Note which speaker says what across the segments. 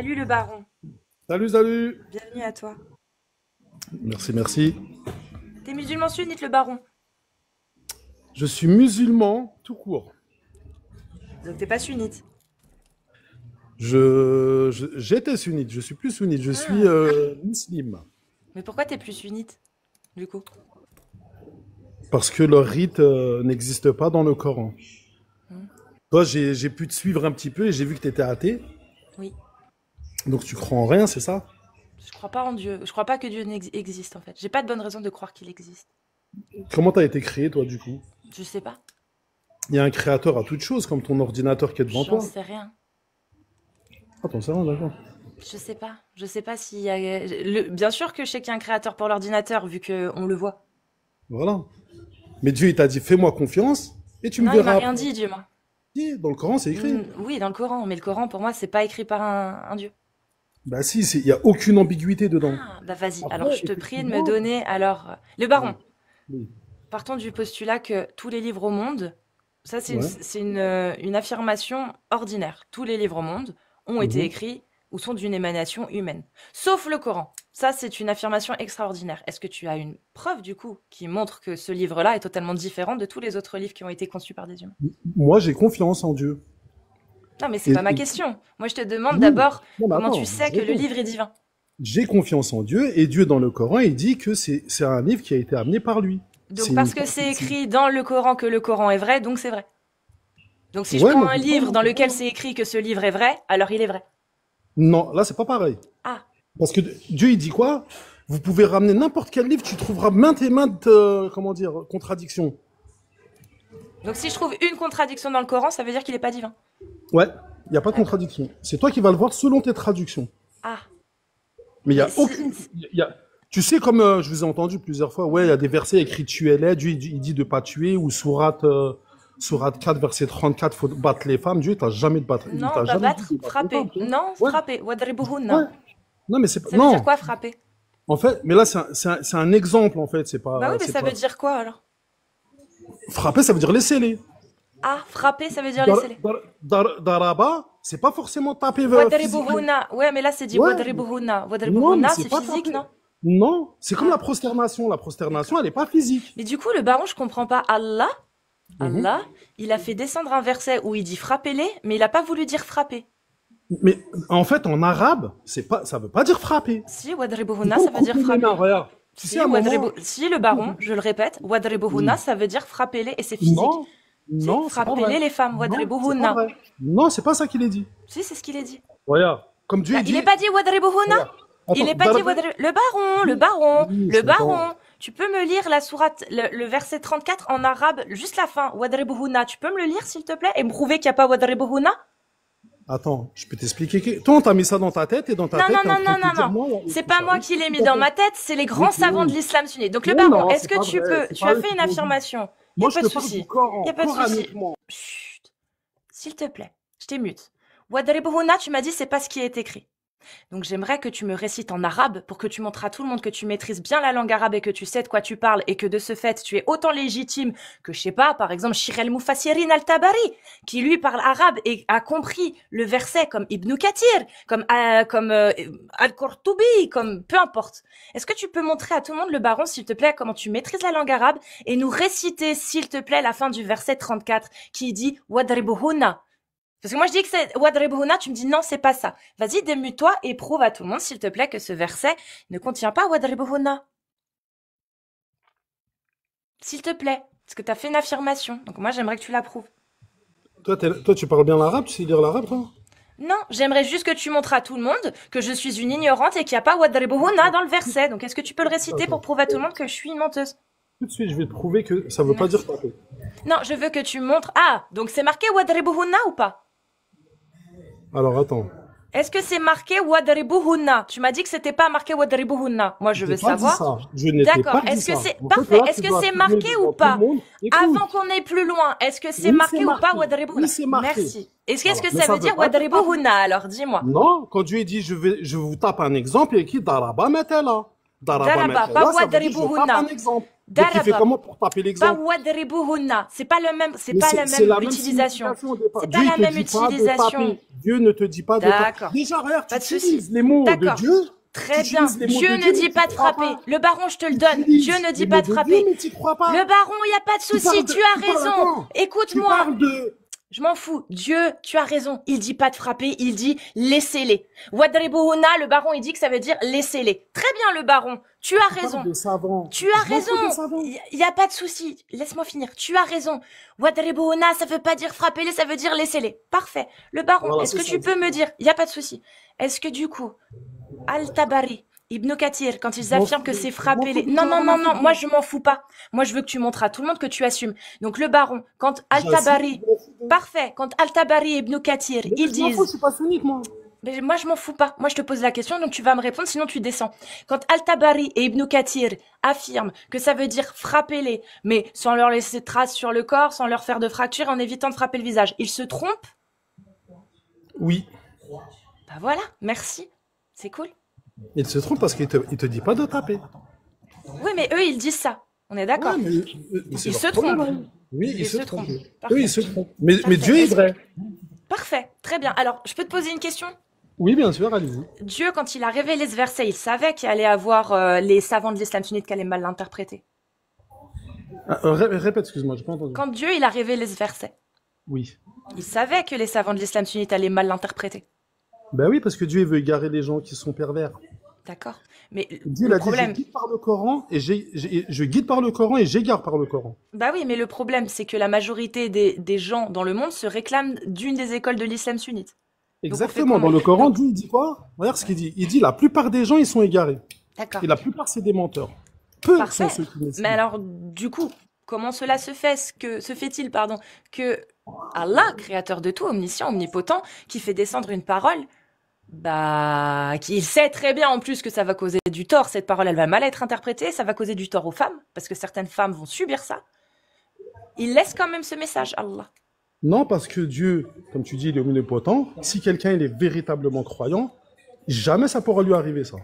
Speaker 1: Salut le baron,
Speaker 2: Salut, salut.
Speaker 1: bienvenue à toi.
Speaker 2: Merci, merci.
Speaker 1: T'es musulman sunnite le baron,
Speaker 2: Je suis musulman tout court.
Speaker 1: donc t'es pas sunnite.
Speaker 2: J'étais sunnite, je suis plus sunnite, je suis
Speaker 1: Ah,
Speaker 2: musulman.
Speaker 1: mais pourquoi t'es plus sunnite, du coup?
Speaker 2: Parce que le rite n'existe pas dans le Coran.
Speaker 1: Hmm.
Speaker 2: Toi, j'ai pu te suivre un petit peu et j'ai vu que tu étais athée.
Speaker 1: Oui,
Speaker 2: Donc tu crois en rien, c'est ça?
Speaker 1: je crois pas en Dieu, je crois pas que Dieu existe en fait. J'ai pas de bonne raison de croire qu'il existe.
Speaker 2: Comment t'as été créé, toi, du coup?
Speaker 1: Je sais pas,
Speaker 2: Il y a un créateur à toute chose, comme ton ordinateur qui est devant
Speaker 1: j'en
Speaker 2: toi.
Speaker 1: sais rien.
Speaker 2: Attends, c'est vrai, d'accord.
Speaker 1: Je sais pas s'il y a... Bien sûr que je sais qu'il y a un créateur pour l'ordinateur, vu qu'on le voit.
Speaker 2: Voilà. Mais Dieu, il t'a dit, fais-moi confiance et tu me
Speaker 1: Non, il m'a
Speaker 2: verras
Speaker 1: rien
Speaker 2: après.
Speaker 1: dit, Dieu, moi.
Speaker 2: Si, dans le Coran, c'est écrit.
Speaker 1: Oui, dans le Coran, mais le Coran, pour moi, c'est pas écrit par un Dieu.
Speaker 2: Bah si, il n'y a aucune ambiguïté dedans.
Speaker 1: Ah, bah vas-y, alors
Speaker 2: Après,
Speaker 1: je te prie de me
Speaker 2: effectivement,
Speaker 1: donner, alors... Le
Speaker 2: ouais,
Speaker 1: baron,
Speaker 2: oui,
Speaker 1: partons du postulat que tous les livres au monde, ça
Speaker 2: ouais,
Speaker 1: une affirmation ordinaire. Tous les livres au monde ont été
Speaker 2: mhm.
Speaker 1: écrits ou sont d'une émanation humaine. Sauf le Coran. Ça, c'est une affirmation extraordinaire. Est-ce que tu as une preuve, du coup, qui montre que ce livre-là est totalement différent de tous les autres livres qui ont été conçus par des humains?
Speaker 2: Moi, j'ai confiance en Dieu.
Speaker 1: Non, mais c'est
Speaker 2: Et,
Speaker 1: pas ma
Speaker 2: et-
Speaker 1: question. Moi, je te demande
Speaker 2: oui,
Speaker 1: d'abord
Speaker 2: non, mais
Speaker 1: comment tu
Speaker 2: attends,
Speaker 1: sais
Speaker 2: je
Speaker 1: que le
Speaker 2: réponds.
Speaker 1: livre est divin.
Speaker 2: J'ai confiance en Dieu et Dieu dans le Coran, il dit que c'est un livre qui a été amené par lui.
Speaker 1: Donc,
Speaker 2: C'est une
Speaker 1: parce que c'est
Speaker 2: prophétie.
Speaker 1: écrit dans le Coran que le Coran est vrai, donc c'est vrai. Donc, si je
Speaker 2: Ouais,
Speaker 1: prends
Speaker 2: mais
Speaker 1: un livre dans lequel c'est écrit que ce livre est vrai, alors il est vrai.
Speaker 2: non, là, c'est pas pareil.
Speaker 1: Ah,
Speaker 2: Parce que Dieu, il dit quoi? Vous pouvez ramener n'importe quel livre, tu trouveras maintes et maintes, comment dire, contradictions.
Speaker 1: donc si je trouve une contradiction dans le Coran, ça veut dire qu'il est pas divin.
Speaker 2: Ouais, il n'y a pas de
Speaker 1: D'accord.
Speaker 2: contradiction. C'est toi qui vas le voir selon tes traductions.
Speaker 1: Ah,
Speaker 2: Mais il y
Speaker 1: mais
Speaker 2: a aucune. Tu sais, comme je vous ai entendu plusieurs fois, ouais, il y a des versets écrits tuez-les, Dieu il dit de pas tuer, ou sourate 4, verset 34, faut battre les femmes. Dieu, il
Speaker 1: non,
Speaker 2: t'a
Speaker 1: pas
Speaker 2: jamais dit
Speaker 1: battre,
Speaker 2: de battre les femmes,
Speaker 1: frapper.
Speaker 2: tu vois.
Speaker 1: Non,
Speaker 2: Ouais,
Speaker 1: frapper.
Speaker 2: ouais.
Speaker 1: Wadribuhunna.
Speaker 2: Non, mais c'est pas.
Speaker 1: Ça veut dire
Speaker 2: Non,
Speaker 1: quoi, frapper?
Speaker 2: en fait, mais là, c'est un exemple, en fait.
Speaker 1: Bah oui, mais
Speaker 2: C'est
Speaker 1: ça veut
Speaker 2: pas.
Speaker 1: dire quoi alors?
Speaker 2: Frapper, ça veut dire laisser-les.
Speaker 1: Ah, frapper, ça veut dire laisser-les.
Speaker 2: Daraba, c'est pas forcément taper physiquement.
Speaker 1: Wadribuhunna. Ouais, mais là c'est dit
Speaker 2: Ouais,
Speaker 1: Wadribuhunna.
Speaker 2: non, mais
Speaker 1: Wadribuhunna,
Speaker 2: c'est
Speaker 1: c'est
Speaker 2: pas
Speaker 1: physique,
Speaker 2: taper.
Speaker 1: non?
Speaker 2: Non, c'est comme la
Speaker 1: Ah,
Speaker 2: prosternation. La prosternation,
Speaker 1: d'accord.
Speaker 2: elle est pas physique.
Speaker 1: Mais du coup, le baron, je comprends pas.
Speaker 2: Mhm.
Speaker 1: Allah, il a fait descendre un verset où il dit frappez-les, mais il a pas voulu dire frapper.
Speaker 2: Mais en fait, en arabe, ça veut pas dire frapper.
Speaker 1: Si,
Speaker 2: C'est
Speaker 1: Wadribuhunna, ça
Speaker 2: comme
Speaker 1: veut dire
Speaker 2: couper les mains,
Speaker 1: frapper.
Speaker 2: regarde. Tu sais, à
Speaker 1: Si,
Speaker 2: un moment,
Speaker 1: si, le baron, je le répète, Wadribuhunna,
Speaker 2: oui.
Speaker 1: ça veut dire frappez-les et c'est physique.
Speaker 2: Non,
Speaker 1: Si,
Speaker 2: non, c'est pas vrai.
Speaker 1: frappez-les les femmes,
Speaker 2: Non, c'est pas
Speaker 1: Wadribuhunna.
Speaker 2: vrai. Non, c'est pas ça qu'il a dit.
Speaker 1: Si, c'est ce qu'il a dit.
Speaker 2: Regarde, comme Dieu
Speaker 1: Là,
Speaker 2: il
Speaker 1: il n'est
Speaker 2: dit,
Speaker 1: pas dit Wadribuhunna.
Speaker 2: regarde,
Speaker 1: Il
Speaker 2: attends,
Speaker 1: n'est pas dit Le baron, le
Speaker 2: oui,
Speaker 1: baron,
Speaker 2: oui,
Speaker 1: le
Speaker 2: attends.
Speaker 1: baron. Tu peux me lire la sourate, le verset 34 en arabe, juste la fin, Wadribuhunna. Tu peux me le lire, s'il te plaît, et me prouver qu'il n'y a pas Wadribuhunna?
Speaker 2: Attends, je peux t'expliquer. Toi, on t'a mis ça dans ta tête et dans ta
Speaker 1: Non,
Speaker 2: tête,
Speaker 1: non,
Speaker 2: t'es en
Speaker 1: non,
Speaker 2: train
Speaker 1: non,
Speaker 2: de te
Speaker 1: non,
Speaker 2: dire,
Speaker 1: non.
Speaker 2: moi,
Speaker 1: C'est pas
Speaker 2: ça,
Speaker 1: moi
Speaker 2: oui,
Speaker 1: qui l'ai mis
Speaker 2: tout à
Speaker 1: dans
Speaker 2: fait.
Speaker 1: ma tête, c'est les grands
Speaker 2: Oui,
Speaker 1: savants de
Speaker 2: oui.
Speaker 1: l'islam sunnite. Donc le
Speaker 2: Mais
Speaker 1: baron,
Speaker 2: non,
Speaker 1: est-ce
Speaker 2: c'est
Speaker 1: que
Speaker 2: pas
Speaker 1: tu
Speaker 2: vrai.
Speaker 1: peux,
Speaker 2: C'est
Speaker 1: tu
Speaker 2: pas
Speaker 1: as
Speaker 2: eux
Speaker 1: fait
Speaker 2: qui
Speaker 1: une
Speaker 2: l'ont dit.
Speaker 1: affirmation. Il n'y
Speaker 2: Moi,
Speaker 1: a
Speaker 2: je
Speaker 1: pas
Speaker 2: te
Speaker 1: de
Speaker 2: parle du
Speaker 1: souci. Il n'y
Speaker 2: Coran,
Speaker 1: a pas de souci.
Speaker 2: coraniquement.
Speaker 1: Chut. S'il te plaît, je t'ai mute. Wadribuhunna, tu m'as dit c'est pas ce qui est écrit. Donc j'aimerais que tu me récites en arabe pour que tu montres à tout le monde que tu maîtrises bien la langue arabe et que tu sais de quoi tu parles et que de ce fait tu es autant légitime que, je sais pas, par exemple, Shir el-Mufassirin al-Tabari, qui lui parle arabe et a compris le verset comme Ibn Kathir, comme Al-Qurtubi, comme peu importe. Est-ce que tu peux montrer à tout le monde, le baron, s'il te plaît, comment tu maîtrises la langue arabe et nous réciter, s'il te plaît, la fin du verset 34 qui dit Wadribuhunna. Parce que moi je dis que c'est Wadribuhunna, tu me dis non, c'est pas ça. Vas-y, démute-toi et prouve à tout le monde, s'il te plaît, que ce verset ne contient pas Wadribuhunna. S'il te plaît. Parce que tu as fait une affirmation. Donc moi j'aimerais que tu la prouves.
Speaker 2: Toi, tu parles bien l'arabe, tu sais lire l'arabe, toi?
Speaker 1: Non, j'aimerais juste que tu montres à tout le monde que je suis une ignorante et qu'il n'y a pas Wadribuhunna dans le verset. Donc est-ce que tu peux le réciter pour
Speaker 2: Attends.
Speaker 1: prouver à tout le monde que je suis une menteuse?
Speaker 2: Tout de suite, je vais te prouver que ça veut pas dire
Speaker 1: Merci.
Speaker 2: taper.
Speaker 1: Non, je veux que tu montres... Ah, donc c'est marqué Wadribuhunna ou pas?
Speaker 2: Alors, attends.
Speaker 1: Est-ce que c'est marqué Wadribuhunna? Tu m'as dit que c'était pas marqué Wadribuhunna. Moi, je
Speaker 2: Je t'ai
Speaker 1: veux
Speaker 2: pas dit
Speaker 1: savoir.
Speaker 2: ça. Je ne t'ai pas
Speaker 1: D'accord.
Speaker 2: dit
Speaker 1: Est-ce que
Speaker 2: ça.
Speaker 1: c'est
Speaker 2: En fait,
Speaker 1: parfait?
Speaker 2: là,
Speaker 1: Est-ce
Speaker 2: tu
Speaker 1: que
Speaker 2: dois
Speaker 1: c'est
Speaker 2: affirmer
Speaker 1: marqué ou
Speaker 2: devant tout le
Speaker 1: pas?
Speaker 2: monde.
Speaker 1: Avant
Speaker 2: Écoute.
Speaker 1: qu'on aille plus loin, est-ce que c'est
Speaker 2: Oui, c'est
Speaker 1: marqué ou pas
Speaker 2: marqué.
Speaker 1: Wadribuhunna?
Speaker 2: Oui, c'est marqué.
Speaker 1: Merci. Qu'est-ce
Speaker 2: Voilà.
Speaker 1: que
Speaker 2: Mais
Speaker 1: ça
Speaker 2: ça
Speaker 1: veut
Speaker 2: veut
Speaker 1: dire
Speaker 2: pas dire taper.
Speaker 1: Wadribuhunna? Alors, dis-moi.
Speaker 2: Non, quand Dieu dit je vous tape un exemple, il y a écrit Daraba Metela. Daraba
Speaker 1: Daraba, pas
Speaker 2: Metela, ça veut dire je tape un
Speaker 1: Wadribuhunna.
Speaker 2: exemple. Donc il fait
Speaker 1: Daraba.
Speaker 2: comment pour taper
Speaker 1: Pas
Speaker 2: l'exemple?
Speaker 1: wadribuhunna. C'est pas le même, c'est
Speaker 2: Mais
Speaker 1: pas la
Speaker 2: c'est
Speaker 1: même
Speaker 2: la même
Speaker 1: utilisation.
Speaker 2: signification au départ.
Speaker 1: C'est
Speaker 2: Dieu,
Speaker 1: pas
Speaker 2: il
Speaker 1: la
Speaker 2: te
Speaker 1: même
Speaker 2: dit pas de
Speaker 1: utilisation.
Speaker 2: taper. Dieu ne te dit pas de taper.
Speaker 1: D'accord.
Speaker 2: Déjà, regarde, tu
Speaker 1: Pas de souci.
Speaker 2: utilises les mots de
Speaker 1: D'accord.
Speaker 2: Dieu. Tu
Speaker 1: Très bien.
Speaker 2: utilises les mots
Speaker 1: Dieu
Speaker 2: de
Speaker 1: ne
Speaker 2: Dieu, mais
Speaker 1: dit
Speaker 2: tu
Speaker 1: pas de
Speaker 2: crois
Speaker 1: frapper.
Speaker 2: pas.
Speaker 1: Le baron, je te le
Speaker 2: Tu
Speaker 1: donne. Dieu
Speaker 2: utilises
Speaker 1: ne
Speaker 2: les
Speaker 1: dit
Speaker 2: mots
Speaker 1: pas de
Speaker 2: de Dieu,
Speaker 1: frapper.
Speaker 2: mais tu crois pas.
Speaker 1: Le baron, il n'y a pas de souci. Tu as raison.
Speaker 2: Attends. Tu
Speaker 1: Écoute-moi.
Speaker 2: parles de...
Speaker 1: Je m'en fous. Dieu, tu as raison. Il dit pas de frapper, il dit laissez-les. Wadribuhunna, le baron, il dit que ça veut dire laissez-les. Très bien, le baron. Tu as
Speaker 2: Tu parles
Speaker 1: raison.
Speaker 2: des savants.
Speaker 1: Tu as
Speaker 2: Je m'en fous des
Speaker 1: raison.
Speaker 2: savants.
Speaker 1: Il y a pas de souci. Laisse-moi finir. Tu as raison. Wadribuhunna, ça veut pas dire frapper-les, ça veut dire laissez-les. Parfait. Le baron,
Speaker 2: Voilà,
Speaker 1: est-ce que
Speaker 2: c'est
Speaker 1: tu
Speaker 2: ça.
Speaker 1: peux me dire, il y a pas de souci. Est-ce que du coup, Al-Tabari, Ibn Kathir, quand ils
Speaker 2: Je m'en
Speaker 1: affirment que
Speaker 2: fous-
Speaker 1: c'est
Speaker 2: je m'en
Speaker 1: frapper
Speaker 2: fous
Speaker 1: les...
Speaker 2: de
Speaker 1: Non,
Speaker 2: ça,
Speaker 1: non, non, non,
Speaker 2: Ramadan.
Speaker 1: moi je m'en fous pas. Moi je veux que tu montres à tout le monde que tu assumes. Donc le baron, quand
Speaker 2: J'assume,
Speaker 1: Al-Tabari...
Speaker 2: je m'en fous de-
Speaker 1: Parfait, quand Al-Tabari et Ibn Kathir,
Speaker 2: Mais
Speaker 1: ils
Speaker 2: je m'en fous, je
Speaker 1: disent...
Speaker 2: suis pas sunnite, moi.
Speaker 1: Mais moi je m'en fous pas. Moi je te pose la question, donc tu vas me répondre, sinon tu descends. Quand Al-Tabari et Ibn Kathir affirment que ça veut dire frapper-les, mais sans leur laisser de traces sur le corps, sans leur faire de fracture, en évitant de frapper le visage, ils se trompent?
Speaker 2: Oui.
Speaker 1: Bah voilà, merci. C'est cool.
Speaker 2: Il se trompe parce qu'il te dit pas de taper.
Speaker 1: Oui, mais eux, ils disent ça. On est d'accord.
Speaker 2: Ouais, mais c'est
Speaker 1: Ils
Speaker 2: leur
Speaker 1: se
Speaker 2: problème,
Speaker 1: trompent.
Speaker 2: hein. Oui, ils se trompent.
Speaker 1: Parfait.
Speaker 2: Eux, ils se trompent. Mais
Speaker 1: Parfait.
Speaker 2: Dieu est vrai.
Speaker 1: Parfait, très bien. Alors, je peux te poser une question?
Speaker 2: Oui, bien sûr, allez-y.
Speaker 1: Dieu, quand il a révélé ce verset, il savait qu'il allait avoir les savants de l'islam sunnite qui allaient mal l'interpréter.
Speaker 2: Répète, excuse-moi, j'ai pas entendu.
Speaker 1: Quand Dieu, il a révélé ce verset,
Speaker 2: Oui.
Speaker 1: il savait que les savants de l'islam sunnite allaient mal l'interpréter.
Speaker 2: Ben oui, parce que Dieu il veut égarer les gens qui sont pervers.
Speaker 1: D'accord. Mais
Speaker 2: Dieu
Speaker 1: le
Speaker 2: l'a dit,
Speaker 1: problème,
Speaker 2: je guide par le Coran et je guide par le Coran et j'égare par le Coran.
Speaker 1: bah oui, mais le problème, c'est que la majorité des gens dans le monde se réclament d'une des écoles de l'islam sunnite.
Speaker 2: Exactement.
Speaker 1: comment?
Speaker 2: Dans le Coran,
Speaker 1: Donc-
Speaker 2: Dieu il dit quoi? Regarde ce qu'il dit. Il dit la plupart des gens ils sont égarés
Speaker 1: D'accord.
Speaker 2: et la plupart c'est des menteurs. Peu
Speaker 1: Parfait.
Speaker 2: sont ceux qui me suivent.
Speaker 1: Mais alors, du coup, comment cela se fait-il, pardon, que Allah, créateur de tout, omniscient, omnipotent, qui fait descendre une parole, bah, qui sait très bien en plus que ça va causer du tort, cette parole, elle va mal être interprétée, ça va causer du tort aux femmes, parce que certaines femmes vont subir ça. Il laisse quand même ce message, Allah.
Speaker 2: Non, parce que Dieu, comme tu dis, il est omnipotent. Si quelqu'un il est véritablement croyant, jamais ça pourra lui arriver ça.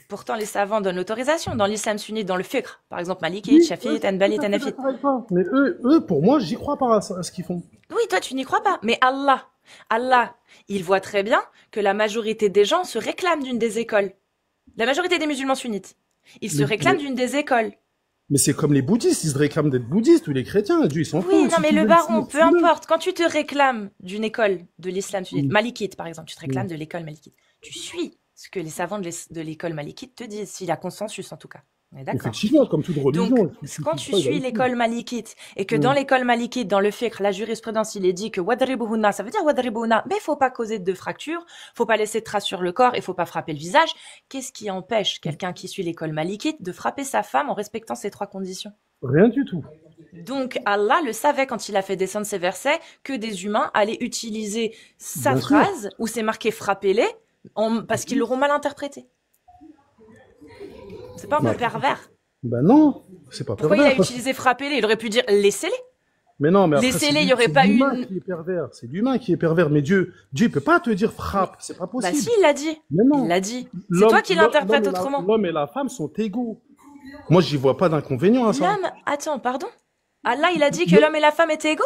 Speaker 1: Pourtant, les savants donnent l'autorisation dans l'islam sunnite, dans le fiqh, par exemple, Malikite, Shafi'ite, Hanbalite, Hanafite.
Speaker 2: Mais eux, pour moi, j'y crois pas à ce qu'ils font.
Speaker 1: Oui, toi, tu n'y crois pas. Mais Allah, il voit très bien que la majorité des gens se réclament d'une des écoles. La majorité des musulmans sunnites. Ils se
Speaker 2: Mais-
Speaker 1: réclament
Speaker 2: mais-
Speaker 1: d'une des écoles.
Speaker 2: Mais c'est comme les bouddhistes, ils se réclament d'être bouddhistes ou les chrétiens. Dieu, ils s'en foutent.
Speaker 1: Oui, non,
Speaker 2: Si
Speaker 1: mais
Speaker 2: tu
Speaker 1: le
Speaker 2: veux
Speaker 1: baron,
Speaker 2: suivre,
Speaker 1: peu
Speaker 2: suis-le.
Speaker 1: importe. Quand tu te réclames d'une école de l'islam sunnite,
Speaker 2: Oui.
Speaker 1: malikite par exemple, tu te réclames de l'école malikite. Tu suis ce que les savants de l'école malikite te disent, s'il y a consensus en tout cas. On est d'accord.
Speaker 2: Effectivement, comme toute religion.
Speaker 1: Donc,
Speaker 2: si
Speaker 1: quand
Speaker 2: suis
Speaker 1: tu
Speaker 2: pas, il va
Speaker 1: suis
Speaker 2: le
Speaker 1: l'école malikite et que
Speaker 2: Mm.
Speaker 1: dans l'école malikite, dans le fiqh, la jurisprudence, il est dit que wadribuhunna, ça veut dire wadribuhunna, mais il faut pas causer de fracture, faut pas laisser de traces sur le corps et faut pas frapper le visage. Qu'est-ce qui empêche quelqu'un qui suit l'école malikite de frapper sa femme en respectant ces trois conditions?
Speaker 2: Rien du tout.
Speaker 1: Donc Allah le savait quand il a fait descendre ces versets que des humains allaient utiliser sa
Speaker 2: Bien sûr.
Speaker 1: phrase où c'est marqué frappez-les parce qu'ils l'auront mal interprété. C'est pas un peu
Speaker 2: Bah,
Speaker 1: pervers?
Speaker 2: Ben non, c'est pas
Speaker 1: Pourquoi il
Speaker 2: pervers.
Speaker 1: a utilisé frappez-les? Il aurait pu dire laissez-les.
Speaker 2: Mais non, mais après,
Speaker 1: Laissez-les,
Speaker 2: c'est
Speaker 1: il y aurait
Speaker 2: c'est
Speaker 1: pas eu
Speaker 2: l'humain
Speaker 1: une-
Speaker 2: qui est pervers. C'est l'humain qui est pervers. Mais Dieu, il peut pas te dire frappe. C'est pas
Speaker 1: Bah
Speaker 2: possible.
Speaker 1: si, il l'a dit.
Speaker 2: Mais non.
Speaker 1: Il l'a dit. C'est
Speaker 2: L'homme-
Speaker 1: toi qui
Speaker 2: l'homme-
Speaker 1: l'interprètes
Speaker 2: l'homme et la-
Speaker 1: autrement.
Speaker 2: L'homme et la femme sont égaux. Moi, j'y vois pas d'inconvénient à ça.
Speaker 1: L'homme, attends, pardon. Allah, il a dit que l'homme et la femme étaient égaux?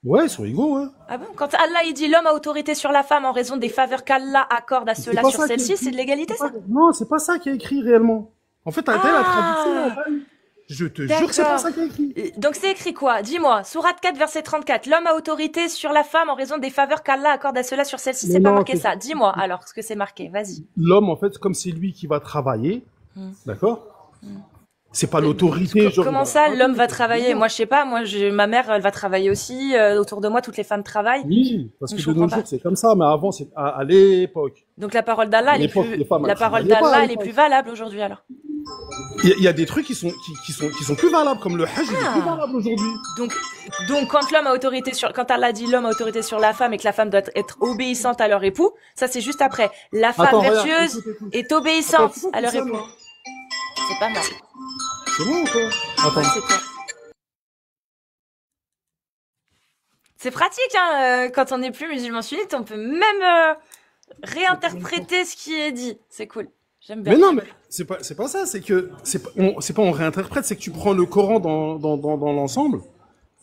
Speaker 2: Ouais, ils sont égaux, ouais.
Speaker 1: Ah bon? Quand Allah, il dit l'homme a autorité sur la femme en raison des faveurs qu'Allah accorde à
Speaker 2: C'est
Speaker 1: ceux-là
Speaker 2: pas
Speaker 1: sur
Speaker 2: ça qui est
Speaker 1: celle-ci,
Speaker 2: écrit.
Speaker 1: c'est de l'égalité, ça?
Speaker 2: Non, c'est pas ça qui est écrit réellement. En fait, t'as la traduction.
Speaker 1: Ah.
Speaker 2: elle a pas eu. Je te jure que c'est pas
Speaker 1: D'accord.
Speaker 2: ça qui est écrit.
Speaker 1: Donc c'est écrit quoi? Dis-moi. Sourate 4, verset 34. L'homme a autorité sur la femme en raison des faveurs qu'Allah accorde à ceux-là sur celle-ci.
Speaker 2: Mais
Speaker 1: C'est pas
Speaker 2: non,
Speaker 1: marqué
Speaker 2: c'est-
Speaker 1: ça. Dis-moi alors ce que c'est marqué. Vas-y.
Speaker 2: L'homme, en fait, comme c'est lui qui va travailler,
Speaker 1: Hmm.
Speaker 2: d'accord? C'est pas l'autorité. genre,
Speaker 1: Comment
Speaker 2: il va
Speaker 1: ça,
Speaker 2: travailler,
Speaker 1: l'homme va
Speaker 2: c'est
Speaker 1: travailler?
Speaker 2: bizarre.
Speaker 1: Moi, je sais pas. Moi, ma mère, elle va travailler aussi. Autour de moi, toutes les femmes travaillent.
Speaker 2: Oui, parce que
Speaker 1: Je
Speaker 2: de nos
Speaker 1: comprends pas.
Speaker 2: jours, c'est comme ça, mais avant, c'est à l'époque.
Speaker 1: Donc la parole d'Allah, elle est
Speaker 2: l'époque,
Speaker 1: plus,
Speaker 2: les femmes,
Speaker 1: la
Speaker 2: elles
Speaker 1: parole
Speaker 2: travaillaient pas à
Speaker 1: d'Allah, elle est
Speaker 2: l'époque.
Speaker 1: plus valable aujourd'hui alors.
Speaker 2: Il y a des trucs qui sont plus valables, comme le hajj, il est
Speaker 1: Ah.
Speaker 2: plus valable aujourd'hui.
Speaker 1: Donc quand l'homme a autorité sur, quand Allah dit l'homme a autorité sur la femme et que la femme doit être obéissante à leur époux, ça c'est juste après. La femme
Speaker 2: Attends, regarde,
Speaker 1: vertueuse
Speaker 2: écoute, écoute.
Speaker 1: est obéissante
Speaker 2: Attends,
Speaker 1: à leur
Speaker 2: ça,
Speaker 1: époux.
Speaker 2: moi.
Speaker 1: C'est pas mal.
Speaker 2: C'est bon ou quoi? Attends.
Speaker 1: Ouais, c'est toi. C'est pratique, hein, quand on n'est plus musulman sunnite, on peut même réinterpréter ce qui est dit. C'est cool. J'aime bien.
Speaker 2: Mais non, mais c'est pas ça, c'est pas on réinterprète, c'est que tu prends le Coran dans l'ensemble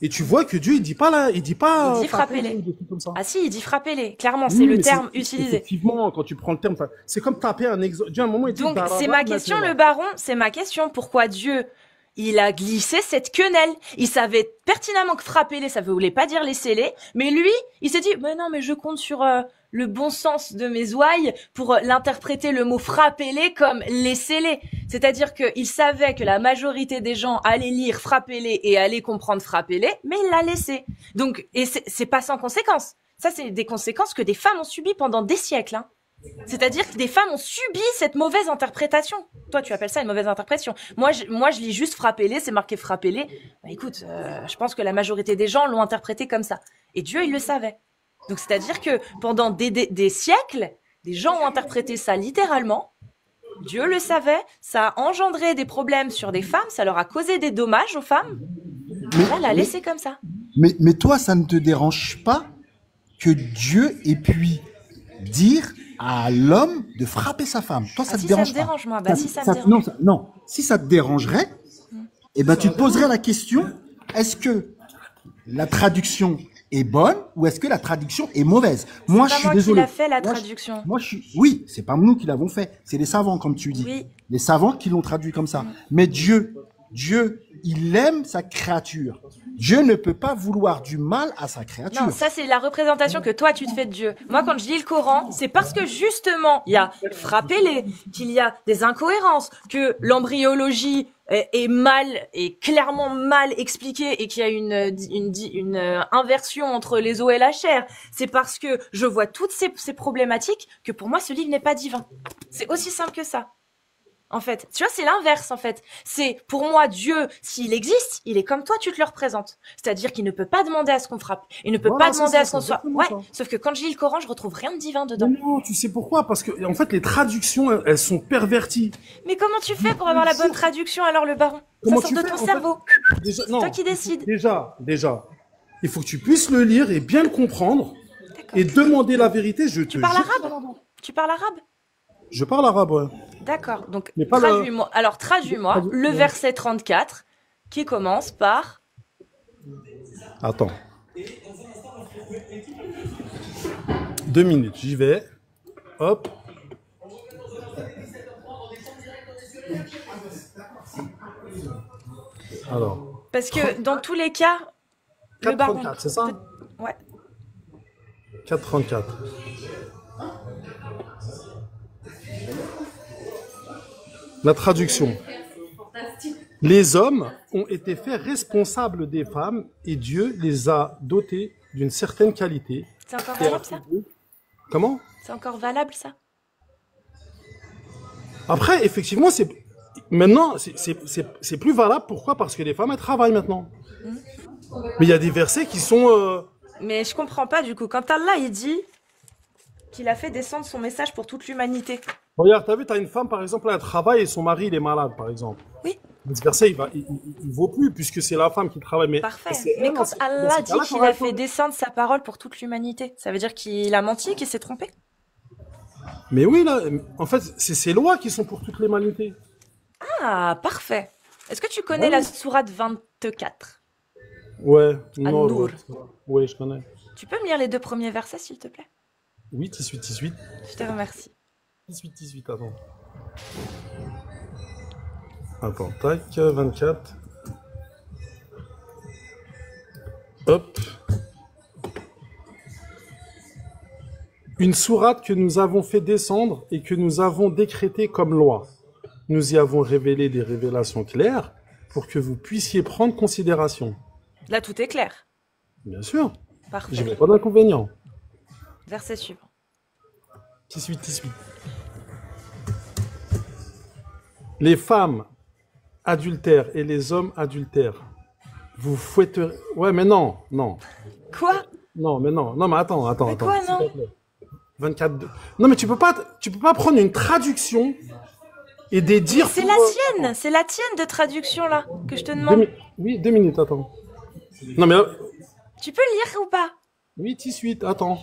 Speaker 2: et tu vois que Dieu il dit pas
Speaker 1: Il dit
Speaker 2: frappez-les
Speaker 1: frappez-les.
Speaker 2: ou des trucs comme ça.
Speaker 1: Ah si, il dit frappez-les. Clairement, c'est
Speaker 2: Oui,
Speaker 1: le
Speaker 2: mais
Speaker 1: terme utilisé.
Speaker 2: effectivement, quand tu prends le terme, c'est comme taper un exemple. Dieu, à un moment, il dit
Speaker 1: Donc, c'est
Speaker 2: daraba,
Speaker 1: ma question,
Speaker 2: matela.
Speaker 1: le baron, c'est ma question. Pourquoi Dieu, il a glissé cette quenelle? Il savait pertinemment que frapper-les, ça voulait pas dire laisser-les. Mais lui, il s'est dit, mais non, mais je compte sur le bon sens de mes ouailles pour l'interpréter le mot frappez-les comme laissez-les. C'est-à-dire qu'il savait que la majorité des gens allaient lire frappez-les et allaient comprendre frappez-les, mais il l'a laissé. Donc, et c'est pas sans conséquences. Ça, c'est des conséquences que des femmes ont subies pendant des siècles, hein. C'est-à-dire que des femmes ont subi cette mauvaise interprétation. Toi, tu appelles ça une mauvaise interprétation. Moi, je lis juste frappez-les, c'est marqué frappez-les. Bah, écoute, je pense que la majorité des gens l'ont interprété comme ça. Et Dieu, il le savait. Donc, c'est-à-dire que pendant des siècles, des gens ont interprété ça littéralement. Dieu le savait, ça a engendré des problèmes sur des femmes, ça leur a causé des dommages aux femmes. Et là, l'a laissé comme ça.
Speaker 3: Mais toi, ça ne te dérange pas que Dieu ait pu dire à l'homme de frapper sa femme? Toi, ça
Speaker 1: Ah,
Speaker 3: te
Speaker 1: si
Speaker 3: dérange
Speaker 1: ça me
Speaker 3: pas?
Speaker 1: dérange, moi. Bah, si ça me dérange.
Speaker 3: Non, non. Si ça te dérangerait, eh ben, tu te poserais la question, est-ce que la traduction est bonne ou est-ce que la traduction est mauvaise? Moi, je
Speaker 1: C'est pas
Speaker 3: suis
Speaker 1: moi qui
Speaker 3: désolé.
Speaker 1: l'a fait, la
Speaker 3: Moi,
Speaker 1: traduction.
Speaker 3: oui, c'est pas nous qui l'avons fait. C'est les savants, comme tu dis.
Speaker 1: Oui.
Speaker 3: Les savants qui l'ont traduit comme ça. Mais Dieu, il aime sa créature. Dieu ne peut pas vouloir du mal à sa créature.
Speaker 1: Non, ça c'est la représentation que toi tu te fais de Dieu. Moi quand je lis le Coran, c'est parce que justement il y a frappez-les, qu'il y a des incohérences, que l'embryologie est clairement mal expliquée et qu'il y a une inversion entre les os et la chair. C'est parce que je vois toutes ces problématiques que pour moi ce livre n'est pas divin. C'est aussi simple que ça. En fait, tu vois, c'est l'inverse, en fait. C'est, pour moi, Dieu, s'il existe, il est comme toi, tu te le représentes. C'est-à-dire qu'il ne peut pas demander à ce qu'on frappe. Il ne peut
Speaker 2: Voilà,
Speaker 1: pas
Speaker 2: c'est
Speaker 1: demander
Speaker 2: ça,
Speaker 1: à ce qu'on
Speaker 2: c'est
Speaker 1: soit...
Speaker 2: exactement
Speaker 1: Ouais,
Speaker 2: ça.
Speaker 1: sauf que quand je lis le Coran, je retrouve rien de divin
Speaker 2: Mais
Speaker 1: dedans.
Speaker 2: non, tu sais pourquoi? Parce que, en fait, les traductions, elles sont perverties.
Speaker 1: Mais comment tu fais pour avoir la bonne traduction, alors, le baron?
Speaker 2: Comment
Speaker 1: Ça
Speaker 2: tu
Speaker 1: sort de
Speaker 2: fais,
Speaker 1: ton
Speaker 2: en fait
Speaker 1: cerveau.
Speaker 2: Déjà,
Speaker 1: C'est
Speaker 2: non,
Speaker 1: toi qui
Speaker 2: il faut-
Speaker 1: décides.
Speaker 2: Déjà, il faut que tu puisses le lire et bien le comprendre
Speaker 1: D'accord.
Speaker 2: et demander la vérité. Je te
Speaker 1: Tu parles
Speaker 2: jure.
Speaker 1: arabe? Tu parles arabe?
Speaker 2: Je parle arabe, ouais.
Speaker 1: D'accord. Donc,
Speaker 2: Mais pas le-
Speaker 1: traduis-moi. Alors, traduis-moi le verset 34 qui commence par...
Speaker 2: Attends. 2 minutes, j'y vais. Hop. Alors,
Speaker 1: Parce que dans tous les cas, le baron...
Speaker 2: 4,34, c'est ça?
Speaker 1: Ouais.
Speaker 2: 4,34. La traduction. Les hommes ont été faits responsables des femmes et Dieu les a dotés d'une certaine qualité.
Speaker 1: C'est encore
Speaker 2: Et a
Speaker 1: valable, ça?
Speaker 2: attribué- Comment?
Speaker 1: C'est encore valable, ça?
Speaker 2: Après, effectivement, maintenant, c'est plus valable. Pourquoi? Parce que les femmes, elles travaillent maintenant. Mais il y a des versets qui sont...
Speaker 1: Mais je comprends pas du coup. Quand Allah il dit qu'il a fait descendre son message pour toute l'humanité.
Speaker 2: Regarde, t'as vu, t'as une femme, par exemple, elle travaille et son mari, il est malade, par exemple.
Speaker 1: Oui,
Speaker 2: Ce verset, il vaut plus puisque c'est la femme qui travaille. Mais
Speaker 1: parfait.
Speaker 2: c'est
Speaker 1: Mais
Speaker 2: elle,
Speaker 1: quand
Speaker 2: dans ce
Speaker 1: Allah dit
Speaker 2: cas-là,
Speaker 1: qu'il
Speaker 2: qu'on
Speaker 1: a
Speaker 2: répond.
Speaker 1: fait descendre sa parole pour toute l'humanité, ça veut dire qu'il a menti, qu'il s'est trompé?
Speaker 2: Mais oui, là, en fait, c'est ces lois qui sont pour toute l'humanité.
Speaker 1: Ah, parfait. Est-ce que tu connais
Speaker 2: Ouais.
Speaker 1: la sourate 24?
Speaker 2: Ouais, non,
Speaker 1: An-Nur.
Speaker 2: ouais, je connais.
Speaker 1: Tu peux me lire les 2 premiers versets, s'il te plaît?
Speaker 2: Oui, 18.
Speaker 1: Je te remercie.
Speaker 2: 18, attends. Attends, tac, 24. Hop. Une sourate que nous avons fait descendre et que nous avons décrétée comme loi. Nous y avons révélé des révélations claires pour que vous puissiez prendre considération.
Speaker 1: Là, tout est clair.
Speaker 2: Bien sûr, je
Speaker 1: Parfait.
Speaker 2: n'ai pas d'inconvénient.
Speaker 1: Verset suivant.
Speaker 2: 18. Les femmes adultères et les hommes adultères, vous fouetterez... Ouais, mais non.
Speaker 1: Quoi?
Speaker 2: Non, mais non. Non, mais attends.
Speaker 1: Mais quoi, non?
Speaker 2: S'il te plaît. 24. Non, mais tu peux pas prendre une traduction et des dire...
Speaker 1: C'est
Speaker 2: pour,
Speaker 1: la c'est la tienne de traduction là que je te
Speaker 2: deux
Speaker 1: demande.
Speaker 2: mi- Oui, 2 minutes, attends. Non, mais...
Speaker 1: Tu peux lire ou pas?
Speaker 2: Oui, 18, attends.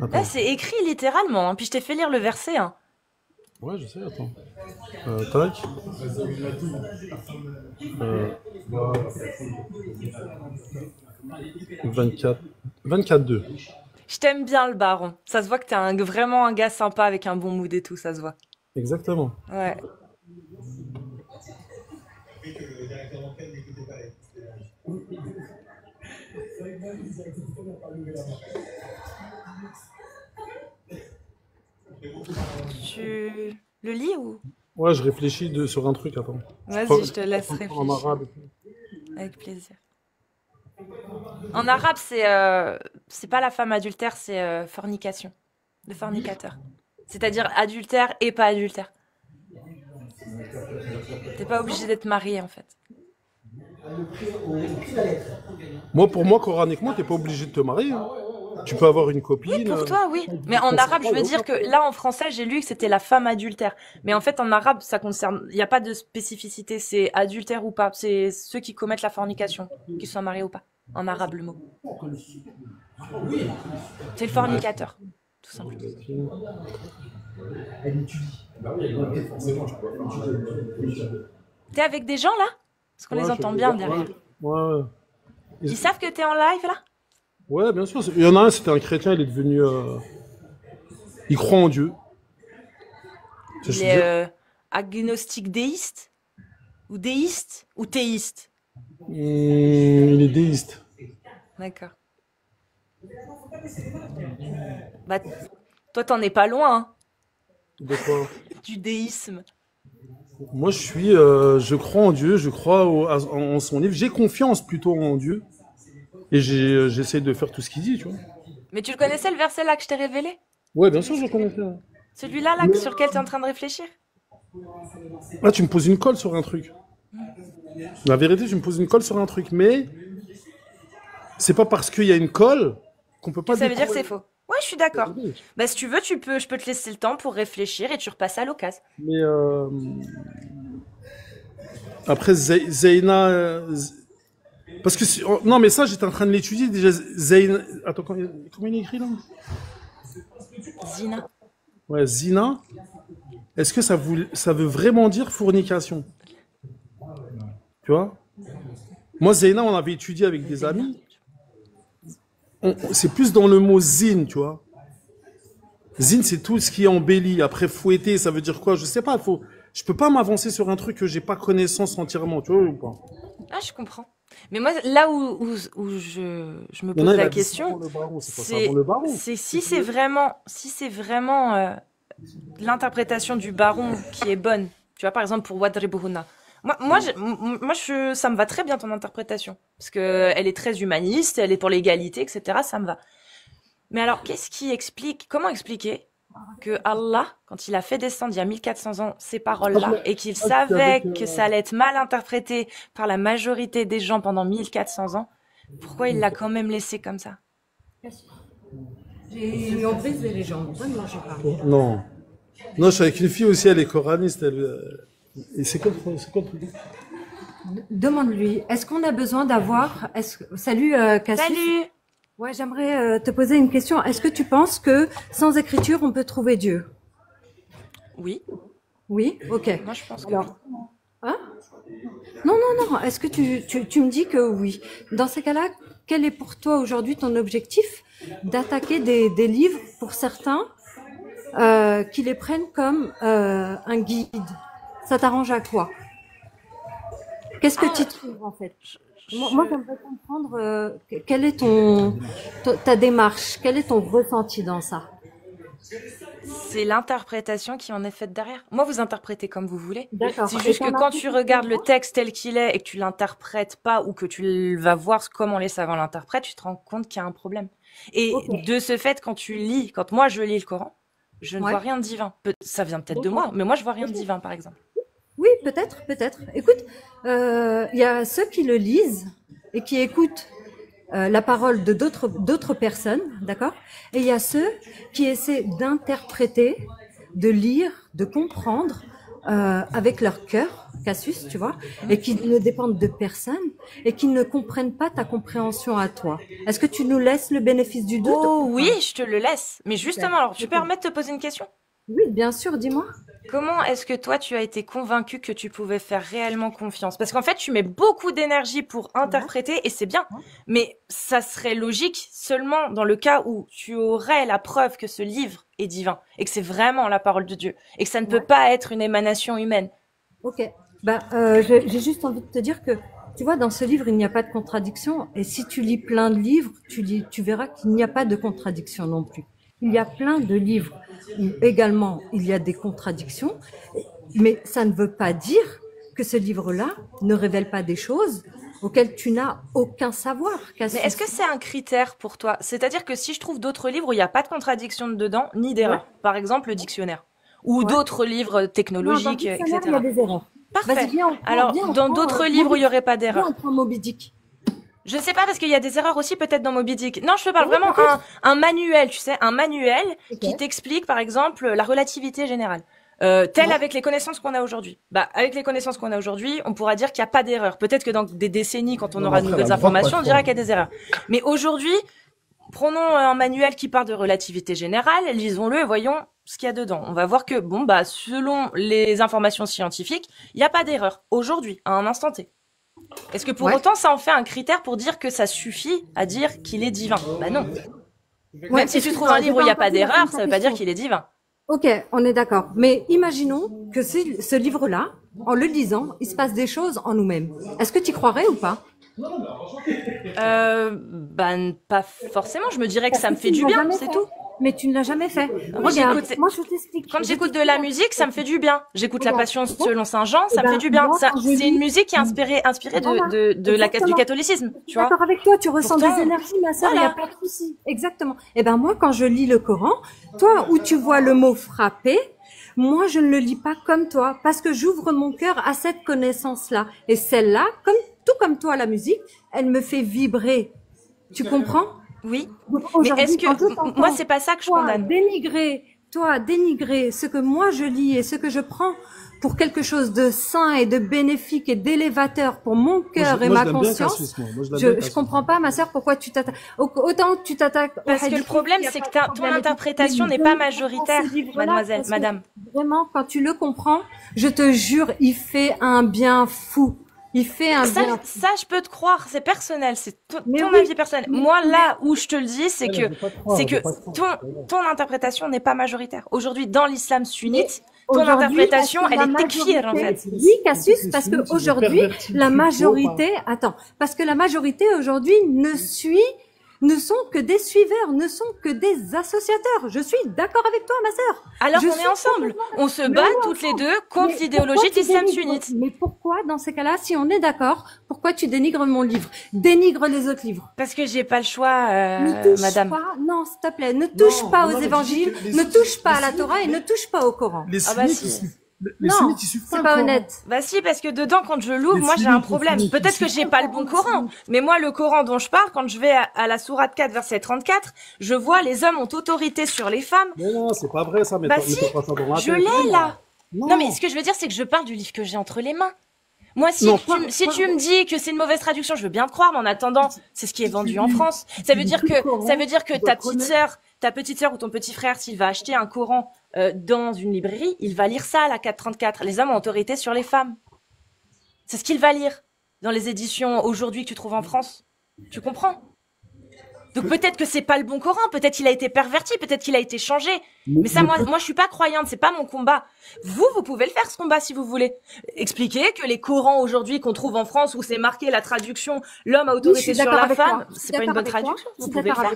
Speaker 1: Là,
Speaker 2: Attends.
Speaker 1: c'est écrit littéralement, hein. Puis je t'ai fait lire le verset, hein.
Speaker 2: Ouais, je sais, attends. Tac. Euh, 24. 24-2.
Speaker 1: Je t'aime bien, le baron. Ça se voit que t'es vraiment un gars sympa avec un bon mood et tout, ça se voit.
Speaker 2: Exactement.
Speaker 1: Ouais. Tu le lis ou?
Speaker 2: Ouais, je réfléchis sur un truc, attends.
Speaker 1: Vas-y, je te laisse
Speaker 2: En
Speaker 1: réfléchir.
Speaker 2: arabe.
Speaker 1: Avec plaisir. En arabe, c'est pas la femme adultère, c'est fornication. Le fornicateur. C'est-à-dire adultère et pas adultère. T'es pas obligé d'être marié, en fait.
Speaker 2: Moi, pour moi, coraniquement, t'es pas obligé de te marier, hein. Tu peux avoir une copine.
Speaker 1: Pour toi, oui. Mais en arabe, je veux dire que là, en français, j'ai lu que c'était la femme adultère. Mais en fait, en arabe, ça concerne. Il n'y a pas de spécificité. C'est adultère ou pas. C'est ceux qui commettent la fornication, qu'ils soient mariés ou pas. En arabe, le mot. C'est le fornicateur, tout simplement. T'es avec des gens là? Parce qu'on
Speaker 2: Ouais,
Speaker 1: les
Speaker 2: je
Speaker 1: entend
Speaker 2: fais-
Speaker 1: bien derrière.
Speaker 2: Ouais.
Speaker 1: Ils savent que t'es en live là?
Speaker 2: Ouais, bien sûr. Il y en a un, c'était un chrétien, il est devenu. Il croit en Dieu.
Speaker 1: Il
Speaker 2: Je
Speaker 1: est agnostique déiste? Ou déiste? Ou théiste?
Speaker 2: Il est déiste.
Speaker 1: D'accord. Bah, toi, t'en es pas loin, hein,
Speaker 2: De quoi?
Speaker 1: du déisme.
Speaker 2: Moi, je crois en Dieu, je crois en son livre. J'ai confiance plutôt en Dieu. Et j'essaie de faire tout ce qu'il dit, tu vois.
Speaker 1: Mais tu le connaissais le verset là que je t'ai révélé?
Speaker 2: Ouais, bien sûr, je le connais.
Speaker 1: Celui-là là sur lequel t'es en train de réfléchir?
Speaker 2: Là, tu me poses une colle sur un truc. La vérité, tu me poses une colle sur un truc. Mais c'est pas parce qu'il y a une colle qu'on peut pas
Speaker 1: Ça veut dire que c'est
Speaker 2: découvrir.
Speaker 1: faux. Ouais, je suis d'accord. Bah, si tu veux, je peux te laisser le temps pour réfléchir et tu repasses à l'occasion.
Speaker 2: Mais après, parce que non, mais ça, j'étais en train de l'étudier déjà. Attends, comment il est écrit là?
Speaker 1: Zina.
Speaker 2: Ouais, zina. Est-ce que ça veut vraiment dire fornication? Tu vois? Moi, Zeyna, on avait étudié avec des amis. C'est plus dans le mot zine, tu vois. Zine, c'est tout ce qui est embelli. Après, fouetter, ça veut dire quoi? Je sais pas. Je peux pas m'avancer sur un truc que j'ai pas connaissance entièrement, tu vois ou pas?
Speaker 1: Ah, je comprends. Mais moi, là où je me
Speaker 2: Il y en a,
Speaker 1: pose
Speaker 2: il
Speaker 1: la
Speaker 2: a dit
Speaker 1: question,
Speaker 2: avant le baron, c'est pas ça
Speaker 1: c'est
Speaker 2: avant le baron.
Speaker 1: si c'est vraiment l'interprétation du baron qui est bonne. Tu vois, par exemple, pour Wadribuhuna. Ça me va très bien ton interprétation. Parce que elle est très humaniste, elle est pour l'égalité, etc. Ça me va. Mais alors, comment expliquer que Allah, quand il a fait descendre il y a 1400 ans ces paroles-là, et qu'il savait que ça allait être mal interprété par la majorité des gens pendant 1400 ans, pourquoi il l'a quand même laissé comme ça?
Speaker 4: J'ai en brise les jambes. Vraiment, je parle.
Speaker 2: Non. Non, je suis avec une fille aussi, elle est coraniste. Et c'est quoi le truc?
Speaker 4: Demande-lui, est-ce qu'on a besoin d'avoir... Salut, Cassius.
Speaker 1: Salut!
Speaker 4: Ouais, j'aimerais te poser une question. Est-ce que tu penses que sans écriture, on peut trouver Dieu?
Speaker 1: Oui,
Speaker 4: Oui? Ok.
Speaker 1: moi je pense que
Speaker 4: Alors, hein? Non, non, non. Est-ce que tu me dis que oui? Dans ces cas-là, quel est pour toi aujourd'hui ton objectif d'attaquer des livres, pour certains, qui les prennent comme un guide? Ça t'arrange à quoi? Qu'est-ce que tu trouves en fait? Moi, j'aimerais comprendre quelle est ta démarche, quel est ton ressenti dans ça?
Speaker 1: c'est l'interprétation qui en est faite derrière. Moi, vous interprétez comme vous voulez.
Speaker 4: D'accord.
Speaker 1: C'est juste que quand tu regardes le texte tel qu'il est et que tu l'interprètes pas ou que tu vas voir comment les savants l'interprètent, tu te rends compte qu'il y a un problème. Et de ce fait, quand moi je lis le Coran, je ne vois rien de divin. Ça vient peut-être de moi, mais moi je vois rien de divin, par exemple.
Speaker 4: Oui, peut-être, peut-être. Écoute, il y a ceux qui le lisent et qui écoutent la parole de d'autres personnes, d'accord? Et il y a ceux qui essaient d'interpréter, de lire, de comprendre avec leur cœur, Cassius, tu vois, et qui ne dépendent de personne et qui ne comprennent pas ta compréhension à toi. Est-ce que tu nous laisses le bénéfice du doute?
Speaker 1: Oh oui, je te le laisse. Mais justement, alors, tu permets de te poser une question?
Speaker 4: Oui, bien sûr, dis-moi.
Speaker 1: Comment est-ce que toi, tu as été convaincu que tu pouvais faire réellement confiance? Parce qu'en fait, tu mets beaucoup d'énergie pour interpréter et c'est bien. Mais ça serait logique seulement dans le cas où tu aurais la preuve que ce livre est divin et que c'est vraiment la parole de Dieu et que ça ne peut pas être une émanation humaine.
Speaker 4: Ok. J'ai juste envie de te dire que, tu vois, dans ce livre, il n'y a pas de contradiction. Et si tu lis plein de livres, tu verras qu'il n'y a pas de contradiction non plus. Il y a plein de livres où également il y a des contradictions, mais ça ne veut pas dire que ce livre-là ne révèle pas des choses auxquelles tu n'as aucun savoir.
Speaker 1: Mais est-ce que c'est un critère pour toi? C'est-à-dire que si je trouve d'autres livres où il n'y a pas de contradiction dedans, ni d'erreur, par exemple le dictionnaire, ou d'autres livres technologiques, etc.
Speaker 4: Il y a des erreurs.
Speaker 1: Parfait. Alors, dans d'autres livres où il n'y aurait pas d'erreur.
Speaker 4: On prend Moby Dick.
Speaker 1: Je sais pas, parce qu'il y a des erreurs aussi peut-être dans Moby Dick. Non, je te parle vraiment un manuel, tu sais, un manuel qui t'explique, par exemple, la relativité générale. Telle avec les connaissances qu'on a aujourd'hui. Bah, avec les connaissances qu'on a aujourd'hui, on pourra dire qu'il n'y a pas d'erreur. Peut-être que dans des décennies, quand on aura de nouvelles informations, on dira qu'il y a des erreurs. Mais aujourd'hui, prenons un manuel qui parle de relativité générale, lisons-le et voyons ce qu'il y a dedans. On va voir que, bon, bah, selon les informations scientifiques, il n'y a pas d'erreur. Aujourd'hui, à un instant T. Est-ce que pour autant ça en fait un critère pour dire que ça suffit à dire qu'il est divin? Bah non. Même si tu trouves un livre où il n'y a pas d'erreur, ça veut pas dire qu'il est divin.
Speaker 4: Ok, on est d'accord. Mais imaginons que ce livre-là, en le lisant, il se passe des choses en nous-mêmes. Est-ce que tu y croirais ou pas?
Speaker 1: Pas forcément. Je me dirais que ça me fait du bien, c'est tout.
Speaker 4: Mais tu ne l'as jamais fait. Regarde, moi je t'explique.
Speaker 1: Quand j'écoute de la musique, ça me fait du bien. J'écoute la Passion selon Saint Jean, ça me fait du bien. C'est une musique qui est inspirée du catholicisme, tu vois.
Speaker 4: D'accord avec toi, tu ressens des énergies, ma sœur, il n'y a pas de souci. Exactement. Eh ben moi, quand je lis le Coran, toi où tu vois le mot frapper, moi je ne le lis pas comme toi, parce que j'ouvre mon cœur à cette connaissance-là. Et celle-là, tout comme toi, la musique, elle me fait vibrer. Tu comprends?
Speaker 1: Oui. Mais est-ce que moi c'est pas ça que je condamne.
Speaker 4: Dénigrer ce que moi je lis et ce que je prends pour quelque chose de sain et de bénéfique et d'élévateur pour mon cœur et ma conscience. Je comprends pas, ma sœur, pourquoi tu t'attaques. Autant tu t'attaques.
Speaker 1: Parce que le problème, c'est que ton interprétation n'est pas majoritaire, mademoiselle, madame.
Speaker 4: Vraiment, quand tu le comprends, je te jure, il fait un bien fou. Il fait un bien.
Speaker 1: Ça, je peux te croire, c'est personnel, c'est ton avis personnel. Moi, là où je te le dis, c'est que ton interprétation n'est pas majoritaire. Aujourd'hui, dans l'islam sunnite, ton interprétation, elle est tekfir, en fait.
Speaker 4: Oui, Cassius, parce que aujourd'hui, la majorité, parce que la majorité aujourd'hui ne sont que des suiveurs, ne sont que des associateurs. Je suis d'accord avec toi, ma sœur.
Speaker 1: Alors on est ensemble. On se bat toutes les deux contre l'idéologie de l'islam sunnite.
Speaker 4: Mais pourquoi, dans ces cas-là, si on est d'accord, pourquoi tu dénigres mon livre? Dénigre les autres livres.
Speaker 1: Parce que j'ai pas le choix, madame.
Speaker 4: Non, s'il te plaît, ne touche pas aux évangiles, ne touche pas à la Torah et ne touche pas au Coran.
Speaker 2: Les sunnites,
Speaker 4: non, c'est pas honnête.
Speaker 1: Bah si, parce que dedans, quand je l'ouvre, moi j'ai un problème. Peut-être que j'ai pas le bon Coran, mais moi le Coran dont je parle, quand je vais à la sourate 4, verset 34, je vois les hommes ont autorité sur les femmes.
Speaker 2: Mais non, c'est pas vrai ça. Mais
Speaker 1: bah si, je l'ai là. Non mais ce que je veux dire, c'est que je parle du livre que j'ai entre les mains. Moi, si tu me dis que c'est une mauvaise traduction, je veux bien te croire, mais en attendant, c'est ce qui est vendu en France. Ça veut dire que ta petite sœur ou ton petit frère, s'il va acheter un Coran dans une librairie, il va lire ça, la 434. Les hommes ont autorité sur les femmes. C'est ce qu'il va lire dans les éditions aujourd'hui que tu trouves en France. Tu comprends? Donc peut-être que c'est pas le bon Coran, peut-être qu'il a été perverti, peut-être qu'il a été changé. Mais ça, moi je suis pas croyante, c'est pas mon combat. Vous pouvez le faire ce combat si vous voulez. Expliquer que les Corans aujourd'hui qu'on trouve en France où c'est marqué la traduction, l'homme a autorité sur la femme, c'est pas une bonne traduction. Vous pouvez le faire.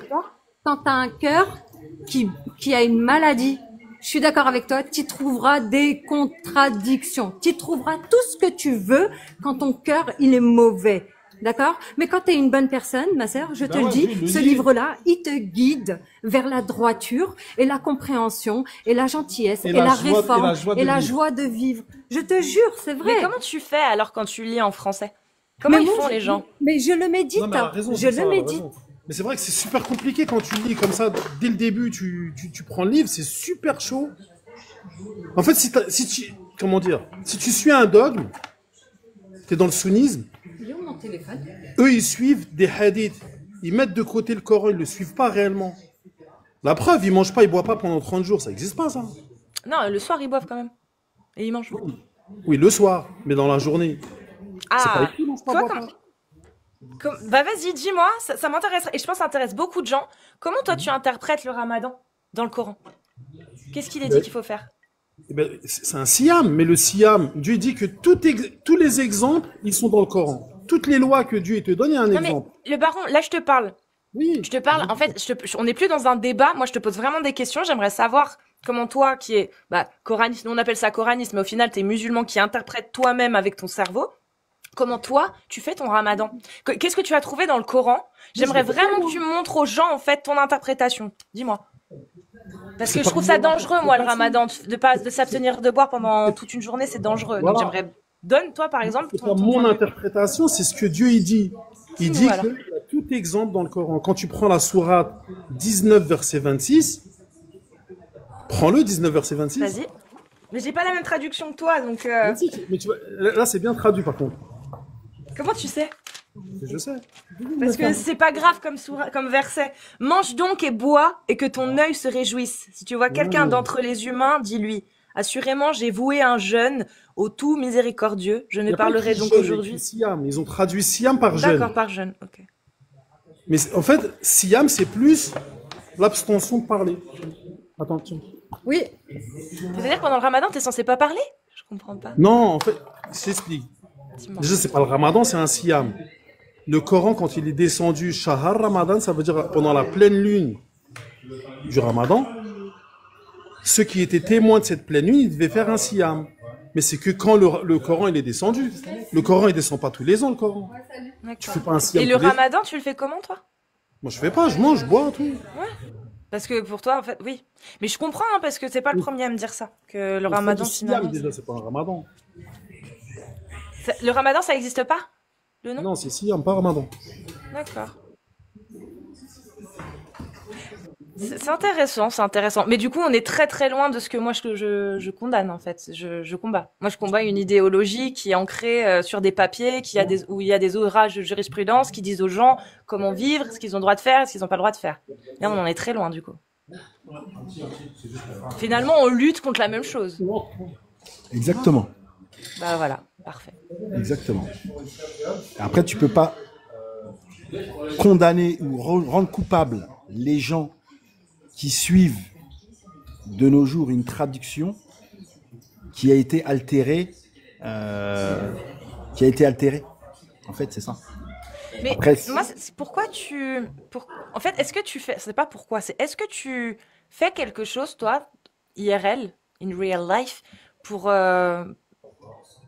Speaker 4: Quand t'as un cœur qui a une maladie, je suis d'accord avec toi, tu trouveras des contradictions. Tu trouveras tout ce que tu veux quand ton cœur, il est mauvais. D'accord? Mais quand tu es une bonne personne, ma sœur, je te le dis, ce livre-là, il te guide vers la droiture et la compréhension et la gentillesse et la réforme et la joie de vivre. Je te jure, c'est vrai.
Speaker 1: Mais comment tu fais alors quand tu lis en français? Comment ils font les gens?
Speaker 4: Mais je le médite. Je le médite.
Speaker 2: Mais c'est vrai que c'est super compliqué quand tu lis comme ça, dès le début, tu prends le livre, c'est super chaud. En fait, comment dire, si tu suis un dogme, tu es dans le sunnisme, eux, ils suivent des hadiths. Ils mettent de côté le Coran, ils ne le suivent pas réellement. La preuve, ils ne mangent pas, ils ne boivent pas pendant 30 jours. Ça n'existe pas, ça.
Speaker 1: Non, le soir, ils boivent quand même. Et ils mangent.
Speaker 2: Oui, le soir, mais dans la journée. C'est pas
Speaker 1: Ah,
Speaker 2: écrit, non, je
Speaker 1: toi,
Speaker 2: bois
Speaker 1: comme...
Speaker 2: pas.
Speaker 1: Bah vas-y, dis-moi, ça m'intéresse. Et je pense que ça intéresse beaucoup de gens. Comment toi, tu interprètes le ramadan dans le Coran? Qu'est-ce qu'il est dit qu'il faut faire?
Speaker 2: Eh ben, c'est un siyam, mais le siyam, Dieu dit que tous les exemples, ils sont dans le Coran. Toutes les lois que Dieu te donne, il y a un
Speaker 1: Non mais,
Speaker 2: exemple.
Speaker 1: le baron, là je te parle.
Speaker 2: Oui.
Speaker 1: Je te parle, en fait, on n'est plus dans un débat. Moi, je te pose vraiment des questions. J'aimerais savoir comment toi, qui est coraniste, nous on appelle ça coraniste, mais au final, t'es musulman qui interprète toi-même avec ton cerveau. Comment toi, tu fais ton ramadan? Qu'est-ce que tu as trouvé dans le Coran? J'aimerais vraiment que tu montres aux gens, en fait, ton interprétation. Dis-moi. Parce que je trouve ça dangereux, moi, le ramadan, de s'abstenir de boire pendant toute une journée, c'est dangereux.
Speaker 2: Voilà.
Speaker 1: Donc j'aimerais, donne-toi, par exemple,
Speaker 2: C'est pas mon interprétation, c'est ce que Dieu il dit. Il dit
Speaker 1: Voilà.
Speaker 2: qu'il y a tout exemple dans le Coran. Quand tu prends la sourate 19, verset 26, prends-le 19, verset 26.
Speaker 1: Vas-y. Mais j'ai pas la même traduction que toi, donc
Speaker 2: Vas-y, mais tu vois, là, c'est bien traduit, par contre.
Speaker 1: comment tu sais?
Speaker 2: Je sais.
Speaker 1: Parce que c'est pas grave comme verset. Mange donc et bois et que ton œil se réjouisse. Si tu vois quelqu'un d'entre les humains, dis-lui. Assurément, j'ai voué un jeûne au tout miséricordieux. Je ne parlerai donc aujourd'hui.
Speaker 2: Siam. Ils ont traduit Siam par jeûne.
Speaker 1: D'accord, par jeûne. Ok.
Speaker 2: Mais en fait, Siam, c'est plus l'abstention de parler. Attends, tiens.
Speaker 4: Oui,
Speaker 1: C'est-à-dire que pendant le ramadan, t'es censé pas parler? Je comprends pas.
Speaker 2: Non, en fait, je t'explique.
Speaker 1: Dis-moi.
Speaker 2: Déjà, c'est pas le ramadan, c'est un Siam. Le Coran, quand il est descendu, Shahar Ramadan, ça veut dire pendant la pleine lune du ramadan, ceux qui étaient témoins de cette pleine lune, ils devaient faire un Siam. Mais c'est que quand le Coran il est descendu. Le Coran, il descend pas tous les ans, le Coran. Tu fais pas un Siam.
Speaker 1: Et le
Speaker 2: tous les-
Speaker 1: ramadan, tu le fais comment, toi?
Speaker 2: Moi, je fais pas, je mange, je bois, tout.
Speaker 1: Parce que pour toi, en fait, oui. Mais je comprends, hein, parce que c'est pas le premier à me dire ça. Que le
Speaker 2: On fait
Speaker 1: ramadan,
Speaker 2: du
Speaker 1: finalement.
Speaker 2: Siam, déjà, c'est pas un ramadan.
Speaker 1: Le ramadan, ça existe pas? Le nom?
Speaker 2: Non, c'est Siam, pas ramadan.
Speaker 1: D'accord. C'est intéressant, c'est intéressant. Mais du coup, on est très très loin de ce que moi je condamne en fait. Je combats. Moi, je combats une idéologie qui est ancrée sur des papiers, où il y a des ouvrages de jurisprudence qui disent aux gens comment vivre, ce qu'ils ont le droit de faire, et ce qu'ils n'ont pas le droit de faire. Là, on en est très loin du coup. Finalement, on lutte contre la même chose.
Speaker 3: Exactement.
Speaker 1: Bah voilà, parfait.
Speaker 3: Exactement. Après, tu peux pas condamner ou rendre coupable les gens qui suivent de nos jours une traduction qui a été altérée. En fait, c'est ça.
Speaker 1: Mais
Speaker 3: Après,
Speaker 1: moi, pourquoi en fait, est-ce que tu fais, c'est pas pourquoi, c'est est-ce que tu fais quelque chose, toi, IRL, in real life, pour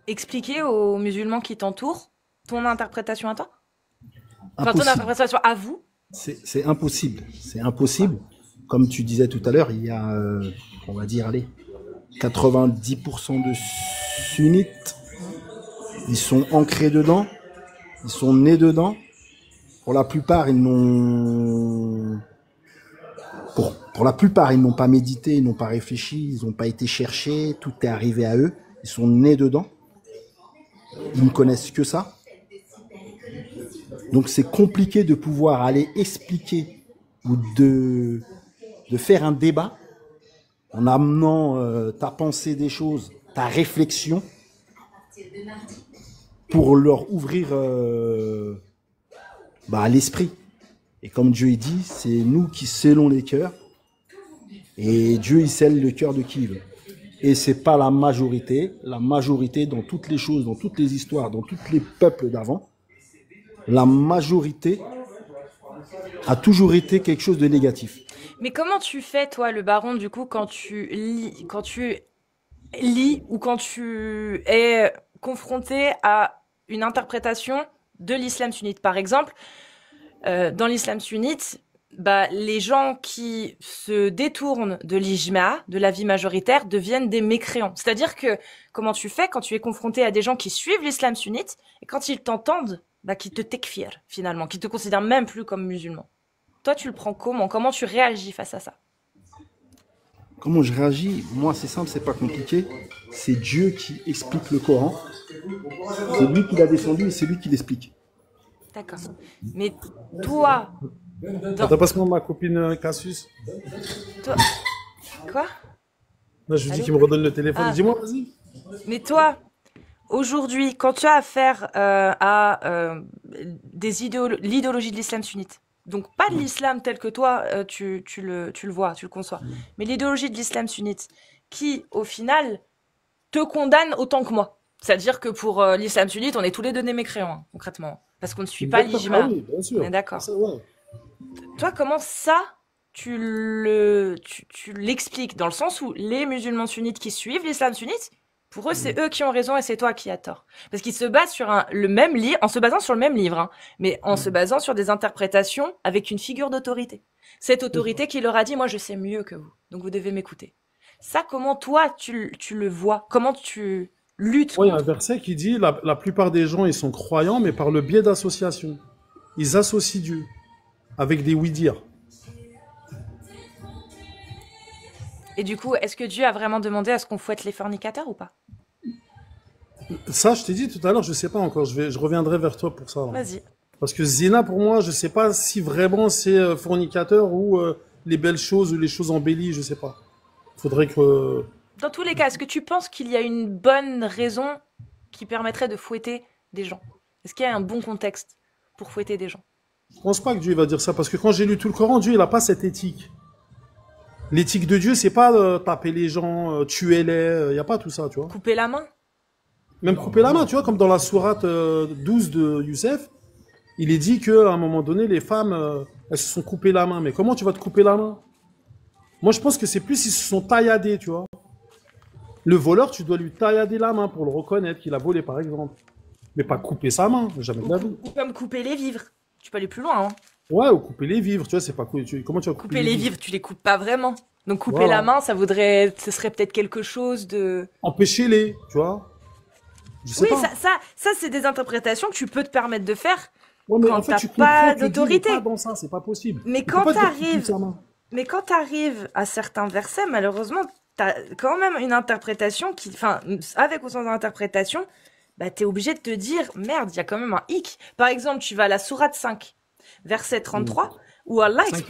Speaker 1: expliquer aux musulmans qui t'entourent ton interprétation à toi? Enfin, ton
Speaker 3: impossible.
Speaker 1: interprétation à vous?
Speaker 3: C'est impossible. C'est impossible. Comme tu disais tout à l'heure, il y a, on va dire, allez, 90% de sunnites. Ils sont ancrés dedans. Ils sont nés dedans. Pour la plupart, ils n'ont pas médité, ils n'ont pas réfléchi, ils n'ont pas été cherchés. Tout est arrivé à eux. Ils sont nés dedans. Ils ne connaissent que ça. Donc c'est compliqué de pouvoir aller expliquer ou de faire un débat en amenant ta pensée des choses, ta réflexion pour leur ouvrir l'esprit. Et comme Dieu dit, c'est nous qui scellons les cœurs et Dieu il scelle le cœur de qui il veut. Et c'est pas la majorité dans toutes les choses, dans toutes les histoires, dans tous les peuples d'avant, la majorité a toujours été quelque chose de négatif.
Speaker 1: Mais comment tu fais, toi, le baron, du coup, quand tu lis ou quand tu es confronté à une interprétation de l'islam sunnite, par exemple, dans l'islam sunnite, les gens qui se détournent de l'ijma, de l'avis majoritaire, deviennent des mécréants. C'est-à-dire que, comment tu fais quand tu es confronté à des gens qui suivent l'islam sunnite, et quand ils t'entendent, qui te tekfir, finalement, qui te considèrent même plus comme musulman. Toi, tu le prends comment? Comment tu réagis face à ça?
Speaker 3: Comment je réagis? Moi, c'est simple, c'est pas compliqué. C'est Dieu qui explique le Coran. C'est lui qui l'a descendu et c'est lui qui l'explique.
Speaker 1: D'accord. Mais toi,
Speaker 2: T'as pas ce nom, ma copine Cassius?
Speaker 1: toi, quoi?
Speaker 2: Là, je lui dis
Speaker 1: Allô?
Speaker 2: qu'il me redonne le téléphone.
Speaker 1: Ah.
Speaker 2: Dis-moi, vas-y.
Speaker 1: Mais toi, aujourd'hui, quand tu as affaire à l'idéologie de l'islam sunnite, donc pas de l'islam tel que toi, tu le vois, tu le conçois, mais l'idéologie de l'islam sunnite, qui, au final, te condamne autant que moi. C'est-à-dire que pour l'islam sunnite, on est tous les deux des mécréants, hein, concrètement. Parce qu'on ne suit pas
Speaker 2: Exactement.
Speaker 1: l'ijma.
Speaker 2: Ah oui, bien sûr.
Speaker 1: On est d'accord.
Speaker 2: Ça, ouais.
Speaker 1: Toi, comment ça, tu l'expliques dans le sens où les musulmans sunnites qui suivent l'islam sunnite, pour eux, c'est eux qui ont raison et c'est toi qui as tort. Parce qu'ils se basent sur le même livre, en se basant sur le même livre, hein, mais en se basant sur des interprétations avec une figure d'autorité. Cette autorité qui leur a dit, moi, je sais mieux que vous, donc vous devez m'écouter. Ça, comment toi, tu le vois? Comment tu luttes
Speaker 2: Ouais, il y a un
Speaker 1: contre?
Speaker 2: verset qui dit la plupart des gens, ils sont croyants, mais par le biais d'associations. Ils associent Dieu avec des oui-dire.
Speaker 1: Et du coup, est-ce que Dieu a vraiment demandé à ce qu'on fouette les fornicateurs ou pas?
Speaker 2: Ça, je t'ai dit tout à l'heure, je sais pas encore. Je reviendrai vers toi pour ça. Là.
Speaker 1: Vas-y.
Speaker 2: Parce que zina, pour moi, je sais pas si vraiment c'est fornicateur ou les belles choses ou les choses embellies, je sais pas. Faudrait que.
Speaker 1: Dans tous les cas, est-ce que tu penses qu'il y a une bonne raison qui permettrait de fouetter des gens? Est-ce qu'il y a un bon contexte pour fouetter des gens?
Speaker 2: Je pense pas que Dieu va dire ça, parce que quand j'ai lu tout le Coran, Dieu, il a pas cette éthique. L'éthique de Dieu, c'est pas taper les gens, tuer-les, y a pas tout ça, tu vois.
Speaker 1: Couper la main?
Speaker 2: Même couper la main, tu vois, comme dans la sourate 12 de Youssef, il est dit qu'à un moment donné, les femmes, elles se sont coupées la main. Mais comment tu vas te couper la main? Moi, je pense que c'est plus ils se sont tailladés, tu vois. Le voleur, tu dois lui taillader la main pour le reconnaître qu'il a volé, par exemple. Mais pas couper sa main, jamais de la vie.
Speaker 1: Ou comme couper les vivres. Tu peux aller plus loin, hein.
Speaker 2: Ouais, ou couper les vivres, tu vois, c'est pas cool. Comment tu vas
Speaker 1: Couper les vivres, tu les coupes pas vraiment. Donc couper
Speaker 2: Voilà.
Speaker 1: la main, ce serait peut-être quelque chose de...
Speaker 2: Empêcher-les, tu vois. Je sais
Speaker 1: Oui,
Speaker 2: pas.
Speaker 1: ça c'est des interprétations que tu peux te permettre de faire
Speaker 2: Ouais, mais
Speaker 1: quand
Speaker 2: en fait,
Speaker 1: t'as
Speaker 2: tu
Speaker 1: pas
Speaker 2: comprends que Dieu n'est
Speaker 1: d'autorité.
Speaker 2: pas dans ça, c'est pas possible.
Speaker 1: Mais
Speaker 2: Il peut
Speaker 1: quand
Speaker 2: pas te dire qu'il
Speaker 1: t'arrives-
Speaker 2: coupe sa main.
Speaker 1: Mais quand tu arrives à certains versets, malheureusement, t'as quand même une interprétation qui, enfin, avec ou sans interprétation, bah, t'es obligé de te dire, merde, il y a quand même un hic. Par exemple, tu vas à la sourate 5, verset 33, où Allah
Speaker 2: 5,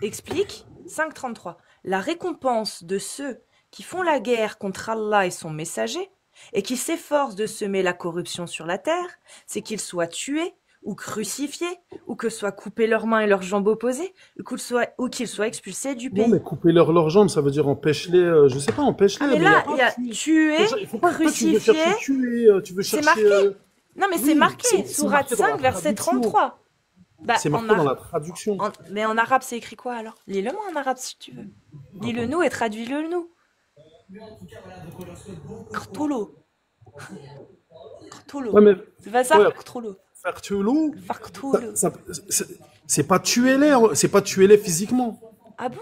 Speaker 1: explique 5.33, la récompense de ceux qui font la guerre contre Allah et son messager, et qui s'efforcent de semer la corruption sur la terre, c'est qu'ils soient tués, ou crucifiés, ou que soient coupées leurs mains et leurs jambes opposées, ou qu'ils soient expulsés du pays.
Speaker 2: Non, mais couper leurs jambes, ça veut dire empêche-les, je sais pas, empêche-les.
Speaker 1: Ah mais
Speaker 2: mais y a
Speaker 1: là,
Speaker 2: pas
Speaker 1: il y a
Speaker 2: de-
Speaker 1: tué,
Speaker 2: Il faut pas- toi, tu veux
Speaker 1: crucifié.
Speaker 2: chercher tuer, tu veux
Speaker 1: C'est
Speaker 2: chercher.
Speaker 1: marqué. Non mais c'est
Speaker 2: oui,
Speaker 1: marqué,
Speaker 2: c'est
Speaker 1: sourate
Speaker 2: marqué dans la
Speaker 1: 5, verset
Speaker 2: traduction.
Speaker 1: 33. Bah,
Speaker 2: C'est marqué dans la traduction.
Speaker 1: Mais en arabe, c'est écrit quoi alors? Lis-le-moi en arabe si tu veux. Lis-le nous et traduis-le nous. Krtolo. Krtolo.
Speaker 2: Ouais, mais
Speaker 1: C'est pas ça,
Speaker 2: ouais.
Speaker 1: Krtolo.
Speaker 2: faire tuer l'eau,
Speaker 1: Krtolo.
Speaker 2: c'est pas tuer les, c'est pas tuer les physiquement.
Speaker 1: Ah bon?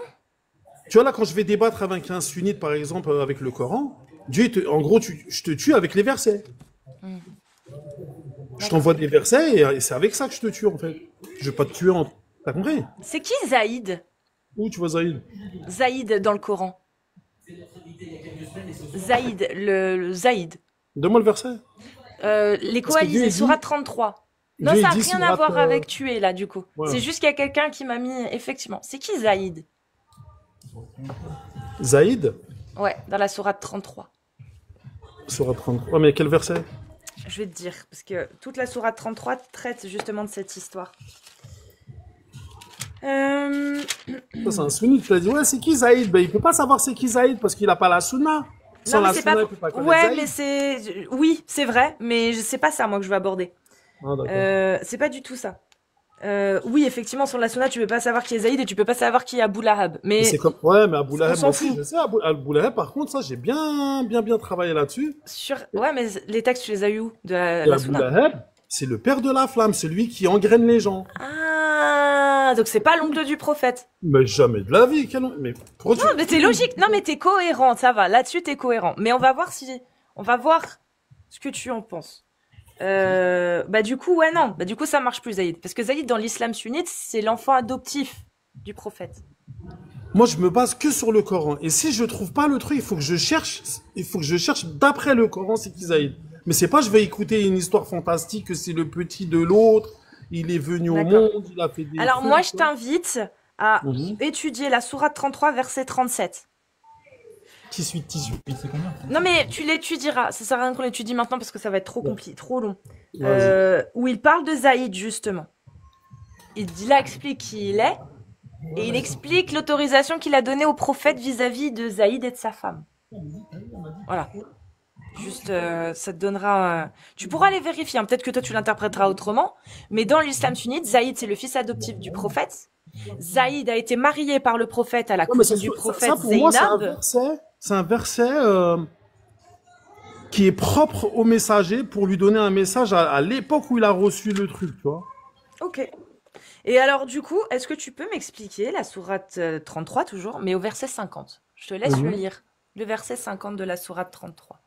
Speaker 2: Tu vois là, quand je vais débattre avec un sunnite, par exemple, avec le Coran, Dieu, en gros, je te tue avec les versets. Je t'envoie des versets et c'est avec ça que je te tue en fait. Je vais pas te tuer en. T'as compris?
Speaker 1: C'est qui Zaïd?
Speaker 2: Où tu vois Zaïd?
Speaker 1: Zaïd dans le Coran. Zaïd, le Zaïd.
Speaker 2: Donne-moi le verset.
Speaker 1: Les
Speaker 2: Parce que Dieu,
Speaker 1: coalisés,
Speaker 2: il dit-
Speaker 1: sourate 33. Non,
Speaker 2: Dieu,
Speaker 1: ça
Speaker 2: il
Speaker 1: n'a
Speaker 2: dit
Speaker 1: rien à
Speaker 2: sourate,
Speaker 1: voir avec tuer, là, du coup.
Speaker 2: voilà.
Speaker 1: C'est juste qu'il y a quelqu'un qui m'a mis... Effectivement. C'est qui Zaïd?
Speaker 2: Zaïd,
Speaker 1: Ouais, dans la sourate 33.
Speaker 2: sera 33. Ouais, mais quel verset?
Speaker 1: Je vais te dire, parce que toute la sourate 33 traite justement de cette histoire.
Speaker 2: Ça, c'est un sunnite. Tu as dit, ouais, c'est qui Zaïd? Ben, il peut pas savoir c'est qui Zaïd parce qu'il a pas la sunna. Sans
Speaker 1: Non, mais
Speaker 2: la
Speaker 1: c'est
Speaker 2: sunna,
Speaker 1: pas...
Speaker 2: il peut pas connaître
Speaker 1: Ouais,
Speaker 2: Zaïd.
Speaker 1: mais c'est... Oui, c'est vrai, mais c'est pas ça, moi, que je veux aborder.
Speaker 2: Ah, d'accord.
Speaker 1: C'est pas du tout ça. Oui, effectivement, sur la sunna, tu peux pas savoir qui est Zaïd et tu peux pas savoir qui est Abu Lahab. Mais
Speaker 2: C'est comme... Ouais, mais Abou Lahab
Speaker 1: s'en
Speaker 2: aussi,
Speaker 1: fout.
Speaker 2: je sais, Abou Lahab, par contre, ça, j'ai bien travaillé là-dessus.
Speaker 1: Ouais, mais les textes, tu les as eu où? De la
Speaker 2: Et Abou
Speaker 1: sunna.
Speaker 2: Lahab, c'est le père de la flamme, celui qui engraine les gens.
Speaker 1: Ah, donc c'est pas l'oncle du prophète.
Speaker 2: Mais jamais de la vie. Mais pourquoi tu...
Speaker 1: Non, mais c'est logique. Non, mais t'es cohérent, ça va. Là-dessus, t'es cohérent. Mais on va voir ce que tu en penses. Bah du coup, ouais, non. Bah du coup, ça marche plus, Zaïd. Parce que Zaïd, dans l'islam sunnite, c'est l'enfant adoptif du prophète.
Speaker 2: Moi, je me base que sur le Coran. Et si je trouve pas le truc, il faut que je cherche d'après le Coran, c'est qui Zaïd. Mais c'est pas, je vais écouter une histoire fantastique que c'est le petit de l'autre, il est venu au
Speaker 1: D'accord.
Speaker 2: monde, il a fait des
Speaker 1: Alors
Speaker 2: trucs,
Speaker 1: moi, je
Speaker 2: tu vois.
Speaker 1: t'invite à
Speaker 2: Mhm.
Speaker 1: étudier la sourate 33, verset 37.
Speaker 2: Qui suit, qui suit.
Speaker 5: C'est combien?
Speaker 1: Non mais tu l'étudieras, ça sert à rien qu'on l'étudie maintenant parce que ça va être trop compliqué, trop long.
Speaker 2: Vas-y.
Speaker 1: Où il parle de Zaïd justement. Il explique qui il est et il explique l'autorisation qu'il a donnée au prophète vis-à-vis de Zaïd et de sa femme. Voilà. Juste, ça te donnera... Tu pourras aller vérifier, hein. Peut-être que toi tu l'interpréteras autrement, mais dans l'islam sunnite, Zaïd c'est le fils adoptif du prophète. Zaïd a été marié par le prophète à la
Speaker 2: Non, mais
Speaker 1: cousine du prophète
Speaker 2: ça, pour moi,
Speaker 1: Zaynab.
Speaker 2: c'est un verset qui est propre au messager pour lui donner un message à l'époque où il a reçu le truc, tu vois.
Speaker 1: Ok. Et alors, du coup, est-ce que tu peux m'expliquer la sourate 33 toujours, mais au verset 50? Je te laisse le lire. Le verset 50 de la sourate 33.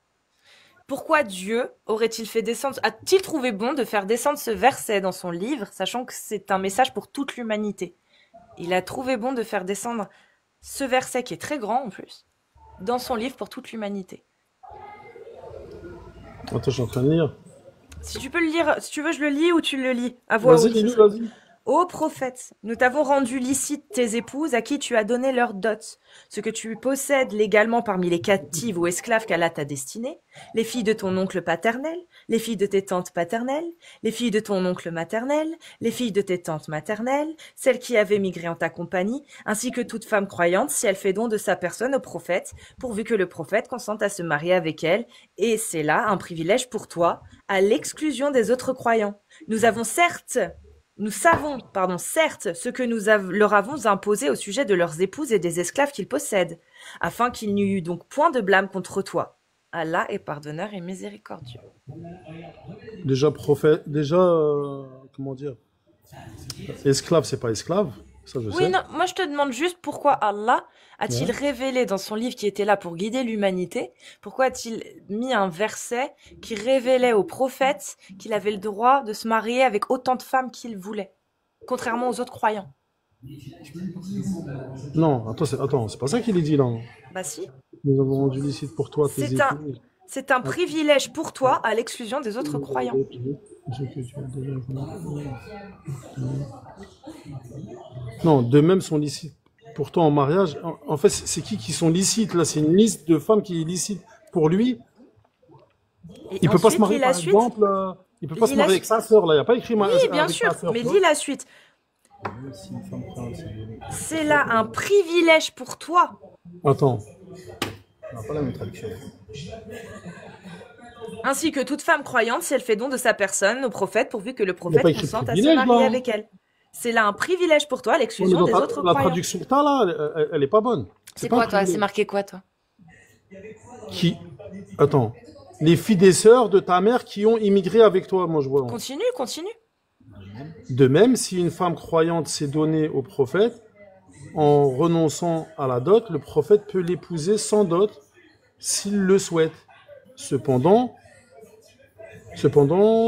Speaker 1: Pourquoi Dieu aurait-il fait descendre, a-t-il trouvé bon de faire descendre ce verset dans son livre, sachant que c'est un message pour toute l'humanité? Il a trouvé bon de faire descendre ce verset, qui est très grand en plus, dans son livre pour toute l'humanité.
Speaker 2: Attends, je suis en train de lire.
Speaker 1: Si tu peux le lire, si tu veux, je le lis ou tu le lis à voix
Speaker 2: Vas-y,
Speaker 1: haute.
Speaker 2: lis-le, vas-y.
Speaker 1: Ô prophète, nous t'avons rendu licite tes épouses à qui tu as donné leur dot, ce que tu possèdes légalement parmi les captives ou esclaves qu'Allah t'a destinées, les filles de ton oncle paternel, les filles de tes tantes paternelles, les filles de ton oncle maternel, les filles de tes tantes maternelles, celles qui avaient migré en ta compagnie, ainsi que toute femme croyante si elle fait don de sa personne au prophète, pourvu que le prophète consente à se marier avec elle, et c'est là un privilège pour toi, à l'exclusion des autres croyants. Nous savons, certes, ce que leur avons imposé au sujet de leurs épouses et des esclaves qu'ils possèdent, afin qu'il n'y eût donc point de blâme contre toi. Allah est pardonneur et miséricordieux.
Speaker 2: Déjà, comment dire, esclave, c'est pas esclave, ça je
Speaker 1: Oui,
Speaker 2: sais.
Speaker 1: non, moi je te demande juste pourquoi Allah a-t-il
Speaker 2: Ouais.
Speaker 1: révélé dans son livre qui était là pour guider l'humanité, pourquoi a-t-il mis un verset qui révélait au prophète qu'il avait le droit de se marier avec autant de femmes qu'il voulait, contrairement aux autres croyants?
Speaker 2: Non, attends, c'est pas ça qu'il est dit là.
Speaker 1: Bah si.
Speaker 2: Nous avons rendu licite pour toi tes épouses.
Speaker 1: C'est un privilège pour toi à l'exclusion des autres croyants.
Speaker 2: Non, de même sont licites pour toi en mariage. En fait, c'est qui sont licites là? C'est une liste de femmes qui est licite pour lui.
Speaker 1: Et
Speaker 2: Il peut pas se
Speaker 1: ensuite,
Speaker 2: marier
Speaker 1: lis
Speaker 2: par
Speaker 1: la suite.
Speaker 2: exemple. Il peut pas se
Speaker 1: Lis la
Speaker 2: marier avec
Speaker 1: suite.
Speaker 2: sa sœur là. Il y a pas écrit
Speaker 1: Oui, bien
Speaker 2: avec
Speaker 1: sûr,
Speaker 2: sa sœur.
Speaker 1: mais
Speaker 2: tu
Speaker 1: lis
Speaker 2: vois.
Speaker 1: la suite. C'est là un privilège pour toi.
Speaker 2: Attends.
Speaker 3: On n'a pas la même traduction.
Speaker 1: Ainsi que toute femme croyante, si elle fait don de sa personne au prophète, pourvu que le
Speaker 2: pas
Speaker 1: prophète
Speaker 2: écrit
Speaker 1: consente à se
Speaker 2: privilège,
Speaker 1: marier
Speaker 2: là.
Speaker 1: avec elle. C'est là un privilège pour toi à
Speaker 2: Ouais, mais
Speaker 1: l'exclusion
Speaker 2: dans
Speaker 1: des autres
Speaker 2: la
Speaker 1: croyants.
Speaker 2: traduction que t'as là, elle est pas bonne.
Speaker 1: C'est
Speaker 2: pas
Speaker 1: quoi
Speaker 2: un
Speaker 1: toi? C'est
Speaker 2: privilège.
Speaker 1: marqué quoi toi?
Speaker 2: Qui? Attends. Les filles des sœurs de ta mère qui ont immigré avec toi, moi je vois.
Speaker 1: Continue, continue.
Speaker 2: De même, si une femme croyante s'est donnée au prophète, en renonçant à la dot, le prophète peut l'épouser sans dot s'il le souhaite. Cependant,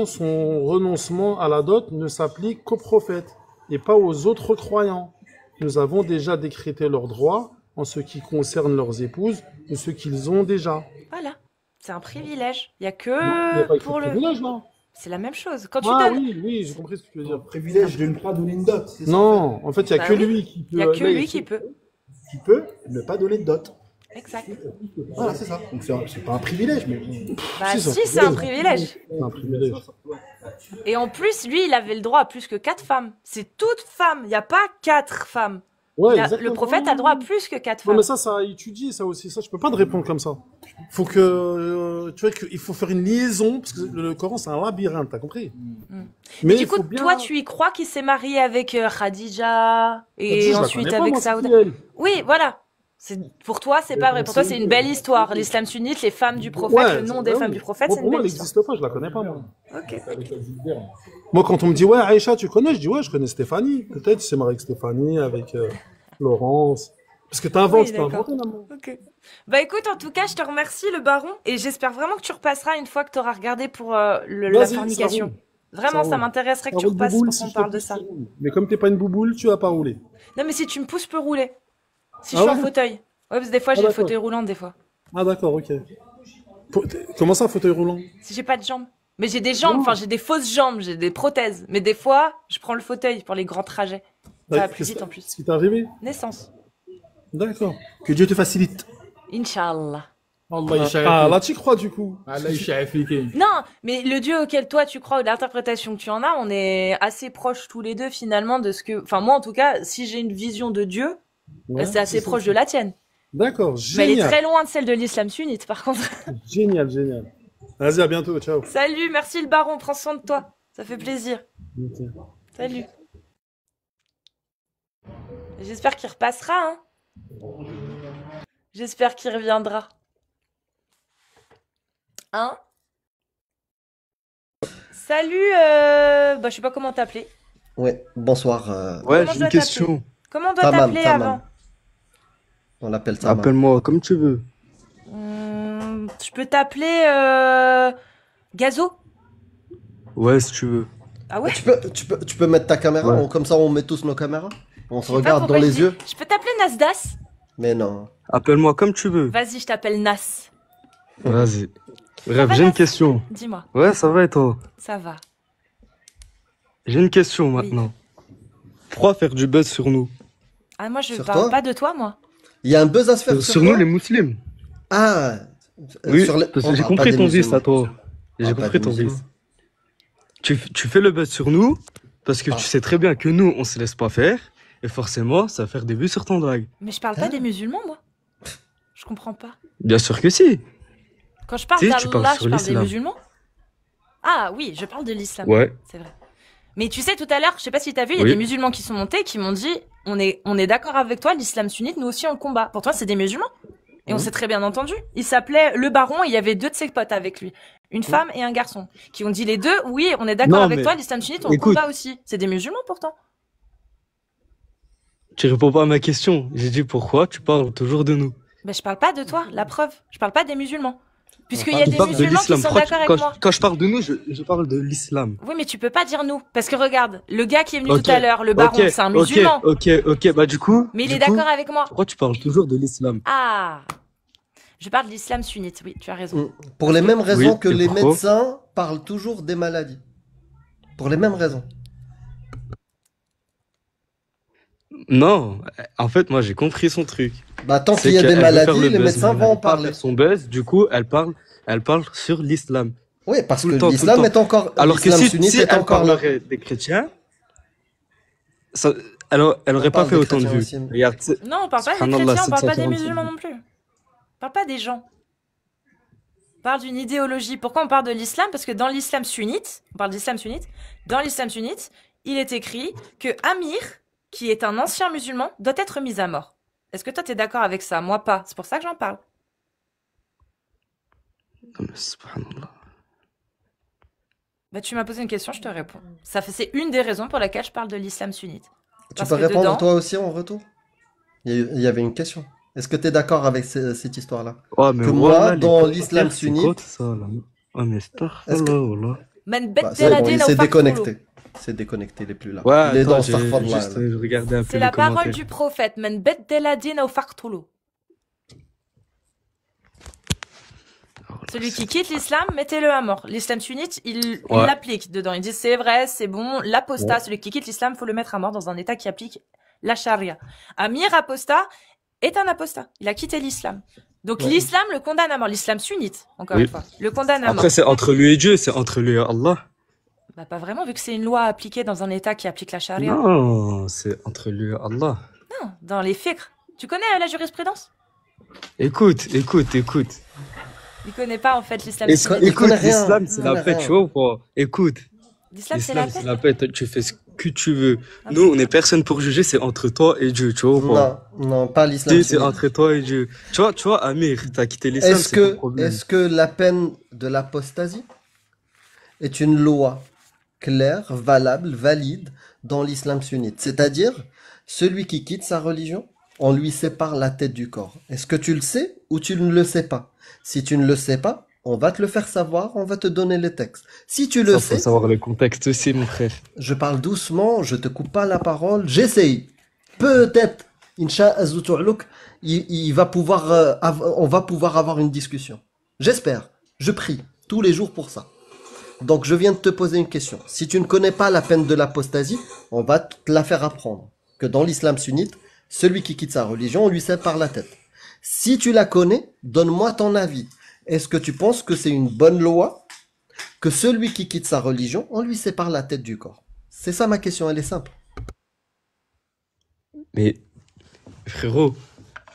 Speaker 2: son renoncement à la dot ne s'applique qu'au prophète et pas aux autres croyants. Nous avons déjà décrété leurs droits en ce qui concerne leurs épouses ou ce qu'ils ont déjà.
Speaker 1: Voilà. C'est un privilège. Il y a
Speaker 2: Non, il n'y a
Speaker 1: que
Speaker 2: pas écrit
Speaker 1: pour le...
Speaker 2: privilège, là.
Speaker 1: C'est la même chose. Quand tu
Speaker 2: Ah
Speaker 1: donnes...
Speaker 2: oui, j'ai compris ce que tu veux dire.
Speaker 3: Privilège de ne pas donner une dot. c'est ça,
Speaker 2: Non, en fait, il n'y a
Speaker 1: Bah
Speaker 2: que
Speaker 1: oui.
Speaker 2: lui qui peut.
Speaker 1: Il y a que
Speaker 2: là,
Speaker 1: lui qui peut.
Speaker 3: qui peut ne pas donner de dot.
Speaker 1: Exact.
Speaker 3: Voilà, c'est ça. Donc c'est pas un privilège, mais
Speaker 1: Bah
Speaker 2: Si,
Speaker 1: si, c'est un privilège.
Speaker 2: C'est un privilège.
Speaker 1: Et en plus, lui, il avait le droit à plus que 4 femmes. C'est toute femme. Il n'y a pas 4 femmes.
Speaker 2: Ouais,
Speaker 1: Le
Speaker 2: exactement.
Speaker 1: prophète a le droit à plus que 4
Speaker 2: Non,
Speaker 1: femmes.
Speaker 2: mais ça a étudié, ça aussi. Ça, je peux pas te répondre comme ça. Faut que, tu vois, il faut faire une liaison, parce que le Coran, c'est un labyrinthe, t'as compris? Mais
Speaker 1: Du
Speaker 2: il
Speaker 1: coup,
Speaker 2: faut bien...
Speaker 1: toi, tu y crois qu'il s'est marié avec Khadija et
Speaker 2: Je la
Speaker 1: ensuite
Speaker 2: connais pas,
Speaker 1: avec
Speaker 2: moi, c'est
Speaker 1: Saouda?
Speaker 2: qui, elle.
Speaker 1: Oui, voilà. Pour toi, c'est pas vrai. Pour toi, c'est une belle histoire. L'islam sunnite, les femmes du prophète,
Speaker 2: Ouais,
Speaker 1: le nom
Speaker 2: c'est-
Speaker 1: des
Speaker 2: bah
Speaker 1: femmes
Speaker 2: oui.
Speaker 1: du prophète,
Speaker 2: Moi,
Speaker 1: c'est
Speaker 2: pour
Speaker 1: une
Speaker 2: moi,
Speaker 1: belle
Speaker 2: elle
Speaker 1: histoire.
Speaker 2: n'existe pas, je la connais pas, moi.
Speaker 1: Ok.
Speaker 2: Moi, quand on me dit, ouais, Aïcha, tu connais? Je dis, ouais, je connais Stéphanie. Peut-être, tu s'est marié avec Stéphanie, avec Laurence. Parce que t'inventes,
Speaker 1: Oui,
Speaker 2: t'as
Speaker 1: d'accord.
Speaker 2: inventé, maman.
Speaker 1: Ok. Bah écoute, en tout cas, je te remercie, le baron, et j'espère vraiment que tu repasseras une fois que tu auras regardé pour la
Speaker 2: Vas-y, ça
Speaker 1: fornication.
Speaker 2: roule.
Speaker 1: Vraiment,
Speaker 2: Ça
Speaker 1: ça
Speaker 2: roule.
Speaker 1: m'intéresserait que tu
Speaker 2: Roule
Speaker 1: repasses
Speaker 2: bouboule,
Speaker 1: pour
Speaker 2: si
Speaker 1: qu'on
Speaker 2: je te
Speaker 1: parle de
Speaker 2: pousse,
Speaker 1: ça.
Speaker 2: tu roules. Mais comme t'es pas une bouboule, tu vas pas rouler.
Speaker 1: Non, mais si tu me pousses, je peux rouler. Si je
Speaker 2: Ah
Speaker 1: suis en
Speaker 2: ouais?
Speaker 1: fauteuil. Ouais, parce que des fois,
Speaker 2: Ah
Speaker 1: j'ai le
Speaker 2: d'accord.
Speaker 1: fauteuil roulant, des fois.
Speaker 2: Ah d'accord, ok. Comment ça, fauteuil roulant?
Speaker 1: Si j'ai pas de jambes. Mais j'ai des jambes, enfin,
Speaker 2: Non.
Speaker 1: j'ai des fausses jambes, j'ai des prothèses. Mais des fois, je prends le fauteuil pour les grands trajets. Ça va plus vite en plus.
Speaker 2: Qu'est-ce qui t'est arrivé?
Speaker 1: Naissance.
Speaker 2: D'accord.
Speaker 3: Que Dieu te facilite.
Speaker 1: Inch'Allah.
Speaker 5: Allah يشافيك.
Speaker 2: Ah, là, tu crois du coup?
Speaker 5: Allah يشافيك.
Speaker 1: Non, mais le Dieu auquel toi tu crois ou l'interprétation que tu en as, on est assez proches tous les deux finalement de ce que... Enfin, moi en tout cas, si j'ai une vision de Dieu,
Speaker 2: Ouais,
Speaker 1: c'est assez
Speaker 2: ça.
Speaker 1: proche de la tienne.
Speaker 2: D'accord,
Speaker 1: Mais elle est
Speaker 2: génial.
Speaker 1: très loin de celle de l'islam sunnite, par contre.
Speaker 2: Génial, génial. Vas-y, à bientôt, ciao.
Speaker 1: Salut, merci le baron, prends soin de toi. Ça fait plaisir.
Speaker 2: Ok.
Speaker 1: Salut. J'espère qu'il repassera, hein. J'espère qu'il reviendra. Hein? Salut, bah je sais pas comment t'appeler.
Speaker 6: Ouais, bonsoir.
Speaker 1: Comment
Speaker 7: Ouais,
Speaker 1: je
Speaker 7: j'ai
Speaker 1: dois
Speaker 7: une question.
Speaker 1: t'appeler Comment on doit
Speaker 6: Tamam,
Speaker 1: t'appeler
Speaker 6: Tamam.
Speaker 1: avant?
Speaker 6: On l'appelle Tamam.
Speaker 7: Appelle-moi comme tu veux.
Speaker 1: Je peux t'appeler Gazo?
Speaker 7: Ouais, si tu veux.
Speaker 1: Ah ouais?
Speaker 6: Tu peux mettre ta caméra,
Speaker 7: Ouais.
Speaker 6: comme ça on met tous nos caméras. On se
Speaker 1: Je sais pas
Speaker 6: regarde dans
Speaker 1: pourquoi je
Speaker 6: les
Speaker 1: dis-
Speaker 6: yeux.
Speaker 1: Je peux t'appeler Nasdas?
Speaker 6: Mais non.
Speaker 7: Appelle-moi comme tu veux.
Speaker 1: Vas-y, je t'appelle Nas.
Speaker 7: Vas-y. Bref,
Speaker 1: va,
Speaker 7: j'ai une
Speaker 1: Nas
Speaker 7: question.
Speaker 1: Dis-moi,
Speaker 7: Ouais, ça va et toi?
Speaker 1: ça va.
Speaker 7: J'ai une question maintenant. Pourquoi faire du buzz sur nous?
Speaker 1: Ah, moi, je
Speaker 6: Sur
Speaker 1: parle
Speaker 6: toi
Speaker 1: pas de toi, moi.
Speaker 6: Il y a un buzz à se faire
Speaker 7: Sur
Speaker 6: toi
Speaker 7: nous, les musulmans.
Speaker 6: Ah,
Speaker 7: Oui,
Speaker 6: sur les-
Speaker 7: parce
Speaker 6: on
Speaker 7: que j'ai
Speaker 6: parle pas
Speaker 7: compris
Speaker 6: des
Speaker 7: ton vice
Speaker 6: musulmans.
Speaker 7: à toi. J'ai
Speaker 6: Ah, pas
Speaker 7: compris
Speaker 6: des
Speaker 7: ton
Speaker 6: musulmans.
Speaker 7: vice. Tu fais le buzz sur nous parce que
Speaker 6: Ah.
Speaker 7: tu sais très bien que nous, on se laisse pas faire. Et forcément, ça va faire des vues sur ton drag.
Speaker 1: Mais je parle pas des musulmans, moi. Je comprends pas.
Speaker 7: Bien sûr que si.
Speaker 1: Quand je parle
Speaker 7: Si, tu parles
Speaker 1: d'Allah,
Speaker 7: sur
Speaker 1: je parle des
Speaker 7: l'islam.
Speaker 1: musulmans? Ah oui, je parle de l'islam.
Speaker 7: Ouais.
Speaker 1: C'est vrai. Mais tu sais, tout à l'heure, je sais pas si t'as vu, il y a
Speaker 7: Oui.
Speaker 1: des musulmans qui sont montés qui m'ont dit on est d'accord avec toi, l'islam sunnite, nous aussi on le combat. Pour toi, c'est des musulmans. Et on s'est très bien entendu. Il s'appelait le baron et il y avait deux de ses potes avec lui. Une femme et un garçon. Qui ont dit les deux, oui, on est d'accord
Speaker 7: Non,
Speaker 1: avec
Speaker 7: mais
Speaker 1: toi, l'islam sunnite, on le
Speaker 7: écoute.
Speaker 1: combat aussi. C'est des musulmans pourtant.
Speaker 7: Tu réponds pas à ma question. J'ai dit pourquoi tu parles toujours de nous.
Speaker 1: Mais je parle pas de toi, la preuve. Je parle pas des musulmans. Puisqu'il y a
Speaker 6: parle-
Speaker 1: des
Speaker 7: Je parle de
Speaker 1: musulmans qui
Speaker 7: l'islam.
Speaker 1: sont
Speaker 7: Pourquoi
Speaker 1: d'accord avec
Speaker 7: quand,
Speaker 1: moi.
Speaker 7: quand je parle de nous, je parle de l'islam.
Speaker 1: Oui, mais tu peux pas dire nous. Parce que regarde, le gars qui est venu
Speaker 7: Ok,
Speaker 1: tout à l'heure, le baron,
Speaker 7: Ok,
Speaker 1: c'est un musulman.
Speaker 7: ok. Bah du coup.
Speaker 1: Mais il
Speaker 7: du
Speaker 1: est
Speaker 7: coup,
Speaker 1: d'accord avec moi.
Speaker 7: Pourquoi tu parles toujours de l'islam?
Speaker 1: Ah, je parle de l'islam sunnite, oui, tu as raison.
Speaker 6: Pour les mêmes raisons
Speaker 7: Oui,
Speaker 6: que
Speaker 7: et
Speaker 6: les
Speaker 7: pourquoi
Speaker 6: médecins parlent toujours des maladies. Pour les mêmes raisons.
Speaker 7: Non, en fait, moi j'ai compris son truc.
Speaker 6: Bah, tant
Speaker 7: C'est
Speaker 6: qu'il y a des
Speaker 7: qu'elle veut faire
Speaker 6: maladies,
Speaker 7: le
Speaker 6: les
Speaker 7: buzz,
Speaker 6: médecins
Speaker 7: mais
Speaker 6: vont
Speaker 7: elle
Speaker 6: en
Speaker 7: veut pas
Speaker 6: parler.
Speaker 7: faire son buzz, du coup, elle parle sur l'islam.
Speaker 6: Oui, parce
Speaker 7: Tout
Speaker 6: que
Speaker 7: le temps, tout le
Speaker 6: l'islam
Speaker 7: temps.
Speaker 6: est encore.
Speaker 7: Alors que
Speaker 6: l'islam
Speaker 7: si,
Speaker 6: sunnite
Speaker 7: si
Speaker 6: est
Speaker 7: elle
Speaker 6: encore là.
Speaker 7: parlerait des chrétiens, elle aurait pas
Speaker 6: parle
Speaker 7: fait
Speaker 6: des
Speaker 7: autant de
Speaker 6: chrétiens
Speaker 7: vues.
Speaker 6: aussi.
Speaker 7: Regarde,
Speaker 1: Non, on parle pas des
Speaker 7: Subhanallah,
Speaker 1: chrétiens, on parle pas des
Speaker 7: 747
Speaker 1: musulmans non plus. On parle pas des gens. On parle d'une idéologie. Pourquoi on parle de l'islam? Parce que dans l'islam sunnite, on parle d'islam sunnite, dans l'islam sunnite, il est écrit que Amir, qui est un ancien musulman, doit être mis à mort. Est-ce que toi t'es d'accord avec ça? Moi pas. C'est pour ça que j'en parle.
Speaker 7: Non, mais subhanallah.
Speaker 1: Bah, tu m'as posé une question, je te réponds. C'est une des raisons pour laquelle je parle de l'islam sunnite.
Speaker 6: Tu
Speaker 1: Parce
Speaker 6: peux
Speaker 1: que
Speaker 6: répondre
Speaker 1: dedans-
Speaker 6: toi aussi en retour? Il y avait une question. Est-ce que tu es d'accord avec cette histoire-là?
Speaker 7: Oh, mais
Speaker 6: Que
Speaker 7: voilà,
Speaker 6: moi,
Speaker 7: les
Speaker 6: dans
Speaker 7: commentaires,
Speaker 6: l'islam
Speaker 7: c'est
Speaker 6: sunnite-
Speaker 7: quoi, ça, là Oh, mais
Speaker 6: Est-ce que-
Speaker 7: astaghfirullah,
Speaker 1: Man
Speaker 6: Bah,
Speaker 1: beddela
Speaker 6: c'est bon, il
Speaker 1: dina
Speaker 6: s'est
Speaker 1: ou farfolo.
Speaker 6: déconnecté. C'est déconnecté, il est plus là.
Speaker 7: Ouais,
Speaker 6: il est
Speaker 7: attends,
Speaker 6: dans
Speaker 7: j'ai
Speaker 6: Astaghfirullah,
Speaker 7: juste
Speaker 6: là.
Speaker 7: regardé un peu
Speaker 1: C'est
Speaker 7: les
Speaker 1: la parole
Speaker 7: commentaires.
Speaker 1: du prophète. Man beddela dina ou farfolo. Celui qui quitte l'islam, mettez-le à mort. L'islam sunnite, il
Speaker 7: Ouais.
Speaker 1: l'applique dedans. Il dit c'est vrai, c'est bon. L'apostat, celui qui quitte l'islam, faut le mettre à mort dans un état qui applique la charia. Amir apostat est un apostat. Il a quitté l'islam. Donc
Speaker 6: Ouais.
Speaker 1: l'islam le condamne à mort. L'islam sunnite, encore
Speaker 7: Oui.
Speaker 1: une fois, le condamne à mort.
Speaker 7: Après, c'est entre lui et Dieu, c'est entre lui et Allah.
Speaker 1: Bah pas vraiment, vu que c'est une loi appliquée dans un état qui applique la charia.
Speaker 7: Non, c'est entre lui et Allah.
Speaker 1: Non, dans les fiqh. Tu connais la jurisprudence?
Speaker 7: Écoute.
Speaker 1: Il connaît pas en fait l'islam
Speaker 6: Et
Speaker 1: sunnite.
Speaker 6: Il
Speaker 7: Écoute,
Speaker 6: connaît rien,
Speaker 7: l'islam,
Speaker 6: il
Speaker 7: c'est la
Speaker 6: connaît
Speaker 7: paix,
Speaker 6: rien.
Speaker 7: tu vois ou pas? Écoute,
Speaker 1: L'islam c'est la
Speaker 7: l'islam, c'est
Speaker 1: paix.
Speaker 7: la paix, toi, tu fais ce que tu veux.
Speaker 1: Ah
Speaker 7: Nous, on est personne pour juger, c'est entre toi et Dieu, tu vois ou pas?
Speaker 6: Non, pas l'islam
Speaker 7: Si, c'est
Speaker 6: sunnite.
Speaker 7: entre toi et Dieu. Tu vois, Amir, t'as quitté l'islam,
Speaker 6: Est-ce
Speaker 7: c'est ton
Speaker 6: que,
Speaker 7: problème.
Speaker 6: est-ce que la peine de l'apostasie est une loi claire, valable, valide dans l'islam sunnite? C'est-à-dire, celui qui quitte sa religion, on lui sépare la tête du corps. Est-ce que tu le sais ou tu ne le sais pas? Si tu ne le sais pas, on va te le faire savoir, on va te donner les textes. Si tu le
Speaker 7: Ça, faut
Speaker 6: sais,
Speaker 7: savoir le contexte aussi, mon frère.
Speaker 6: je parle doucement, je te coupe pas la parole, j'essaye. Peut-être Incha Azzutu'luk, il va pouvoir, on va pouvoir avoir une discussion. J'espère. Je prie tous les jours pour ça. Donc, je viens de te poser une question. Si tu ne connais pas la peine de l'apostasie, on va te la faire apprendre. Que dans l'islam sunnite, celui qui quitte sa religion, on lui sépare la tête. Si tu la connais, donne-moi ton avis. Est-ce que tu penses que c'est une bonne loi que celui qui quitte sa religion, on lui sépare la tête du corps? C'est ça ma question, elle est simple.
Speaker 7: Mais frérot,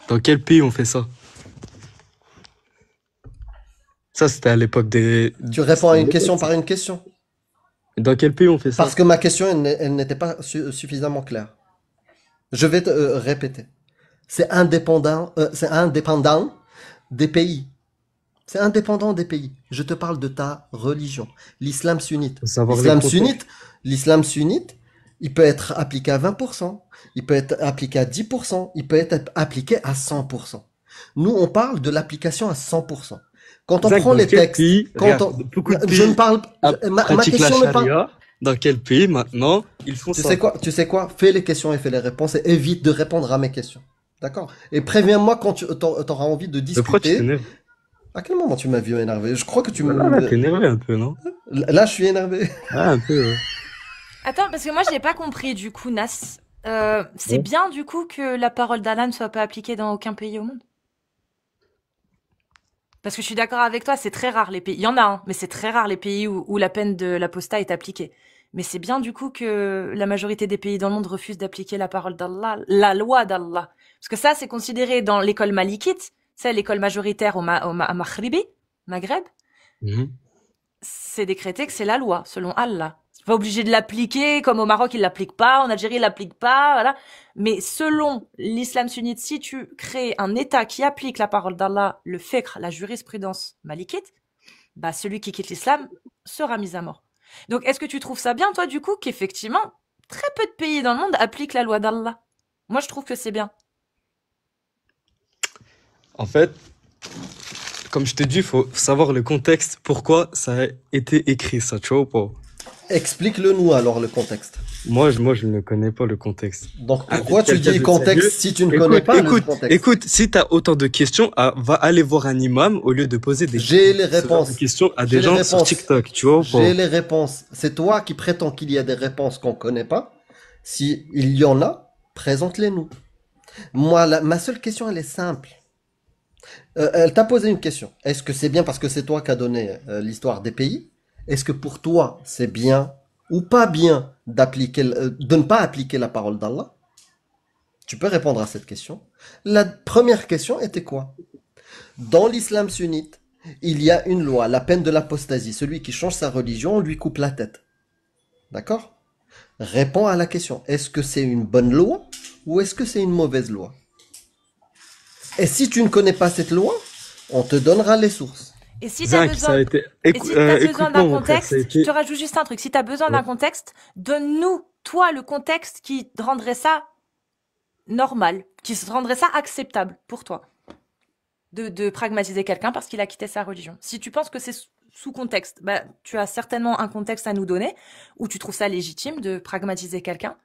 Speaker 7: dans quel pays on fait ça? Ça, c'était à l'époque des...
Speaker 6: Tu réponds à une question par une question.
Speaker 7: Dans quel pays on fait ça?
Speaker 6: Parce que ma question, elle n'était pas suffisamment claire. Je vais te répéter. C'est indépendant des pays. C'est indépendant des pays. Je te parle de ta religion. L'islam sunnite.
Speaker 7: Faut savoir les contextes.
Speaker 6: L'islam sunnite, il peut être appliqué à 20%, il peut être appliqué à 10%, il peut être appliqué à 100%. Nous, on parle de l'application à 100%. Quand on
Speaker 7: Zach,
Speaker 6: prend
Speaker 7: dans
Speaker 6: les
Speaker 7: quel
Speaker 6: textes,
Speaker 7: pays,
Speaker 6: quand
Speaker 7: regarde,
Speaker 6: on...
Speaker 7: beaucoup de
Speaker 6: je ne
Speaker 7: pays
Speaker 6: parle, ma
Speaker 7: pratiquent la
Speaker 6: question ne parle.
Speaker 7: charia. Dans quel pays maintenant ils font
Speaker 6: Tu
Speaker 7: ça?
Speaker 6: sais quoi? Fais les questions et fais les réponses et évite de répondre à mes questions. D'accord? Et préviens-moi quand tu auras envie de
Speaker 7: Mais pourquoi tu
Speaker 6: discuter.
Speaker 7: t'énerves?
Speaker 6: À quel moment tu m'as vu énervé? Je crois que tu
Speaker 7: Là,
Speaker 6: me...
Speaker 7: t'es énervé un peu, non?
Speaker 6: Là, je suis énervé.
Speaker 7: Ah, un peu, ouais.
Speaker 1: Attends, parce que moi, je n'ai pas compris, du coup, Nas. C'est
Speaker 7: Ouais.
Speaker 1: bien, du coup, que la parole d'Allah ne soit pas appliquée dans aucun pays au monde. Parce que je suis d'accord avec toi, c'est très rare les pays. Il y en a, hein, mais c'est très rare les pays où la peine de l'apostat est appliquée. Mais c'est bien, du coup, que la majorité des pays dans le monde refusent d'appliquer la parole d'Allah, la loi d'Allah. Parce que ça, c'est considéré dans l'école malikite, c'est l'école majoritaire à Maghribi, Maghreb.
Speaker 7: Mhm.
Speaker 1: C'est décrété que c'est la loi, selon Allah. C'est pas obligé de l'appliquer, comme au Maroc, ils l'appliquent pas, en Algérie, ils l'appliquent pas, voilà. Mais selon l'islam sunnite, si tu crées un État qui applique la parole d'Allah, le fiqh, la jurisprudence malikite, bah, celui qui quitte l'islam sera mis à mort. Donc, est-ce que tu trouves ça bien, toi, du coup, qu'effectivement, très peu de pays dans le monde appliquent la loi d'Allah? Moi, je trouve que c'est bien.
Speaker 7: En fait, comme je t'ai dit, il faut savoir le contexte, pourquoi ça a été écrit, ça, tu vois ou pas?
Speaker 6: Explique-le nous alors le contexte.
Speaker 7: Moi, je ne connais pas le contexte.
Speaker 6: Donc
Speaker 7: Avec
Speaker 6: pourquoi tu
Speaker 7: quelqu'un
Speaker 6: dis
Speaker 7: de
Speaker 6: contexte
Speaker 7: sérieux.
Speaker 6: si tu ne connais pas le contexte?
Speaker 7: Écoute, si tu as autant de questions, va aller voir un imam au lieu de poser
Speaker 6: J'ai les
Speaker 7: ce genre
Speaker 6: réponses.
Speaker 7: de questions à
Speaker 6: J'ai
Speaker 7: des
Speaker 6: les
Speaker 7: gens sur
Speaker 6: réponses.
Speaker 7: TikTok, tu vois ou pas?
Speaker 6: J'ai les réponses. C'est toi qui prétends qu'il y a des réponses qu'on connaît pas. Si il y en a, présente-les nous. Moi, ma seule question, elle est simple. Elle t'a posé une question. Est-ce que c'est bien parce que c'est toi qui as donné l'histoire des pays? Est-ce que pour toi, c'est bien ou pas bien de ne pas appliquer la parole d'Allah? Tu peux répondre à cette question. La première question était quoi? Dans l'islam sunnite, il y a une loi, la peine de l'apostasie. Celui qui change sa religion, on lui coupe la tête. D'accord? Réponds à la question. Est-ce que c'est une bonne loi ou est-ce que c'est une mauvaise loi? Et si tu ne connais pas cette loi, on te donnera les sources.
Speaker 1: Et si tu as
Speaker 7: Zinc, ça a
Speaker 1: besoin...
Speaker 7: été...
Speaker 1: Et si tu as besoin
Speaker 7: écoute-moi,
Speaker 1: d'un
Speaker 7: mon frère,
Speaker 1: contexte,
Speaker 7: ça a
Speaker 1: je
Speaker 7: été...
Speaker 1: te rajoute juste un truc. Si tu as besoin
Speaker 7: Ouais.
Speaker 1: d'un contexte, donne-nous, toi, le contexte qui rendrait ça normal, qui rendrait ça acceptable pour toi. De pragmatiser quelqu'un parce qu'il a quitté sa religion. Si tu penses que c'est sous contexte, bah, tu as certainement un contexte à nous donner où tu trouves ça légitime de pragmatiser quelqu'un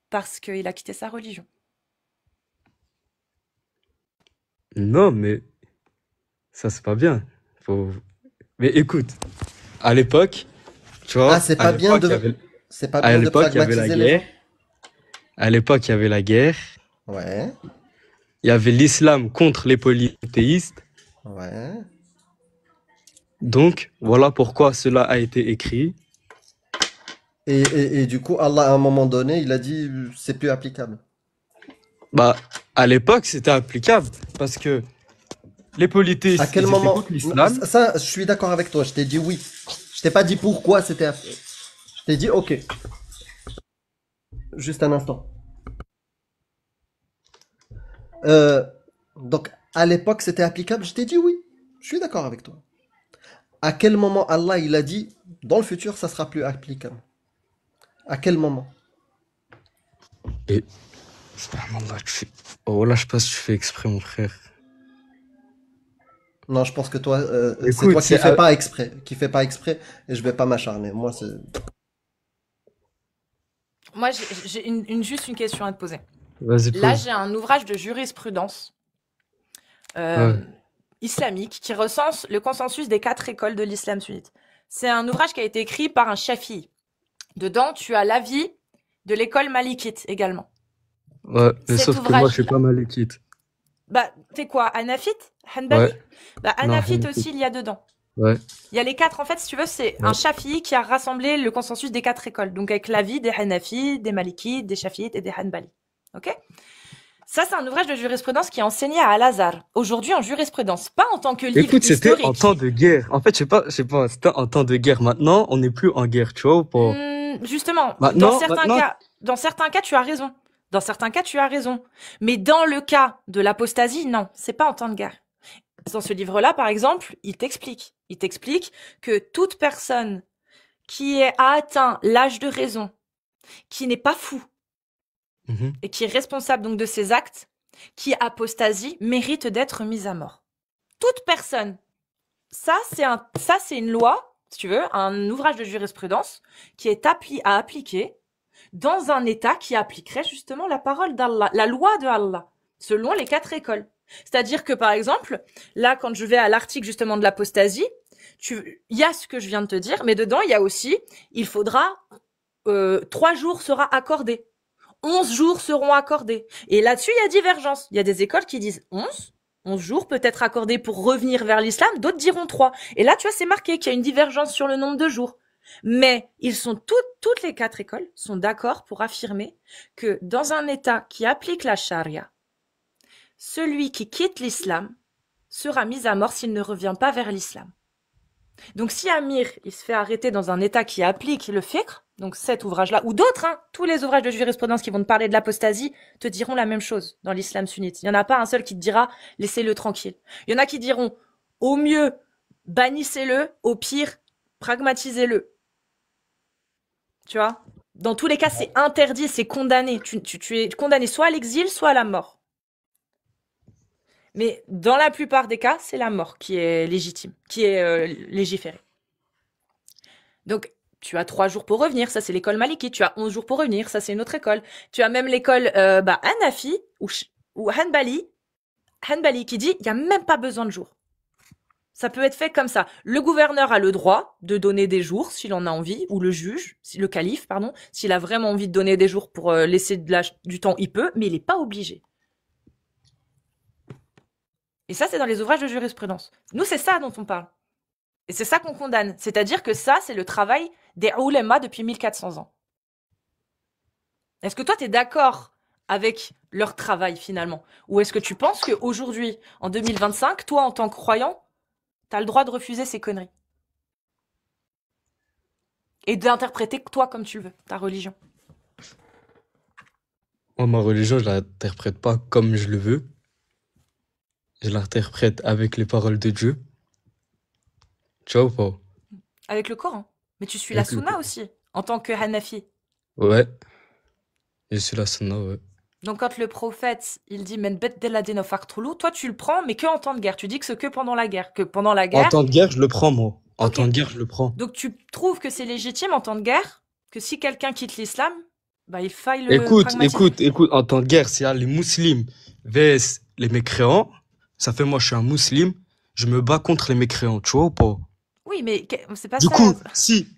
Speaker 1: parce qu'il a quitté sa religion.
Speaker 7: Non, mais ça, c'est pas bien. Faut... Mais écoute, à l'époque, tu vois,
Speaker 6: Ah, c'est
Speaker 7: à
Speaker 6: pas bien
Speaker 7: l'époque, il y
Speaker 6: de,
Speaker 7: avait...
Speaker 6: c'est pas
Speaker 7: à
Speaker 6: bien de
Speaker 7: l'époque, il y avait la
Speaker 6: pragmatiser les
Speaker 7: guerre. À l'époque, il y avait la guerre.
Speaker 6: gens. Ouais,
Speaker 7: Il y avait l'islam contre les polythéistes.
Speaker 6: ouais.
Speaker 7: Donc, voilà pourquoi cela a été écrit.
Speaker 6: Et du coup, Allah, à un moment donné, il a dit, c'est plus applicable.
Speaker 7: Bah, à l'époque, c'était applicable parce que les polythéistes,
Speaker 6: À quel
Speaker 7: ils étaient
Speaker 6: moment?
Speaker 7: contre l'islam.
Speaker 6: Ça, je suis d'accord avec toi. Je t'ai dit oui. Je t'ai pas dit pourquoi c'était applicable. Je t'ai dit ok. Juste un instant. Donc, à l'époque, c'était applicable. Je t'ai dit oui. Je suis d'accord avec toi. À quel moment Allah, il a dit, dans le futur, ça sera plus applicable? À quel moment?
Speaker 7: Et, subhanallah, oh là, je sais pas si tu fais exprès, mon frère.
Speaker 6: Non, je pense que toi, c'est
Speaker 7: Écoute,
Speaker 6: toi qui
Speaker 7: c'est
Speaker 6: fais pas exprès. Qui fait pas exprès, et je vais pas m'acharner. Moi, c'est...
Speaker 1: Moi, j'ai juste une question à te poser.
Speaker 7: Vas-y,
Speaker 1: Là,
Speaker 7: pose.
Speaker 1: j'ai un ouvrage de jurisprudence euh,
Speaker 7: Ouais.
Speaker 1: islamique qui recense le consensus des 4 écoles de l'islam sunnite. C'est un ouvrage qui a été écrit par un Shafi'i. Dedans, tu as l'avis de l'école malikite également.
Speaker 7: Ouais, mais
Speaker 1: Cet
Speaker 7: sauf que moi, je suis
Speaker 1: ouvrage-là,
Speaker 7: pas malékite.
Speaker 1: bah, t'es quoi, Hanafite? Hanbali?
Speaker 7: Ouais.
Speaker 1: Bah,
Speaker 7: Non,
Speaker 1: Hanafite
Speaker 7: Hanafite.
Speaker 1: aussi, il y a dedans.
Speaker 7: Ouais.
Speaker 1: Il y a les 4, en fait, si tu veux, c'est un
Speaker 7: Ouais.
Speaker 1: Shafi'i qui a rassemblé le consensus des 4 écoles. Donc, avec l'avis des Hanafi, des Malikites, des Shafi'ites et des Hanbali. Ok? Ça, c'est un ouvrage de jurisprudence qui est enseigné à Al-Azhar. Aujourd'hui, en jurisprudence. Pas en tant que livre
Speaker 7: Écoute, c'était en
Speaker 1: historique.
Speaker 7: temps de guerre. En fait, je sais pas, c'était en temps de guerre. Maintenant, on n'est plus en guerre, tu vois ou pas?
Speaker 1: Justement,
Speaker 7: Maintenant,
Speaker 1: dans certains cas, tu as raison. Dans certains cas, tu as raison. Mais dans le cas de l'apostasie, non, c'est pas en temps de guerre. Dans ce livre-là, par exemple, il t'explique. Il t'explique que toute personne qui a atteint l'âge de raison, qui n'est pas fou
Speaker 7: Mhm.
Speaker 1: et qui est responsable donc de ses actes, qui apostasie, mérite d'être mise à mort. Toute personne. Ça, c'est une loi, si tu veux, un ouvrage de jurisprudence qui est à appliquer dans un État qui appliquerait justement la parole d'Allah, la loi de Allah, selon les 4 écoles. C'est-à-dire que, par exemple, là, quand je vais à l'article justement de l'apostasie, il y a ce que je viens de te dire, mais dedans, il y a aussi, il faudra, 3 jours sera accordé. 11 jours seront accordés. Et là-dessus, il y a divergence. Il y a des écoles qui disent 11 jours peut être accordés pour revenir vers l'islam, d'autres diront 3. Et là, tu vois, c'est marqué qu'il y a une divergence sur le nombre de jours. Mais ils sont toutes les 4 écoles sont d'accord pour affirmer que dans un État qui applique la charia, celui qui quitte l'islam sera mis à mort s'il ne revient pas vers l'islam. Donc si Amir, il se fait arrêter dans un État qui applique le fiqh, donc cet ouvrage-là, ou d'autres, tous les ouvrages de jurisprudence qui vont te parler de l'apostasie, te diront la même chose dans l'islam sunnite. Il n'y en a pas un seul qui te dira, laissez-le tranquille. Il y en a qui diront, au mieux, bannissez-le, au pire, pragmatisez-le. Tu vois? Dans tous les cas, c'est interdit, c'est condamné. Tu es condamné soit à l'exil, soit à la mort. Mais dans la plupart des cas, c'est la mort qui est légitime, qui est légiférée. Donc, tu as 3 jours pour revenir, ça c'est l'école Maliki. Tu as 11 jours pour revenir, ça c'est une autre école. Tu as même l'école Hanafi ou Hanbali qui dit il n'y a même pas besoin de jours. Ça peut être fait comme ça. Le gouverneur a le droit de donner des jours s'il en a envie, ou le juge, le calife, pardon, s'il a vraiment envie de donner des jours pour laisser du temps, il peut, mais il n'est pas obligé. Et ça, c'est dans les ouvrages de jurisprudence. Nous, c'est ça dont on parle. Et c'est ça qu'on condamne. C'est-à-dire que ça, c'est le travail des oulémas depuis 1400 ans. Est-ce que toi, tu es d'accord avec leur travail, finalement? Ou est-ce que tu penses qu'aujourd'hui, en 2025, toi, en tant que croyant, tu as le droit de refuser ces conneries? Et d'interpréter toi comme tu veux, ta religion.
Speaker 7: Moi, ma religion, je l'interprète pas comme je le veux. Je l'interprète avec les paroles de Dieu. Tu vois ou pas?
Speaker 1: Avec le Coran. Mais tu suis
Speaker 7: Avec
Speaker 1: la
Speaker 7: le
Speaker 1: Sunna
Speaker 7: Coran.
Speaker 1: aussi, en tant que Hanafi.
Speaker 7: Ouais. Je suis la sunna, ouais.
Speaker 1: Donc quand le prophète, il dit « Men beddela dina faqtulu », toi tu le prends, mais que en temps de guerre. Tu dis que c'est que pendant la guerre. Que pendant la
Speaker 7: En
Speaker 1: guerre,
Speaker 7: temps de guerre, je le prends, moi. En
Speaker 1: Ok.
Speaker 7: temps de guerre, je le prends.
Speaker 1: donc tu trouves que c'est légitime en temps de guerre, que si quelqu'un quitte l'islam, bah il faille le pragmatiser.
Speaker 7: Écoute, en temps de guerre, s'il y a les musulmans vs les mécréants, ça fait moi, je suis un musulman, je me bats contre les mécréants, tu vois ou pas?
Speaker 1: Oui, mais c'est pas
Speaker 7: Du
Speaker 1: ça.
Speaker 7: coup, si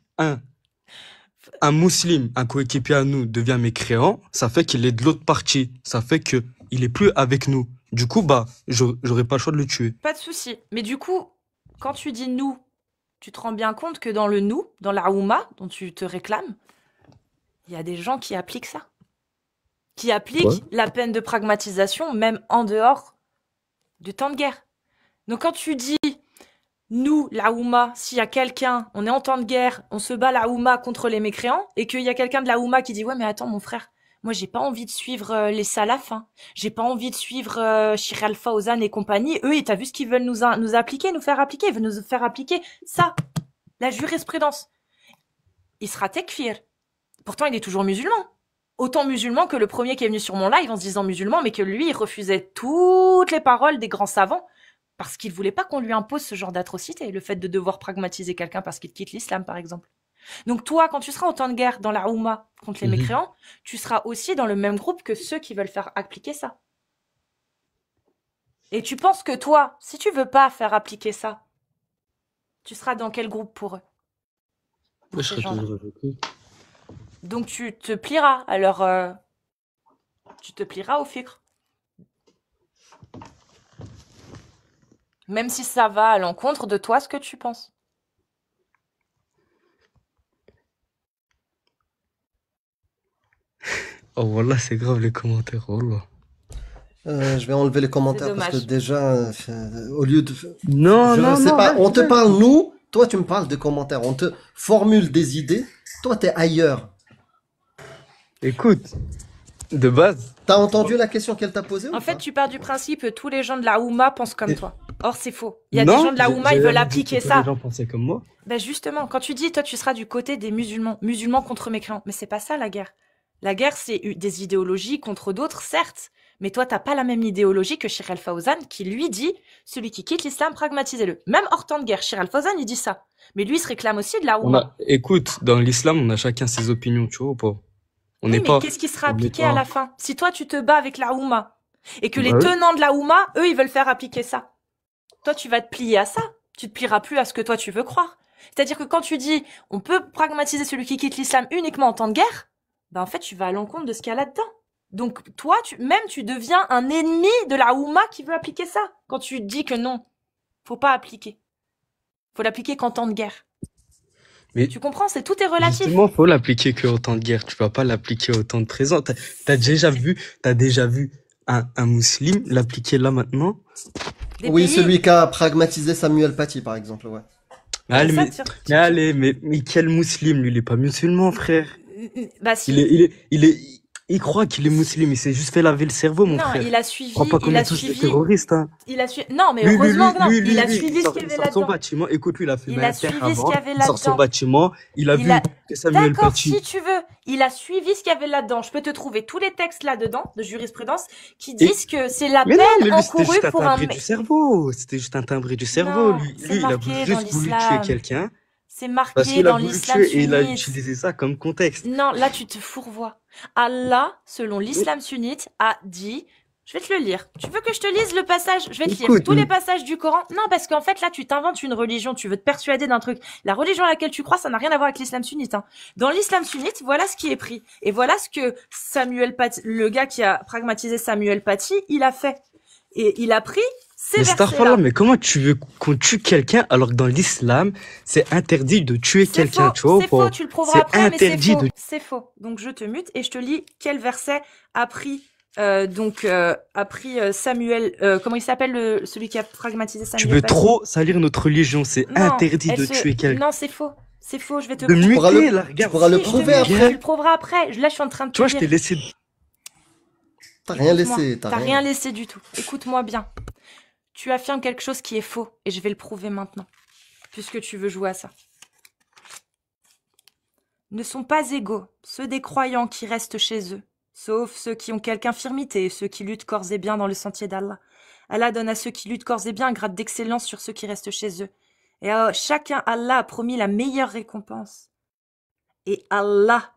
Speaker 7: un musulman, un coéquipier à nous devient mécréant, ça fait qu'il est de l'autre partie. Ça fait que il est plus avec nous. Du coup, bah, j'aurais pas le choix de le tuer.
Speaker 1: Pas de souci. Mais du coup, quand tu dis nous, tu te rends bien compte que dans le nous, dans la Oumma dont tu te réclames, il y a des gens qui appliquent ça. Qui appliquent
Speaker 7: Ouais.
Speaker 1: la peine de pragmatisation même en dehors du temps de guerre. Donc quand tu dis nous, la Oumma, s'il y a quelqu'un, on est en temps de guerre, on se bat la Oumma contre les mécréants, et qu'il y a quelqu'un de la Oumma qui dit ouais mais attends mon frère, moi j'ai pas envie de suivre les salafs, j'ai pas envie de suivre Sheikh Al-Fawzan et compagnie, eux t'as vu ce qu'ils veulent nous appliquer, nous faire appliquer, ils veulent nous faire appliquer ça, la jurisprudence. Il sera tekfir. Pourtant il est toujours musulman. Autant musulman que le premier qui est venu sur mon live en se disant musulman, mais que lui il refusait toutes les paroles des grands savants parce qu'il voulait pas qu'on lui impose ce genre d'atrocité, le fait de devoir pragmatiser quelqu'un parce qu'il quitte l'islam par exemple. Donc toi, quand tu seras en temps de guerre dans la Oumma contre les
Speaker 7: Mhm.
Speaker 1: mécréants, tu seras aussi dans le même groupe que ceux qui veulent faire appliquer ça. Et tu penses que toi, si tu veux pas faire appliquer ça, tu seras dans quel groupe pour eux? Pour
Speaker 7: Je
Speaker 1: ces
Speaker 7: serai
Speaker 1: gens-là.
Speaker 7: toujours avec eux.
Speaker 1: Donc tu te plieras. Alors, tu te plieras au fikr. Même si ça va à l'encontre de toi, ce que tu penses.
Speaker 7: Oh, voilà, c'est grave les commentaires. Oh là.
Speaker 6: Je vais enlever les commentaires parce que
Speaker 1: dommage.
Speaker 6: déjà, au lieu de...
Speaker 7: Non,
Speaker 6: Je
Speaker 7: non,
Speaker 6: sais
Speaker 7: non.
Speaker 6: pas, on te
Speaker 7: reste.
Speaker 6: parle nous, toi tu me parles de commentaires, on te formule des idées, toi t'es ailleurs.
Speaker 7: Écoute, de base.
Speaker 6: T'as entendu la question qu'elle t'a posée ou
Speaker 1: En fait,
Speaker 6: pas?
Speaker 1: tu pars du principe que tous les gens de la Oumma pensent comme
Speaker 7: Et-
Speaker 1: toi. Or, c'est faux. Il y a des
Speaker 7: Non,
Speaker 1: gens de la Oumma, ils
Speaker 7: j'ai
Speaker 1: veulent
Speaker 7: jamais dit
Speaker 1: appliquer
Speaker 7: que tous
Speaker 1: ça.
Speaker 7: les gens pensaient comme moi.
Speaker 1: Ben justement, quand tu dis, toi, tu seras du côté des musulmans, musulmans contre mécréants, mais c'est pas ça la guerre. La guerre, c'est des idéologies contre d'autres, certes, mais toi, t'as pas la même idéologie que Shir al-Fawzan qui lui dit, celui qui quitte l'islam, pragmatisez-le. Même hors temps de guerre, Shir al-Fawzan, il dit ça. Mais lui, il se réclame aussi de la Oumma.
Speaker 7: Écoute, dans l'islam, on a chacun ses opinions, tu vois ou pas? On
Speaker 1: Oui,
Speaker 7: n'est
Speaker 1: mais
Speaker 7: pas.
Speaker 1: qu'est-ce qui sera
Speaker 7: on n'est
Speaker 1: appliqué
Speaker 7: pas-
Speaker 1: à la fin? Si toi, tu te bats avec la Oumma, et que les
Speaker 7: Bah oui.
Speaker 1: tenants de la Oumma, eux, ils veulent faire appliquer ça. Toi, tu vas te plier à ça. Tu te plieras plus à ce que toi, tu veux croire. C'est-à-dire que quand tu dis, on peut pragmatiser celui qui quitte l'islam uniquement en temps de guerre, ben en fait, tu vas à l'encontre de ce qu'il y a là-dedans. Donc, toi, tu deviens un ennemi de la Oumma qui veut appliquer ça. Quand tu dis que non, faut pas appliquer. Faut l'appliquer qu'en temps de guerre.
Speaker 7: Mais
Speaker 1: Tu comprends? Tout est relatif.
Speaker 7: justement, faut l'appliquer que au temps de guerre. Tu vas pas l'appliquer au temps de présent. T'as déjà vu un musulman l'appliquer là maintenant?
Speaker 1: Des
Speaker 6: Oui,
Speaker 1: pays-
Speaker 6: celui qui a pragmatisé Samuel Paty par exemple, ouais.
Speaker 7: Mais allez,
Speaker 1: Ça,
Speaker 7: mais,
Speaker 1: tu-
Speaker 7: mais allez, mais quel musulman? Lui, il est pas musulman, frère.
Speaker 1: Bah si.
Speaker 7: Il croit qu'il est musulman. Il s'est juste fait laver le cerveau, mon
Speaker 1: Non,
Speaker 7: frère.
Speaker 1: il a suivi,
Speaker 7: Je crois pas qu'on
Speaker 1: il a
Speaker 7: est tous des
Speaker 1: suivi,
Speaker 7: terroristes, hein.
Speaker 1: il a suivi, non, mais
Speaker 7: Lui,
Speaker 1: heureusement que non,
Speaker 7: lui,
Speaker 1: il a
Speaker 7: lui,
Speaker 1: suivi
Speaker 7: il
Speaker 1: ce
Speaker 7: sort-
Speaker 1: qu'il y
Speaker 7: il
Speaker 1: avait
Speaker 7: sort son
Speaker 1: là-dedans.
Speaker 7: bâtiment. Écoute, lui, il a fait
Speaker 1: Il a suivi ce qu'il y avait
Speaker 7: Il sort son
Speaker 1: là-dedans.
Speaker 7: bâtiment. Il a
Speaker 1: Il
Speaker 7: vu
Speaker 1: a-
Speaker 7: que Samuel
Speaker 1: D'accord,
Speaker 7: Paty.
Speaker 1: si tu veux. Il a suivi ce qu'il y avait là-dedans. Je peux te trouver tous les textes là-dedans, de jurisprudence, qui disent que c'est la
Speaker 7: Mais non, mais
Speaker 1: peine
Speaker 7: lui, c'était
Speaker 1: encourue
Speaker 7: juste un
Speaker 1: pour un
Speaker 7: timbré du cerveau. C'était juste un timbré du cerveau.
Speaker 1: Non,
Speaker 7: Lui,
Speaker 1: c'est
Speaker 7: lui, il a
Speaker 1: marqué dans
Speaker 7: juste voulu tuer
Speaker 1: l'islam.
Speaker 7: quelqu'un
Speaker 1: C'est
Speaker 7: parce
Speaker 1: marqué
Speaker 7: qu'il a
Speaker 1: dans
Speaker 7: voulu
Speaker 1: l'islam
Speaker 7: tuer et il a
Speaker 1: sunnite.
Speaker 7: utilisé ça comme contexte.
Speaker 1: Non, là tu te fourvoies. Allah, selon l'islam sunnite, a dit, je vais te le lire. Tu veux que je te lise le passage? Je vais te lire
Speaker 7: Écoute,
Speaker 1: tous les
Speaker 7: mais-
Speaker 1: passages du Coran. Non, parce qu'en fait là tu t'inventes une religion, tu veux te persuader d'un truc. La religion à laquelle tu crois, ça n'a rien à voir avec l'islam sunnite. Hein. Dans l'islam sunnite, voilà ce qui est pris. Et voilà ce que Samuel Paty, le gars qui a pragmatisé Samuel Paty, il a fait. Et il a pris ces
Speaker 7: Mais
Speaker 1: versets-là.
Speaker 7: Starfall, mais comment tu veux qu'on tue quelqu'un alors que dans l'islam, c'est interdit de tuer
Speaker 1: C'est
Speaker 7: quelqu'un,
Speaker 1: faux,
Speaker 7: tu vois ou
Speaker 1: c'est
Speaker 7: pas?
Speaker 1: faux, tu le prouveras
Speaker 7: C'est
Speaker 1: après, mais c'est
Speaker 7: interdit
Speaker 1: faux.
Speaker 7: de-
Speaker 1: C'est faux. Donc je te mute et je te lis quel verset a pris Samuel, comment il s'appelle celui qui a pragmatisé Samuel
Speaker 7: Tu veux
Speaker 1: Paty.
Speaker 7: trop salir notre religion, c'est
Speaker 1: Non,
Speaker 7: interdit
Speaker 1: elle
Speaker 7: de
Speaker 1: se-
Speaker 7: tuer quelqu'un.
Speaker 1: Non, c'est faux. C'est faux, je vais te
Speaker 7: De
Speaker 1: prouver.
Speaker 6: pourras
Speaker 7: muter,
Speaker 6: le-
Speaker 7: là,
Speaker 6: tu
Speaker 7: regarde.
Speaker 6: pourras le
Speaker 1: Si, je te
Speaker 6: prouver
Speaker 1: mute,
Speaker 6: après.
Speaker 1: tu le prouveras après. Là, je suis en train de te
Speaker 7: Tu vois, je
Speaker 1: dire.
Speaker 7: t'ai laissé.
Speaker 6: T'as rien
Speaker 1: Écoute-moi,
Speaker 6: laissé,
Speaker 1: T'as rien laissé du tout. Écoute-moi bien. Tu affirmes quelque chose qui est faux et je vais le prouver maintenant, puisque tu veux jouer à ça. Ne sont pas égaux ceux des croyants qui restent chez eux, sauf ceux qui ont quelque infirmité et ceux qui luttent corps et bien dans le sentier d'Allah. Allah donne à ceux qui luttent corps et bien un grade d'excellence sur ceux qui restent chez eux. Et à chacun, Allah a promis la meilleure récompense. Et Allah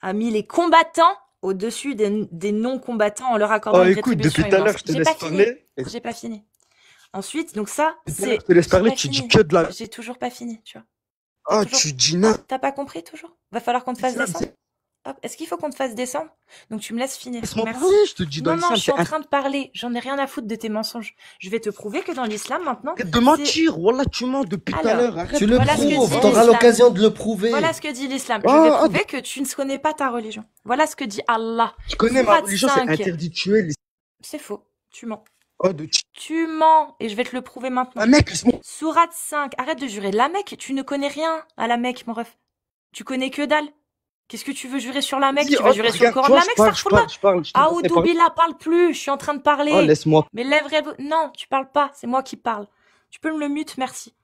Speaker 1: a mis les combattants au-dessus des non-combattants en leur accordant
Speaker 7: Oh,
Speaker 1: une
Speaker 7: écoute,
Speaker 1: rétribution
Speaker 7: depuis tout à l'heure,
Speaker 1: immense.
Speaker 7: je te
Speaker 1: J'ai
Speaker 7: laisse
Speaker 1: pas fini.
Speaker 7: parler.
Speaker 1: J'ai pas fini. Ensuite, donc ça,
Speaker 7: Depuis tout à
Speaker 1: c'est...
Speaker 7: l'heure, je te laisse
Speaker 1: j'ai
Speaker 7: parler,
Speaker 1: pas
Speaker 7: tu dis
Speaker 1: fini.
Speaker 7: que de la.
Speaker 1: J'ai toujours pas fini, tu vois.
Speaker 7: Ah,
Speaker 1: toujours-
Speaker 7: tu dis non.
Speaker 1: T'as pas compris toujours? Va falloir qu'on te fasse
Speaker 7: L'islam,
Speaker 1: descendre. Hop, est-ce qu'il faut qu'on te fasse descendre? Donc tu me laisses finir.
Speaker 7: Laisse-moi
Speaker 1: Merci.
Speaker 7: parler, je te dis dans
Speaker 1: Non, non,
Speaker 7: l'islam,
Speaker 1: je suis
Speaker 7: c'est
Speaker 1: en train de parler. J'en ai rien à foutre de tes mensonges. Je vais te prouver que dans l'islam, maintenant...
Speaker 7: Arrête de mentir, voilà, tu mens depuis tout à
Speaker 1: Alors,
Speaker 7: l'heure. Arrête.
Speaker 6: Tu le
Speaker 1: Voilà ce que
Speaker 6: prouves,
Speaker 1: dit
Speaker 6: t'auras
Speaker 1: l'islam.
Speaker 6: l'occasion de le prouver.
Speaker 1: Voilà ce que dit l'islam. Je
Speaker 7: Ah,
Speaker 1: vais
Speaker 7: ah,
Speaker 1: prouver que tu ne connais pas ta religion. Voilà ce que dit Allah.
Speaker 7: Tu connais ma
Speaker 1: Sourate
Speaker 7: religion, c'est
Speaker 1: 5.
Speaker 7: interdit de tuer les.
Speaker 1: C'est faux. Tu mens.
Speaker 7: Oh, de tuer.
Speaker 1: Tu mens. Et je vais te le prouver maintenant.
Speaker 7: Ah, mec, laisse-moi.
Speaker 1: Sourate 5. Arrête de jurer. La Mecque, tu ne connais rien à la Mecque, mon ref. Tu connais que dalle. Qu'est-ce que tu veux jurer sur la Mecque?
Speaker 7: Dis,
Speaker 1: Tu vas
Speaker 7: oh,
Speaker 1: jurer sur le
Speaker 7: regarde,
Speaker 1: Coran
Speaker 7: tu
Speaker 1: de
Speaker 7: vois,
Speaker 1: la Mecque, Starfullah?
Speaker 7: je
Speaker 1: Ah,
Speaker 7: t'en ai parlé.
Speaker 1: Billah, parle plus. Je suis en train de parler.
Speaker 7: Oh, laisse-moi.
Speaker 1: Mes lèvres, non, tu parles pas. C'est moi qui parle. Tu peux me le mute, merci.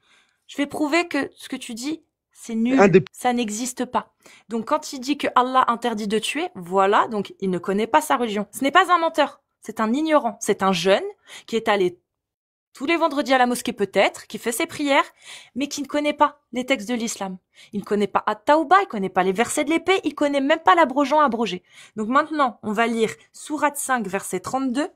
Speaker 1: Je vais prouver que ce que tu dis, c'est nul.
Speaker 7: Un des-
Speaker 1: Ça n'existe pas. Donc, quand il dit que Allah interdit de tuer, voilà. Donc, il ne connaît pas sa religion. Ce n'est pas un menteur. C'est un ignorant. C'est un jeune qui est allé tous les vendredis à la mosquée peut-être, qui fait ses prières, mais qui ne connaît pas les textes de l'islam. Il ne connaît pas At-Tawbah, il ne connaît pas les versets de l'épée, il ne connaît même pas l'abrogeant abrogé. Donc maintenant, on va lire Sourate 5, verset 32,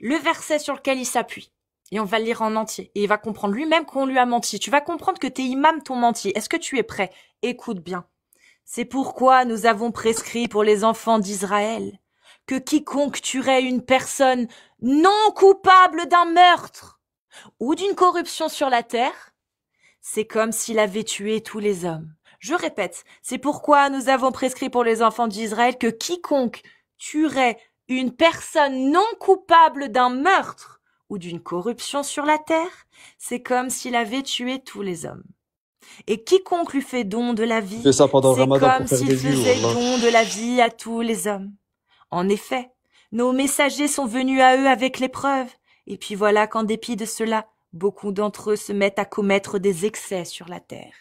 Speaker 1: le verset sur lequel il s'appuie. Et on va le lire en entier. Et il va comprendre lui-même qu'on lui a menti. Tu vas comprendre que tes imams t'ont menti. Est-ce que tu es prêt? Écoute bien. C'est pourquoi nous avons prescrit pour les enfants d'Israël que quiconque tuerait une personne non coupable d'un meurtre ou d'une corruption sur la terre, c'est comme s'il avait tué tous les hommes. Je répète, c'est pourquoi nous avons prescrit pour les enfants d'Israël que quiconque tuerait une personne non coupable d'un meurtre ou d'une corruption sur la terre, c'est comme s'il avait tué tous les hommes. Et quiconque lui fait don de la vie,
Speaker 7: Fais ça pendant le
Speaker 1: c'est
Speaker 7: ramadan
Speaker 1: comme
Speaker 7: pour faire
Speaker 1: s'il
Speaker 7: des vues.
Speaker 1: faisait
Speaker 7: Wallah.
Speaker 1: don de la vie à tous les hommes. En effet, nos messagers sont venus à eux avec l'épreuve, et puis voilà qu'en dépit de cela, beaucoup d'entre eux se mettent à commettre des excès sur la terre.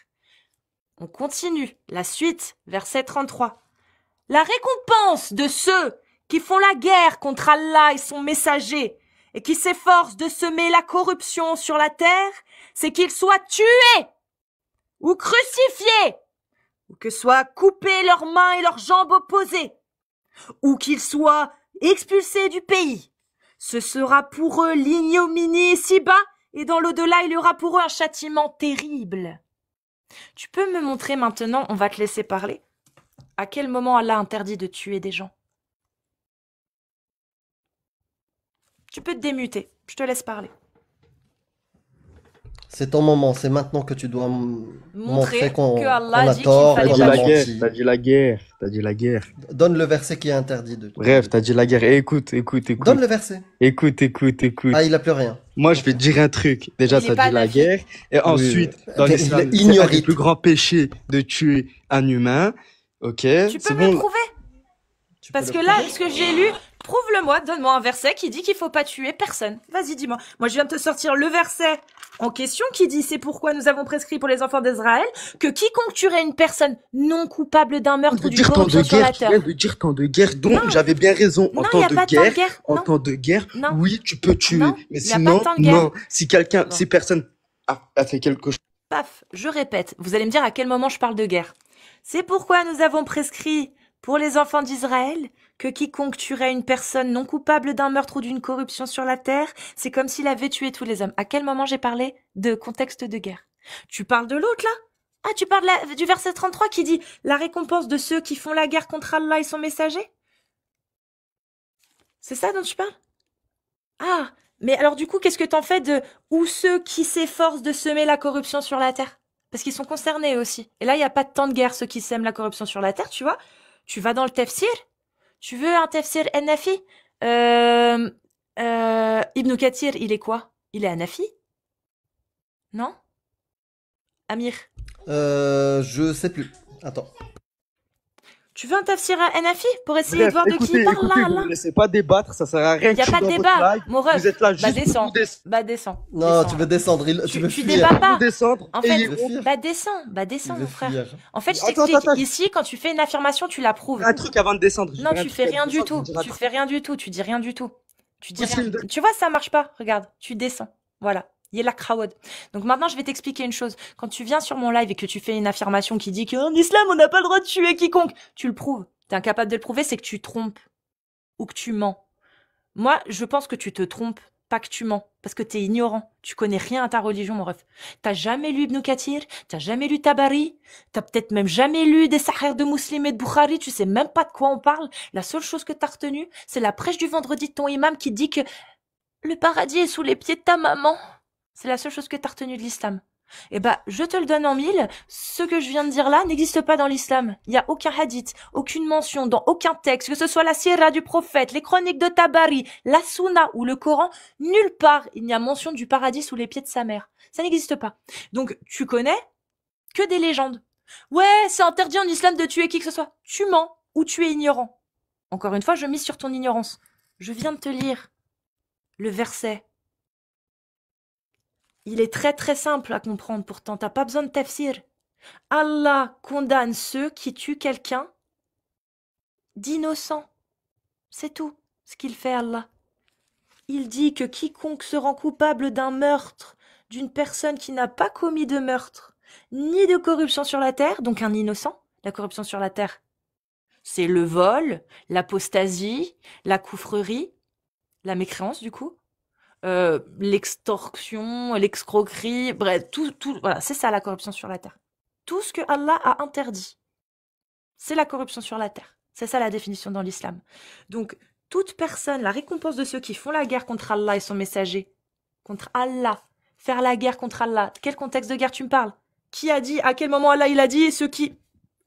Speaker 1: On continue, la suite, verset 33. La récompense de ceux qui font la guerre contre Allah et son messager, et qui s'efforcent de semer la corruption sur la terre, c'est qu'ils soient tués ou crucifiés, ou que soient coupées leurs mains et leurs jambes opposées, ou qu'ils soient expulsés du pays. Ce sera pour eux l'ignominie ici-bas, et dans l'au-delà, il y aura pour eux un châtiment terrible. Tu peux me montrer maintenant, on va te laisser parler, à quel moment Allah interdit de tuer des gens? Tu peux te démuter, je te laisse parler.
Speaker 6: C'est ton moment, c'est maintenant que tu dois montrer qu'on
Speaker 1: que Allah
Speaker 6: a
Speaker 1: dit
Speaker 6: tort
Speaker 1: qu'il
Speaker 6: et
Speaker 1: fallait
Speaker 6: qu'on
Speaker 7: T'as dit
Speaker 6: a
Speaker 7: la guerre,
Speaker 6: menti.
Speaker 7: t'as dit la guerre, t'as dit la guerre.
Speaker 6: Donne le verset qui est interdit de
Speaker 7: Bref, t'as dit la guerre. Et écoute.
Speaker 6: Donne le verset.
Speaker 7: Écoute.
Speaker 6: Ah, il a plus rien.
Speaker 7: Moi, je vais te dire un truc. Déjà,
Speaker 1: Il est
Speaker 7: t'as
Speaker 1: pas
Speaker 7: dit la
Speaker 1: nafi.
Speaker 7: guerre. Et ensuite, dans
Speaker 6: Il est
Speaker 7: l'islam, c'est un des
Speaker 6: ignorite.
Speaker 7: plus grands péchés de tuer un humain. Ok,
Speaker 1: Tu peux
Speaker 7: c'est
Speaker 1: me
Speaker 7: bon.
Speaker 1: le prouver?
Speaker 6: Tu peux
Speaker 1: Parce
Speaker 6: le
Speaker 1: que là,
Speaker 6: prouver
Speaker 1: ce que j'ai lu, prouve-le-moi, donne-moi un verset qui dit qu'il faut pas tuer personne. Vas-y, dis-moi. Moi, je viens de te sortir le verset en question qui dit c'est pourquoi nous avons prescrit pour les enfants d'Israël que quiconque tuerait une personne non coupable d'un meurtre ou
Speaker 7: De
Speaker 1: d'une
Speaker 7: dire tant de
Speaker 1: corruption sur la
Speaker 7: guerre, tu
Speaker 1: terre.
Speaker 7: viens de dire tant de guerre, donc
Speaker 1: Non.
Speaker 7: j'avais bien raison. En
Speaker 1: Non,
Speaker 7: temps
Speaker 1: y a
Speaker 7: de
Speaker 1: pas tant de
Speaker 7: guerre,
Speaker 1: guerre.
Speaker 7: en
Speaker 1: Non.
Speaker 7: temps de guerre,
Speaker 1: Non.
Speaker 7: oui, tu peux tuer.
Speaker 1: Non,
Speaker 7: Mais
Speaker 1: y a pas
Speaker 7: sinon,
Speaker 1: tant de guerre.
Speaker 7: non. Si quelqu'un,
Speaker 1: Non.
Speaker 7: si personne a fait quelque chose.
Speaker 1: Paf, je répète, vous allez me dire à quel moment je parle de guerre. C'est pourquoi nous avons prescrit pour les enfants d'Israël que quiconque tuerait une personne non coupable d'un meurtre ou d'une corruption sur la terre, c'est comme s'il avait tué tous les hommes. À quel moment j'ai parlé de contexte de guerre? Tu parles de l'autre là? Ah, tu parles du verset 33 qui dit la récompense de ceux qui font la guerre contre Allah et son messager? C'est ça dont tu parles? Ah, mais alors du coup, qu'est-ce que t'en fais de ou ceux qui s'efforcent de semer la corruption sur la terre? Parce qu'ils sont concernés aussi. Et là, il n'y a pas de temps de guerre, ceux qui sèment la corruption sur la terre, tu vois. Tu vas dans le tafsir. Tu veux un tafsir Hanafi? Ibn Kathir, il est quoi? Il est Hanafi? Non? Amir,
Speaker 6: Je sais plus. Attends.
Speaker 1: tu veux un tafsir Hanafi pour essayer de
Speaker 7: Bref,
Speaker 1: voir de qui il parle
Speaker 7: écoutez,
Speaker 1: là,
Speaker 7: vous
Speaker 1: là?
Speaker 7: ne laissez pas débattre, ça sert à rien
Speaker 1: Il n'y a
Speaker 7: que je
Speaker 1: pas
Speaker 7: suis
Speaker 1: de
Speaker 7: dans
Speaker 1: débat,
Speaker 7: votre live.
Speaker 1: mon ref.
Speaker 7: Vous êtes là
Speaker 1: Bah
Speaker 7: juste
Speaker 1: descends,
Speaker 7: pour descendre.
Speaker 1: bah descends.
Speaker 6: Non,
Speaker 1: descends.
Speaker 6: tu veux descendre, tu veux
Speaker 1: Tu
Speaker 6: fuir.
Speaker 1: débats pas.
Speaker 7: Descendre.
Speaker 1: En
Speaker 7: et
Speaker 1: fait,
Speaker 6: Il veut fuir.
Speaker 1: bah
Speaker 6: Il
Speaker 1: descends,
Speaker 6: veut
Speaker 1: mon frère.
Speaker 6: fuir.
Speaker 1: En fait, je
Speaker 7: Attends,
Speaker 1: t'explique.
Speaker 7: attends.
Speaker 1: Ici, quand tu fais une affirmation, tu la prouves.
Speaker 7: un truc avant de descendre.
Speaker 1: Non, tu fais rien du tout. Tu fais rien du tout. Tu dis rien du tout. Tu dis rien.
Speaker 7: Possible de-
Speaker 1: Tu vois, ça marche pas. Regarde, tu descends. Voilà. Il y a la crowd. Donc maintenant, je vais t'expliquer une chose. Quand tu viens sur mon live et que tu fais une affirmation qui dit qu'en islam, on n'a pas le droit de tuer quiconque, tu le prouves. T'es incapable de le prouver, c'est que tu trompes. Ou que tu mens. Moi, je pense que tu te trompes, pas que tu mens. Parce que t'es ignorant. Tu connais rien à ta religion, mon ref. T'as jamais lu Ibn Kathir, t'as jamais lu Tabari, t'as peut-être même jamais lu des Sahih de Muslim et de Bukhari, tu sais même pas de quoi on parle. La seule chose que t'as retenue, c'est la prêche du vendredi de ton imam qui dit que le paradis est sous les pieds de ta maman. C'est la seule chose que t'as retenue de l'islam. Eh ben, je te le donne en mille. Ce que je viens de dire là n'existe pas dans l'islam. Il n'y a aucun hadith, aucune mention dans aucun texte, que ce soit la sira du prophète, les chroniques de Tabari, la sunna ou le Coran, nulle part il n'y a mention du paradis sous les pieds de sa mère. Ça n'existe pas. Donc, tu connais que des légendes. Ouais, c'est interdit en islam de tuer qui que ce soit. Tu mens ou tu es ignorant. Encore une fois, je mise sur ton ignorance. Je viens de te lire le verset. Il est très très simple à comprendre pourtant, t'as pas besoin de tafsir. Allah condamne ceux qui tuent quelqu'un d'innocent. C'est tout ce qu'il fait Allah. il dit que quiconque se rend coupable d'un meurtre d'une personne qui n'a pas commis de meurtre, ni de corruption sur la terre, donc un innocent, la corruption sur la terre, c'est le vol, l'apostasie, la coufrerie, la mécréance du coup, l'extorsion, l'escroquerie, bref, voilà, c'est ça la corruption sur la terre. Tout ce que Allah a interdit, c'est la corruption sur la terre. C'est ça la définition dans l'islam. Donc, toute personne, la récompense de ceux qui font la guerre contre Allah et son messager, contre Allah, faire la guerre contre Allah, quel contexte de guerre tu me parles? Qui a dit, à quel moment Allah il a dit, ceux qui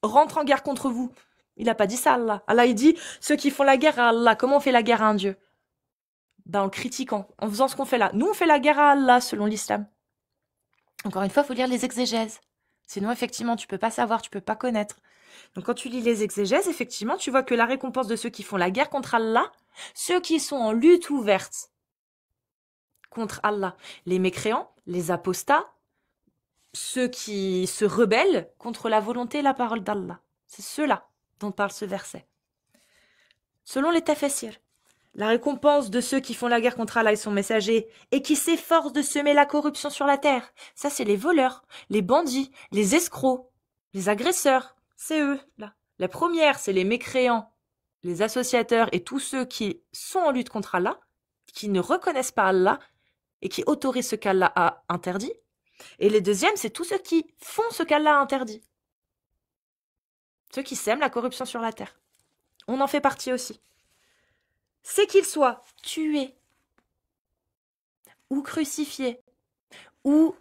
Speaker 1: rentrent en guerre contre vous? Il n'a pas dit ça Allah. Allah il dit, ceux qui font la guerre à Allah, comment on fait la guerre à un Dieu? Ben, en le critiquant, en faisant ce qu'on fait là. Nous, on fait la guerre à Allah, selon l'islam. Encore une fois, il faut lire les exégèses. Sinon, effectivement, tu peux pas savoir, tu peux pas connaître. Donc, quand tu lis les exégèses, effectivement, tu vois que la récompense de ceux qui font la guerre contre Allah, ceux qui sont en lutte ouverte contre Allah, les mécréants, les apostats, ceux qui se rebellent contre la volonté et la parole d'Allah. C'est ceux-là dont parle ce verset. Selon les tafsirs, la récompense de ceux qui font la guerre contre Allah et son messager et qui s'efforcent de semer la corruption sur la terre, ça c'est les voleurs, les bandits, les escrocs, les agresseurs, c'est eux là. La première, c'est les mécréants, les associateurs et tous ceux qui sont en lutte contre Allah, qui ne reconnaissent pas Allah et qui autorisent ce qu'Allah a interdit. Et les deuxièmes, c'est tous ceux qui font ce qu'Allah a interdit. Ceux qui sèment la corruption sur la terre. On en fait partie aussi. C'est qu'ils soient tués, ou crucifiés, ou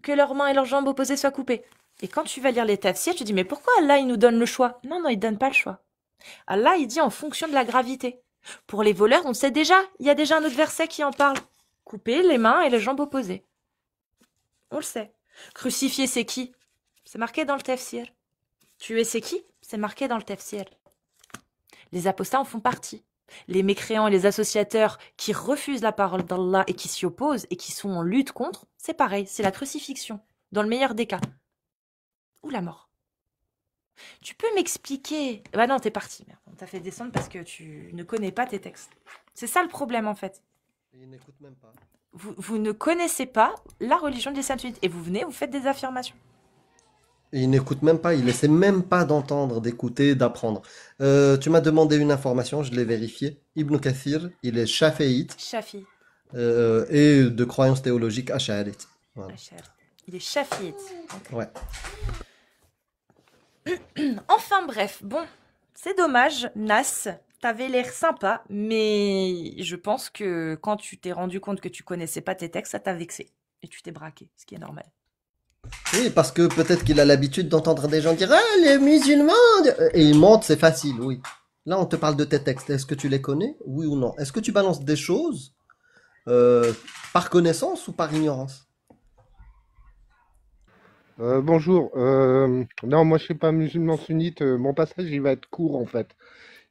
Speaker 1: que leurs mains et leurs jambes opposées soient coupées. Et quand tu vas lire les tafsirs, tu dis, mais pourquoi Allah, il nous donne le choix? Non, il donne pas le choix. Allah, il dit en fonction de la gravité. Pour les voleurs, on sait déjà, il y a déjà un autre verset qui en parle. Couper les mains et les jambes opposées. On le sait. Crucifier, c'est qui? C'est marqué dans le tafsir. Tuer, c'est qui? C'est marqué dans le tafsir. Les apostats en font partie. Les mécréants et les associateurs qui refusent la parole d'Allah et qui s'y opposent et qui sont en lutte contre, c'est pareil, c'est la crucifixion, dans le meilleur des cas. Ou la mort. Tu peux m'expliquer... Bah non, t'es parti. Merde. On t'a fait descendre parce que tu ne connais pas tes textes. C'est ça le problème en fait.
Speaker 6: Il n'écoute même pas.
Speaker 1: Vous ne connaissez pas la religion de l'islam sunnite et vous venez, vous faites des affirmations.
Speaker 6: Et il n'écoute même pas, il essaie même pas d'entendre, d'écouter, d'apprendre. Tu m'as demandé une information, je l'ai vérifiée. Ibn Kathir, il est shafi'ite
Speaker 1: Shafi.
Speaker 6: et de croyance théologique ash'arite. Voilà.
Speaker 1: Il est shafi'ite.
Speaker 6: Ouais.
Speaker 1: Enfin bref, bon, c'est dommage, Nas, t'avais l'air sympa, mais je pense que quand tu t'es rendu compte que tu connaissais pas tes textes, ça t'a vexé. Et tu t'es braqué, ce qui est normal.
Speaker 6: Oui, parce que peut-être qu'il a l'habitude d'entendre des gens dire « Ah, les musulmans !» Et il monte, c'est facile, oui. Là, on te parle de tes textes. Est-ce que tu les connais? Oui ou non? Est-ce que tu balances des choses par connaissance ou par ignorance?
Speaker 8: Bonjour. Non, moi je suis pas musulman sunnite. Mon passage il va être court en fait.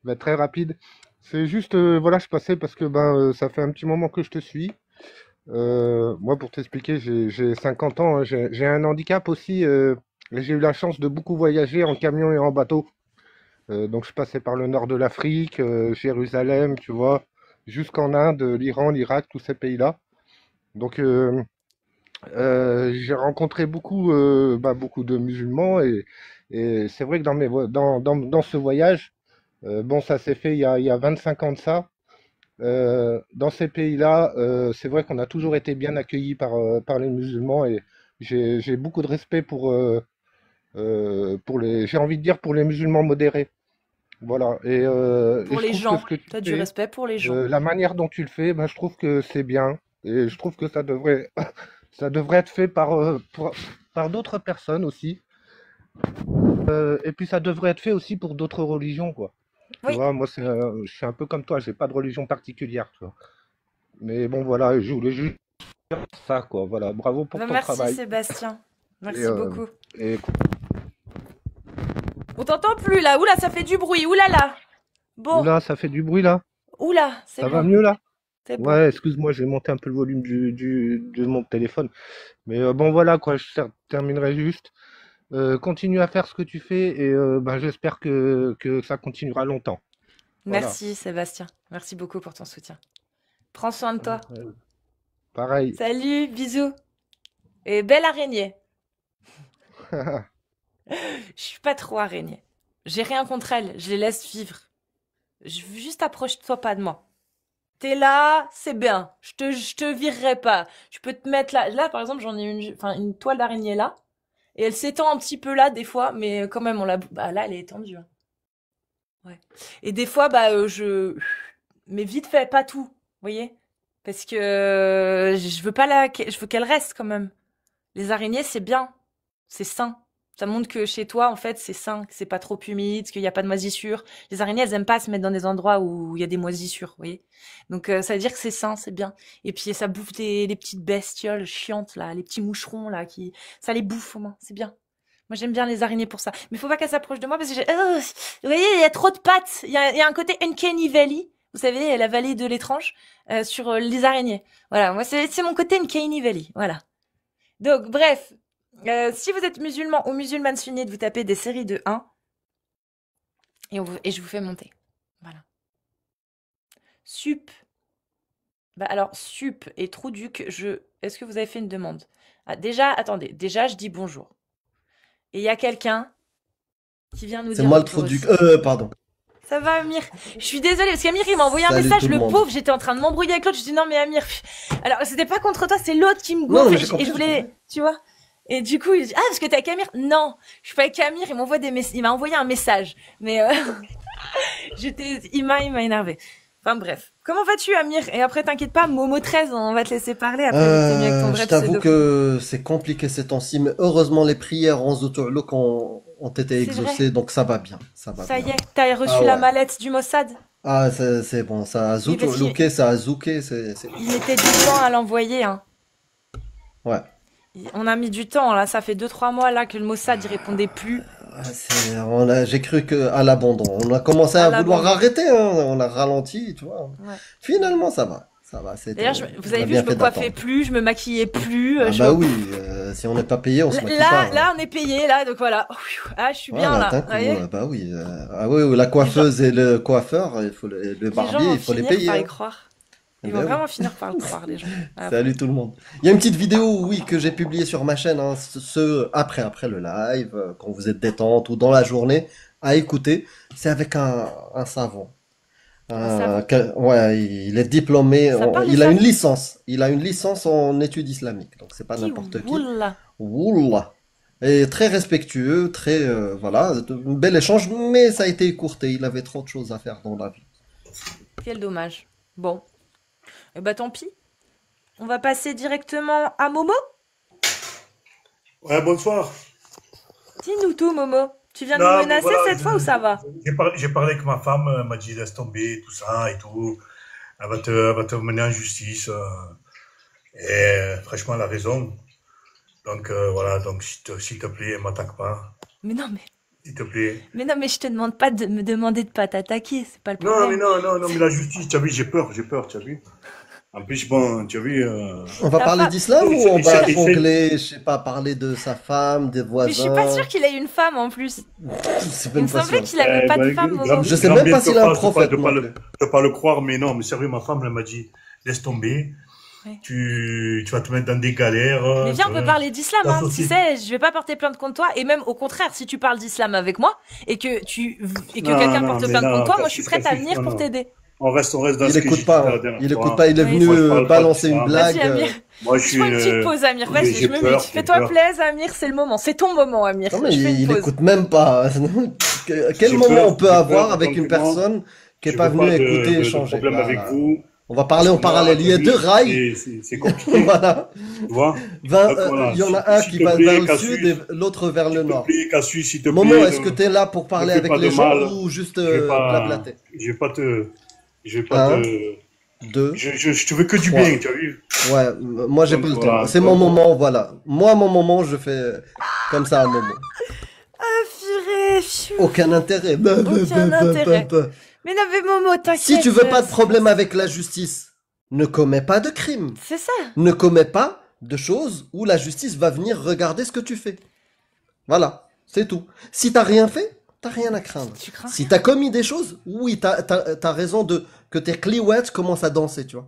Speaker 8: Il va être très rapide. C'est juste, voilà, je passais parce que ça fait un petit moment que je te suis. Moi, pour t'expliquer, j'ai 50 ans, hein, j'ai un handicap aussi. J'ai eu la chance de beaucoup voyager en camion et en bateau. Donc je passais par le nord de l'Afrique, Jérusalem, tu vois, jusqu'en Inde, l'Iran, l'Irak, tous ces pays-là. Donc j'ai rencontré beaucoup de musulmans et c'est vrai que dans ce voyage, bon, ça s'est fait il y a 25 ans de ça. Dans ces pays-là, c'est vrai qu'on a toujours été bien accueillis par les musulmans et j'ai beaucoup de respect j'ai envie de dire pour les musulmans modérés. Voilà.
Speaker 1: Pour
Speaker 8: Et je
Speaker 1: les
Speaker 8: trouve
Speaker 1: gens,
Speaker 8: que ce que tu
Speaker 1: t'as du
Speaker 8: fais,
Speaker 1: respect pour les gens.
Speaker 8: la manière dont tu le fais, je trouve que c'est bien et je trouve que ça devrait, ça devrait être fait par d'autres personnes aussi. Et puis ça devrait être fait aussi pour d'autres religions, quoi. Tu
Speaker 1: Oui.
Speaker 8: vois, moi, je suis un peu comme toi, j'ai pas de religion particulière, tu vois. Mais bon, voilà, je voulais juste dire ça, quoi. Voilà, bravo pour
Speaker 1: Bah,
Speaker 8: ton
Speaker 1: merci
Speaker 8: travail.
Speaker 1: Sébastien. Merci
Speaker 8: Et,
Speaker 1: beaucoup.
Speaker 8: et
Speaker 1: On t'entend plus là. Oula, ça fait du bruit. Oulala. Bon.
Speaker 8: Oula, ça fait du bruit là.
Speaker 1: Oula, c'est
Speaker 8: Ça va
Speaker 1: bon.
Speaker 8: mieux là?
Speaker 1: C'est bon.
Speaker 8: Ouais, excuse-moi, j'ai monté un peu le volume de mon téléphone. Mais bon, voilà, quoi, je terminerai juste. Continue à faire ce que tu fais et j'espère que ça continuera longtemps. Voilà.
Speaker 1: Merci Sébastien. Merci beaucoup pour ton soutien. Prends soin de toi.
Speaker 8: Pareil.
Speaker 1: Salut, bisous. Et belle araignée. Je suis pas trop araignée. J'ai rien contre elles, je les laisse vivre. Juste approche-toi pas de moi. T'es là, c'est bien. Je te virerai pas. Je peux te mettre là. Là, par exemple, j'en ai une toile d'araignée là. Et elle s'étend un petit peu là, des fois. Mais quand même, bah, là, elle est étendue. Hein. Ouais. Et des fois, bah, mais vite fait, pas tout. Vous voyez? Parce que je veux pas je veux qu'elle reste quand même. Les araignées, c'est bien. C'est sain. Ça montre que chez toi, en fait, c'est sain, que c'est pas trop humide, qu'il n'y a pas de moisissures. Les araignées, elles aiment pas se mettre dans des endroits où il y a des moisissures, vous voyez. Donc, ça veut dire que c'est sain, c'est bien. Et puis, ça bouffe les petites bestioles chiantes, là, les petits moucherons, là, ça les bouffe, au moins. C'est bien. Moi, j'aime bien les araignées pour ça. Mais faut pas qu'elles s'approchent de moi parce que vous voyez, il y a trop de pattes. Il y a un côté Uncanny Valley. Vous savez, la vallée de l'étrange, sur les araignées. Voilà. Moi, c'est mon côté Uncanny Valley. Voilà. Donc, bref. Si vous êtes musulman ou musulmane sunnite, vous tapez des séries de 1 et je vous fais monter. Voilà. Sup. Bah alors, Sup et Trouduc, est-ce que vous avez fait une demande? Déjà, attendez. Déjà, je dis bonjour. Et il y a quelqu'un qui vient nous dire...
Speaker 6: C'est moi le
Speaker 1: bonjour
Speaker 6: Trouduc.
Speaker 1: aussi.
Speaker 6: Pardon.
Speaker 1: Ça va, Amir? Je suis désolée, parce qu'Amir, il m'a envoyé un
Speaker 6: Salut
Speaker 1: message,
Speaker 6: tout le
Speaker 1: le
Speaker 6: monde.
Speaker 1: pauvre, j'étais en train de m'embrouiller avec l'autre, je dis non, mais Amir, alors, c'était pas contre toi, c'est l'autre qui me
Speaker 6: Non,
Speaker 1: gonfle,
Speaker 6: mais j'ai
Speaker 1: et
Speaker 6: compris,
Speaker 1: je voulais, tu vois? Et du coup, il dit, parce que t'es avec Amir? Non, je suis pas avec Amir, il m'a envoyé un message. Mais, il m'a énervé. Enfin, bref. Comment vas-tu, Amir? Et après, t'inquiète pas, Momo 13, on va te laisser parler, après, t'es mieux avec ton vrai
Speaker 6: Je t'avoue
Speaker 1: pseudo.
Speaker 6: que c'est compliqué ces temps-ci, mais heureusement les prières en Zoutoulouk ont été
Speaker 1: C'est
Speaker 6: exaucées, donc ça va bien. Ça va
Speaker 1: Ça
Speaker 6: bien.
Speaker 1: y est, t'as reçu
Speaker 6: Ah
Speaker 1: la
Speaker 6: ouais.
Speaker 1: mallette du Mossad?
Speaker 6: Ah, c'est bon, ça a
Speaker 1: Oui, parce
Speaker 6: Zoutoulouké, ça a zouké, c'est...
Speaker 1: il mettait du temps à l'envoyer, hein.
Speaker 6: Ouais.
Speaker 1: On a mis du temps, là, ça fait 2-3 mois, là, que le Mossad, il répondait plus.
Speaker 6: J'ai cru à l'abandon. On a commencé à vouloir arrêter, hein. On a ralenti, tu vois.
Speaker 1: Ouais.
Speaker 6: Finalement, ça va. Ça va.
Speaker 1: D'ailleurs, vous avez vu, je me coiffais plus, je me maquillais plus.
Speaker 6: Ah bah oui, si on n'est pas payé, on se maquille pas. Hein.
Speaker 1: Là, on est payé, là, donc voilà. Ah, je suis bien, là.
Speaker 6: D'un coup, bah oui. Ah oui, la coiffeuse et le coiffeur, le barbier, il faut les payer.
Speaker 1: Par y
Speaker 6: hein.
Speaker 1: croire. Ils vont vraiment finir par le croire, les gens.
Speaker 6: Salut tout le monde. Il y a une petite vidéo, oui, que j'ai publiée sur ma chaîne, hein, après le live, quand vous êtes détente ou dans la journée, à écouter. C'est avec un savant. Ouais, il est diplômé, il a une licence. Il a une licence en études islamiques, donc c'est pas n'importe qui. Oula. Et très respectueux, voilà, un bel échange, mais ça a été écourté. Il avait trop de choses à faire dans la vie.
Speaker 1: Quel dommage. Bon. Eh bah tant pis. On va passer directement à Momo.
Speaker 9: Ouais, bonsoir.
Speaker 1: Dis-nous tout, Momo. Tu viens de nous menacer cette fois ou ça va?
Speaker 9: J'ai parlé avec ma femme, elle m'a dit laisse tomber, tout ça et tout. Elle va te mener en justice. Et franchement, elle a raison. Donc voilà, donc s'il te plaît, m'attaque pas.
Speaker 1: Mais non, mais...
Speaker 9: S'il te plaît.
Speaker 1: Mais non, mais je te demande pas de me demander de pas t'attaquer, c'est pas le problème.
Speaker 9: Non, mais la justice, tu as vu, j'ai peur, tu as vu. En plus, bon, tu as vu...
Speaker 6: On va parler d'islam ou on va jongler, je sais pas, parler de sa femme, des voisins?
Speaker 1: Mais je suis pas sûre qu'il ait une femme en plus.
Speaker 6: Il
Speaker 1: me semblait qu'il avait pas de femme.
Speaker 6: Je sais même pas s'il a un prophète.
Speaker 9: Je peux pas le croire, mais non, mais sérieux, ma femme, elle m'a dit, laisse tomber. Ouais. Tu vas te mettre dans des galères.
Speaker 1: Mais viens, on peut parler d'islam, hein. Tu sais, je vais pas porter plainte contre toi. Et même au contraire, si tu parles d'islam avec moi et que quelqu'un porte plainte contre toi, moi je suis prête à venir pour t'aider.
Speaker 9: On reste dans
Speaker 6: il écoute pas, il écoute pas, il est venu balancer une blague.
Speaker 9: Moi je suis
Speaker 1: une petite pause, Amir. Vas-y, je me mute. Fais-toi plaisir, Amir, c'est le moment. C'est ton moment, Amir.
Speaker 6: Non, mais il écoute même pas. Quel moment on peut avoir avec une personne qui est pas venue écouter, échanger? On va parler en parallèle. Il y a deux rails.
Speaker 9: C'est compliqué.
Speaker 6: Voilà.
Speaker 9: Tu vois?
Speaker 6: Il y en a un qui va vers le sud et l'autre vers le nord. Momo, est-ce que tu es là pour parler avec les gens ou juste blablater?
Speaker 9: Je vais pas te... Je te veux que du bien, tu as vu?
Speaker 6: Ouais, moi j'ai pas le temps. C'est mon moment, voilà. Moi, mon moment, je fais comme ça à Momo.
Speaker 1: Ah, purée.
Speaker 6: Aucun intérêt.
Speaker 1: Aucun intérêt. Mais non, mais Momo, t'inquiète.
Speaker 6: Si tu veux pas de problème avec la justice, ne commets pas de crime.
Speaker 1: C'est ça.
Speaker 6: Ne commets pas de choses où la justice va venir regarder ce que tu fais. Voilà, c'est tout. Si t'as rien fait, t'as rien à craindre. Si t'as commis des choses, oui, t'as raison que tes cliouettes commencent à danser, tu vois.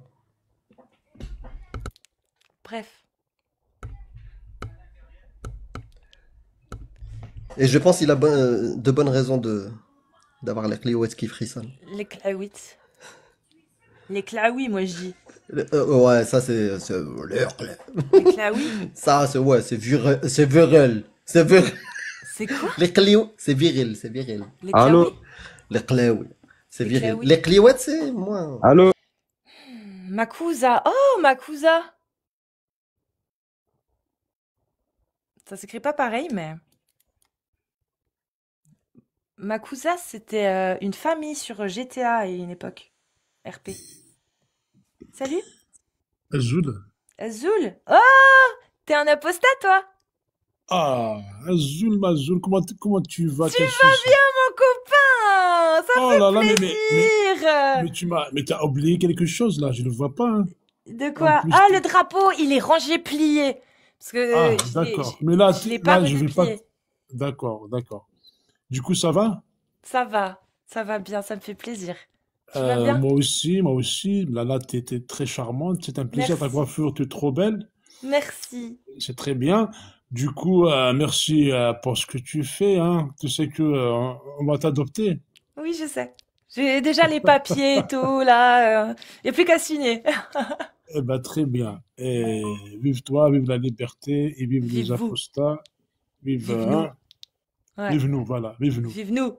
Speaker 1: Bref.
Speaker 6: Et je pense qu'il a de bonnes raisons d'avoir les cliouettes qui frissonnent.
Speaker 1: Les claouites. Les claouis, moi je dis.
Speaker 6: Ouais, ça c'est
Speaker 1: Les claouis.
Speaker 6: ça c'est ouais, c'est viril, c'est viril, c'est viril.
Speaker 1: C'est quoi?
Speaker 6: Les clios, c'est viril, c'est viril.
Speaker 1: Les
Speaker 7: Allô?
Speaker 1: claouis.
Speaker 6: Les cliouettes, c'est
Speaker 1: Les
Speaker 6: viril.
Speaker 1: claouis.
Speaker 6: Les cliouettes, c'est moins.
Speaker 7: Allô?
Speaker 1: Makusa. Oh, Makusa. Ça s'écrit pas pareil, mais... Makusa, c'était une famille sur GTA à une époque. RP. Salut.
Speaker 10: Azul.
Speaker 1: Azul. Oh, t'es un apostat, toi?
Speaker 10: Ah, Azul, Mazoul, comment tu vas?
Speaker 1: Tu vas bien, mon copain? Ça
Speaker 10: Oh
Speaker 1: fait
Speaker 10: là là,
Speaker 1: plaisir.
Speaker 10: mais t'as oublié quelque chose là, je ne vois pas. Hein.
Speaker 1: De
Speaker 10: En
Speaker 1: quoi?
Speaker 10: plus,
Speaker 1: Ah, le drapeau, il est rangé plié. Parce que
Speaker 10: Ah,
Speaker 1: je l'ai
Speaker 10: d'accord. Mais là,
Speaker 1: je l'ai pas
Speaker 10: là, je
Speaker 1: revu
Speaker 10: vais pas.
Speaker 1: plié.
Speaker 10: D'accord, d'accord. Du coup, ça va?
Speaker 1: Ça va bien, ça me fait plaisir. Tu vas bien?
Speaker 10: Moi aussi, moi aussi. Là, t'étais très charmante. C'est un plaisir. Ta
Speaker 1: Merci.
Speaker 10: coiffure, tu es trop belle.
Speaker 1: Merci.
Speaker 10: C'est très bien. Du coup, merci pour ce que tu fais. Hein. Tu sais que on va t'adopter.
Speaker 1: Oui, je sais. J'ai déjà les papiers et tout, là. Il n'y a plus qu'à signer.
Speaker 10: Eh ben, très bien. Et vive toi, vive la liberté et vive les
Speaker 1: Vive vous.
Speaker 10: apostats. Vive,
Speaker 1: Vive nous.
Speaker 10: hein.
Speaker 1: Ouais.
Speaker 10: Vive nous, voilà, vive nous.
Speaker 1: Vive nous.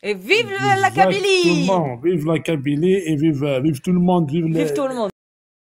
Speaker 1: Et vive la Kabylie!
Speaker 10: Exactement. Vive la Kabylie et vive tout le monde. Vive
Speaker 1: Vive
Speaker 10: les,
Speaker 1: tout le monde.